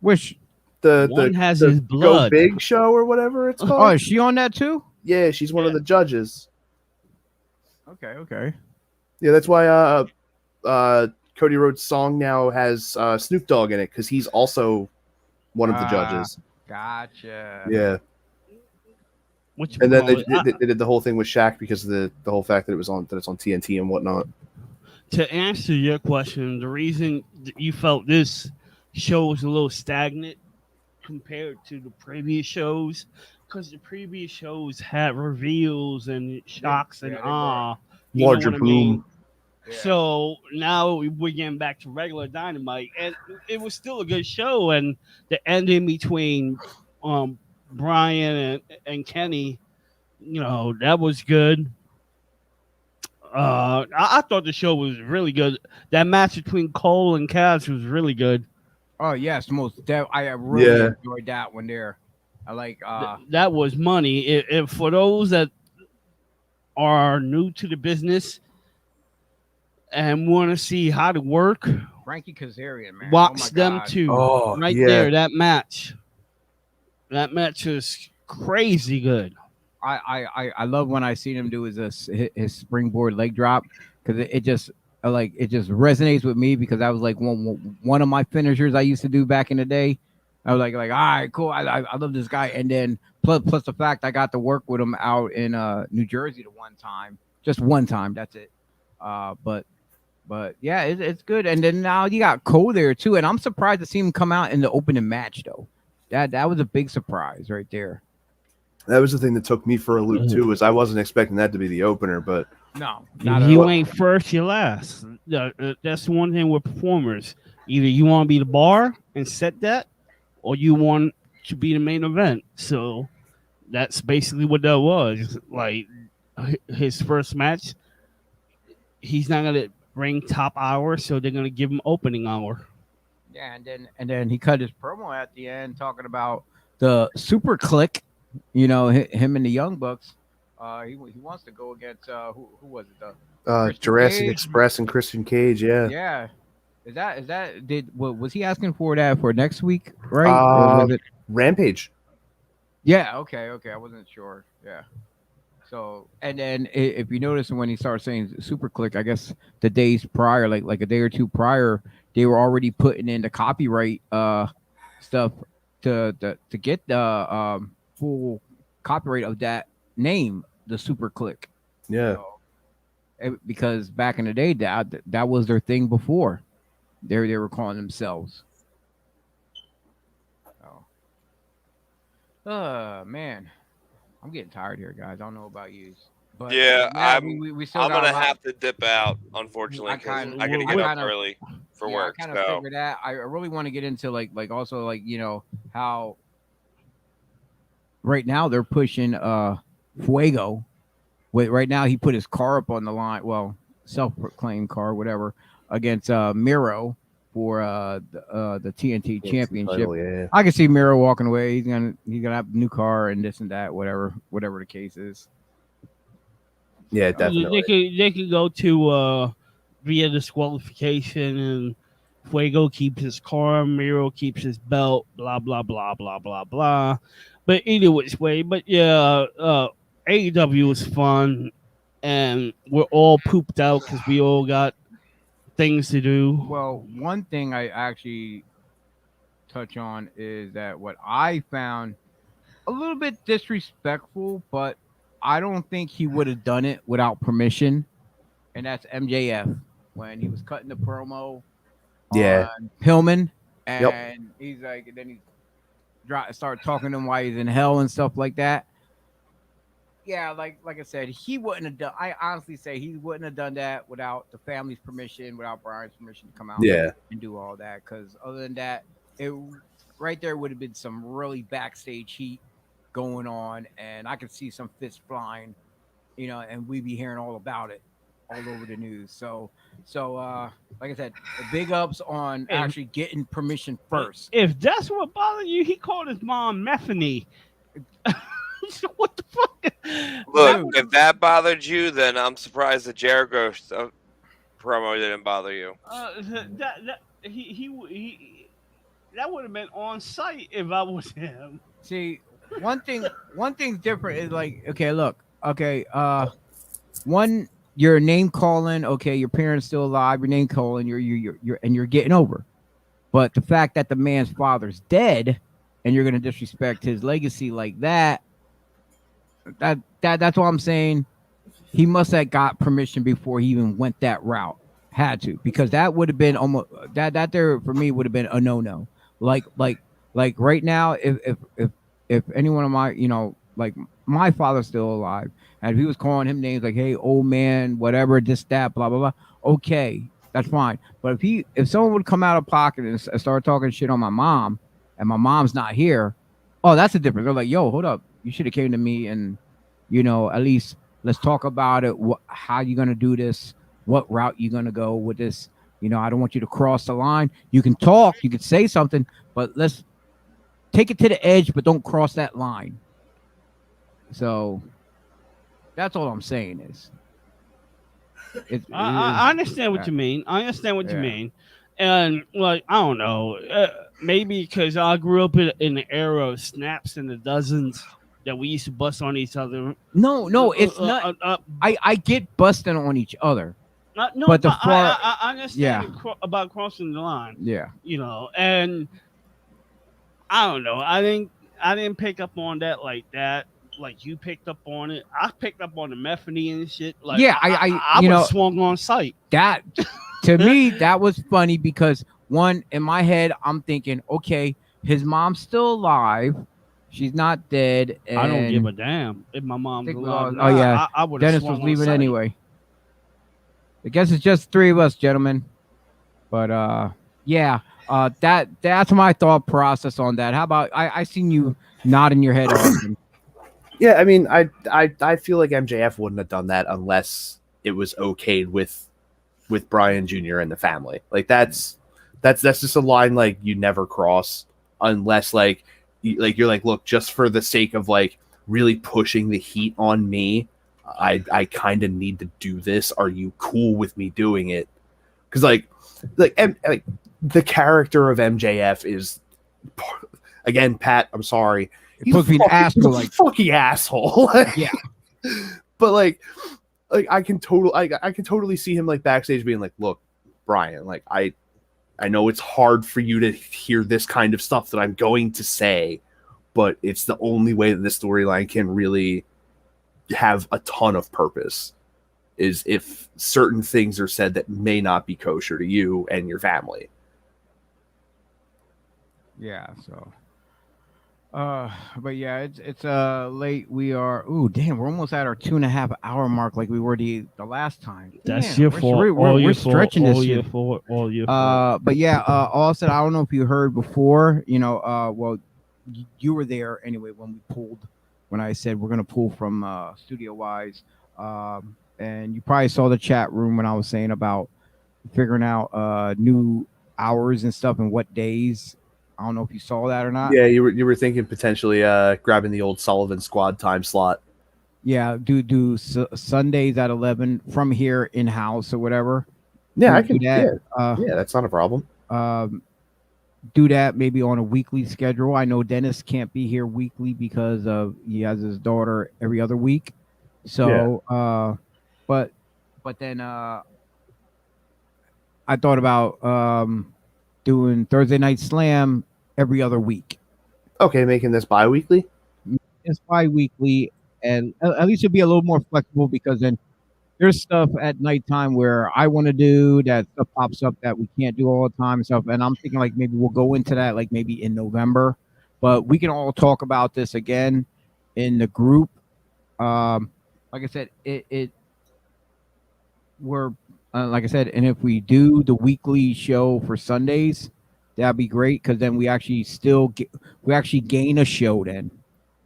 Which one has his Go blood. Big show or whatever it's oh, called. is she on that too? Yeah, she's one of the judges. Okay. Yeah, that's why Cody Rhodes' song now has Snoop Dogg in it because he's also one of the judges. Gotcha. Yeah, What you and then call it? they did the whole thing with Shaq because of the whole fact that it's on TNT and whatnot. To answer your question, the reason that you felt this show was a little stagnant compared to the previous shows, because the previous shows had reveals and shocks and they were. you know Larger what I mean? boom. Yeah. So now we're getting back to regular Dynamite, and it was still a good show. And the ending between Brian and Kenny, you know, that was good. I thought the show was really good. That match between Cole and Cass was really good. Oh yes, I really Yeah. enjoyed that one there. I like That was money. If for those that are new to the business and want to see how to work, Frankie Kazarian, man. watch Oh my them God. too. Oh, Right yeah. there, that match. That match is crazy good. I love when I see him do his springboard leg drop because it just resonates with me because that was like one of my finishers I used to do back in the day. I was like all right, cool. I love this guy, and then plus the fact I got to work with him out in New Jersey just one time. That's it. But yeah, it's good. And then now you got Cole there too, and I'm surprised to see him come out in the opening match though. That was a big surprise right there. That was the thing that took me for a loop too. Was I wasn't expecting that to be the opener, but No, If you ain't first, you last. That's one thing with performers. Either you want to be the bar and set that, or you want to be the main event. So that's basically what that was. Like his first match, he's not gonna bring top hour, so they're gonna give him opening hour. Yeah, and then he cut his promo at the end talking about the super click, you know, him and the Young Bucks. He wants to go against who was it? Christian Jurassic Cage? Express and Christian Cage. Yeah. Yeah. Is that was he asking for that for next week, right? Or was it? Rampage. Yeah. Okay. I wasn't sure. Yeah. So and then if you notice when he started saying super click, I guess the days prior, like a day or two prior, they were already putting in the copyright stuff to get the full copyright of that name, the super click. Yeah. So, because back in the day, that was their thing before. They were calling themselves. Oh, man, I'm getting tired here, guys. I don't know about you, but Yeah, we still I'm got a gonna lot. have to dip out, unfortunately, I because kinda- I gotta I get up kinda- early for Yeah, work. I kind of So figured that. I really want to get into like also like, you know, how right now they're pushing Fuego. Right now he put his car up on the line. Well, self-proclaimed car, whatever, against Miro. for the TNT championship. Title, yeah. I can see Miro walking away. He's gonna have a new car and this and that, whatever the case is. Yeah, definitely. They could go to via disqualification, and Fuego keeps his car, Miro keeps his belt, blah blah blah blah blah blah. But either which way, but yeah, AEW was fun, and we're all pooped out because we all got things to do. Well, one thing I actually touch on is that what I found a little bit disrespectful, but I don't think he would have done it without permission, and that's MJF when he was cutting the promo on Pillman, and he's like, and then he started talking to him while he's in hell and stuff like that. Yeah, like I said, he wouldn't have done. I honestly say he wouldn't have done that without the family's permission, without Brian's permission to come out and do all that. Because other than that, it right there would have been some really backstage heat going on, and I could see some fists flying, and we'd be hearing all about it all over the news. So like I said, big ups on actually getting permission first. If that's what bothered you, he called his mom Methany. What the fuck? Look, if that bothered you, then I'm surprised the Jericho promo didn't bother you. That would have been on site if I was him. See, one thing different is like, okay, look, okay, one, your name calling, okay, your parents still alive, your name calling, you're getting over. But the fact that the man's father's dead and you're gonna disrespect his legacy like that's what I'm saying. He must have got permission before he even went that route. Had to, because that would have been almost that there for me would have been a no. Like right now, if any one of my, like my father's still alive, and if he was calling him names like, hey, old man, whatever, this, that, blah, blah, blah, okay, that's fine. But if someone would come out of pocket and start talking shit on my mom, and my mom's not here, oh, that's a difference. They're like, yo, hold up. You should have came to me and, at least let's talk about it. How you going to do this? What route you going to go with this? I don't want you to cross the line. You can talk, you can say something, but let's take it to the edge, but don't cross that line. So that's all I'm saying is. I understand what you mean. You mean. And like, I don't know, maybe because I grew up in the era of snaps and the dozens that we used to bust on each other. No, it's not. I get busting on each other. No, but I understand about crossing the line. Yeah, and I don't know. I didn't pick up on that like that. Like you picked up on it. I picked up on the Methany and shit. Like I was swung on sight. That to me that was funny because one, in my head I'm thinking, okay, his mom's still alive. She's not dead. And I don't give a damn if my mom's alive. Oh yeah, I would. Dennis was leaving anyway. I guess it's just three of us, gentlemen. But that's my thought process on that. How about I seen you nodding your head, Austin. Yeah, I mean, I feel like MJF wouldn't have done that unless it was okayed with Brian Jr. and the family. Like that's just a line like you never cross unless like you're like, look, just for the sake of like really pushing the heat on me, I kind of need to do this. Are you cool with me doing it? Because like the character of MJF is, again, Pat, I'm sorry, he's a fucking asshole. Yeah, but like I can totally see him like backstage being like, look, Brian, like I know it's hard for you to hear this kind of stuff that I'm going to say, but it's the only way that this storyline can really have a ton of purpose is if certain things are said that may not be kosher to you and your family. Yeah, so but yeah, it's late. We are we're almost at our 2.5 hour mark like we were the last time. That's your fault. We're stretching this shit. All your fault. But yeah, Austin, I don't know if you heard before, well, you were there anyway when I said we're gonna pull from Studio Wise. And you probably saw the chat room when I was saying about figuring out new hours and stuff and what days. I don't know if you saw that or not. Yeah, you were thinking potentially grabbing the old Sullivan Squad time slot. Yeah, do Sundays at 11 from here in house or whatever. Yeah, I Do can. that. Yeah, that's not a problem. Do that maybe on a weekly schedule. I know Dennis can't be here weekly because he has his daughter every other week. So, but then I thought about doing Thursday Night Slam every other week. Okay, making this bi-weekly? It's bi-weekly, and at least it'll be a little more flexible because then there's stuff at nighttime where I want to do that stuff pops up that we can't do all the time and stuff. And I'm thinking like maybe we'll go into that like maybe in November, but we can all talk about this again in the group. Like I said, like I said, and if we do the weekly show for Sundays, that'd be great because then we actually gain a show then.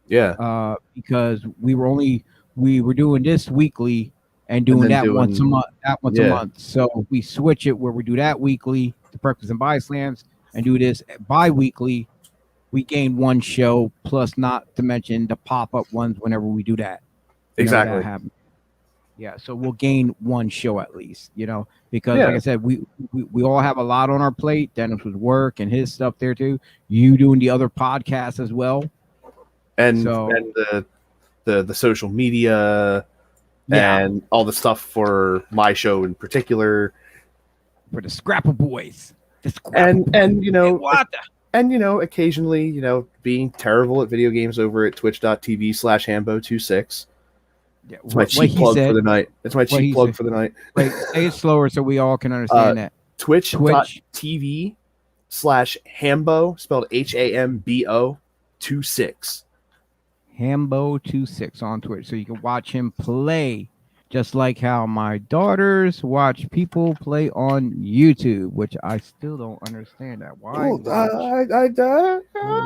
Yeah. Because we were doing this weekly and doing that once a month. A month. So if we switch it where we do that weekly, the Breakfast and BodySlams, and do this bi-weekly, we gain one show plus not to mention the pop-up ones whenever we do that. Exactly. That happens. Yeah, so we'll gain one show at least, because like I said, we all have a lot on our plate. Dennis with work and his stuff there too. You doing the other podcasts as well. And the social media and all the stuff for my show in particular. For the Scrapper Boys. And occasionally, being terrible at video games over at twitch.tv/Hambo26. Yeah, it's my cheap plug for the night. It's my cheap plug for the night. Like, say it slower so we all can understand that. Twitch.tv/Hambo, spelled HAMBO 26. Hambo26 on Twitch, so you can watch him play, just like how my daughters watch people play on YouTube, which I still don't understand that. Why?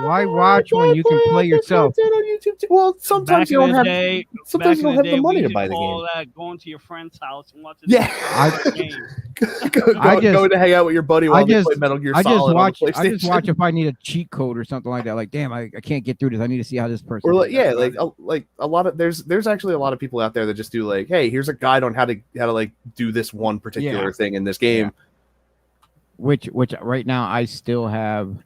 Why watch when you can play yourself? On YouTube too. Well, sometimes you don't have. Sometimes you don't have the money to buy the game. Going to your friend's house and watching. Yeah, go to hang out with your buddy while they play Metal Gear Solid. I just watch if I need a cheat code or something like that. Like, damn, I can't get through this. I need to see how this person. Or like a lot of there's actually a lot of people out there that just do like, hey, here's a guide on how to like do this one particular thing in this game. Yeah. Which right now I still have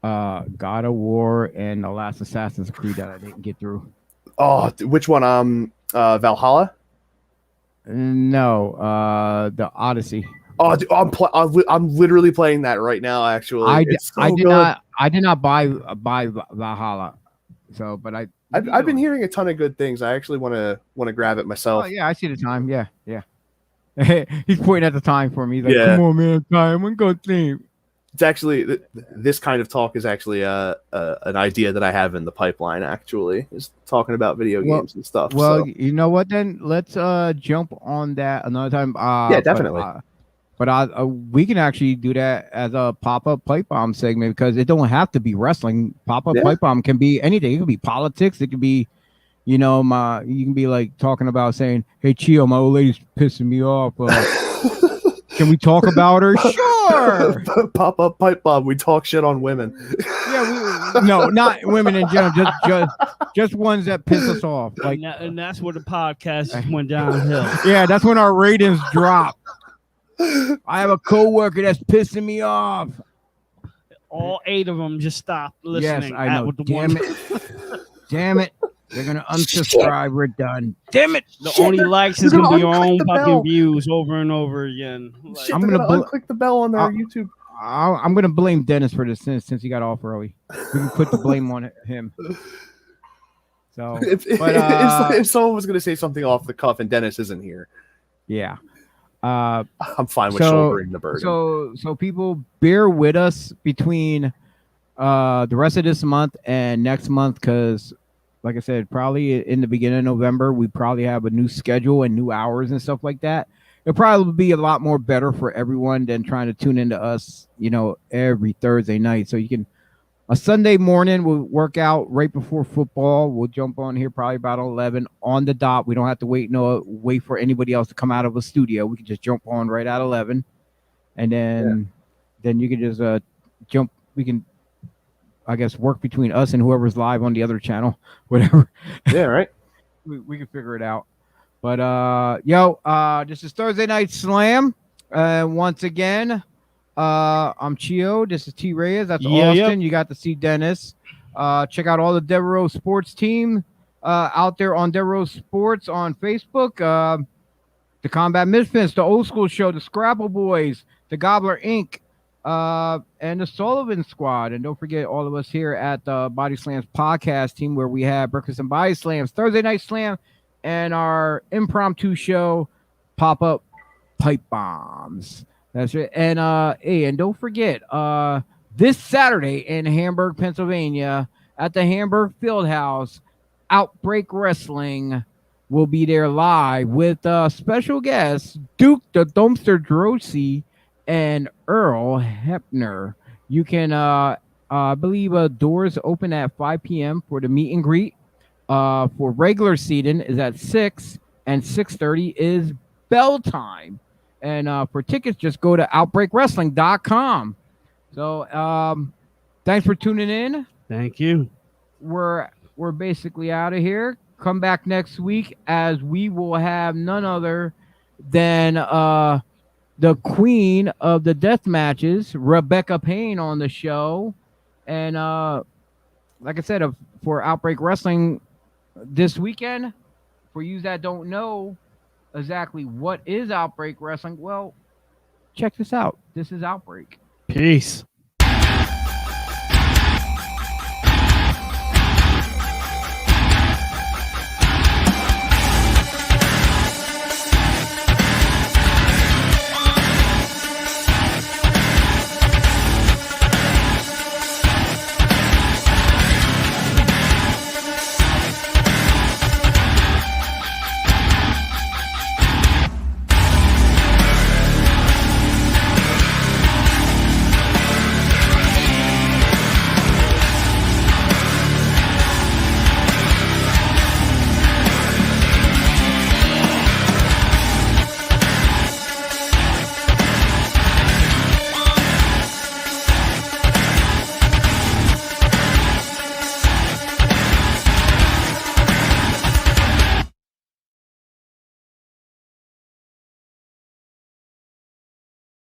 God of War and the last Assassin's Creed that I didn't get through. Oh, which one? Valhalla? No, the Odyssey. Oh, dude, I'm literally playing that right now. Actually, I did not buy Valhalla. So, but I've been hearing a ton of good things. I actually want to grab it myself. Oh yeah, I see the time. Yeah. He's pointing at the time for me. He's like, come on, man, time. I'm going to sleep. It's actually this kind of talk is actually an idea that I have in the pipeline. Actually, is talking about video games and stuff. Well, you know what? Then let's jump on that another time. Yeah, definitely. But we can actually do that as a pop-up pipe bomb segment because it don't have to be wrestling. Pop-up pipe bomb can be anything. It could be politics. It could be, you can be like talking about saying, "Hey, Chio, my old lady's pissing me off. Can we talk about her?" Sure. Pop-up pipe bomb. We talk shit on women. Yeah, no, not women in general. Just ones that piss us off. Like, and that's where the podcast went downhill. Yeah, that's when our ratings drop. I have a coworker that's pissing me off. All 8 of them just stopped listening. Yes, I know. Damn it. They're going to unsubscribe. We're done. Damn it. The only likes is going to be your own fucking views over and over again. Like, I'm going to click the bell on their YouTube. I'm going to blame Dennis for this since he got off early. We can put the blame on him. So, if someone was going to say something off the cuff and Dennis isn't here. Yeah. I'm fine with shouldering the burden. So people bear with us between the rest of this month and next month because, like I said, probably in the beginning of November, we probably have a new schedule and new hours and stuff like that. It'll probably be a lot more better for everyone than trying to tune into us, every Thursday night. So you can, a Sunday morning, we'll work out right before football. We'll jump on here probably about 11 on the dot. We don't have to wait for anybody else to come out of a studio. We can just jump on right at 11 and then then you can just jump. We can, I guess, work between us and whoever's live on the other channel, whatever. Yeah, right. We can figure it out. But this is Thursday Night Slam. Once again, I'm Chio. This is T.Reyes. That's Austin. You got to see Dennis. Check out all the Devereaux Sports team out there on Devereaux Sports on Facebook. The Combat Misfits, the Old School Show, the Scrapple Boys, the Gobbler Inc., and the Sullivan Squad. And don't forget all of us here at the BodySlams podcast team, where we have Breakfast and Body Slams, Thursday Night Slam, and our impromptu show, Pop-Up Pipe Bombs. That's it. And and don't forget, this Saturday in Hamburg, Pennsylvania, at the Hamburg Fieldhouse, Outbreak Wrestling will be there live with special guests Duke the Dumpster Drosy and Earl Hepner. You can, I believe, doors open at 5 p.m. for the meet and greet. For regular seating is at 6, and 6:30 is bell time. And for tickets, just go to outbreakwrestling.com. So thanks for tuning in. Thank you. We're basically out of here. Come back next week, as we will have none other than the queen of the death matches, Rebecca Payne, on the show. And like I said, for Outbreak Wrestling this weekend, for you that don't know exactly what is Outbreak Wrestling, well, check this out. This is Outbreak. Peace.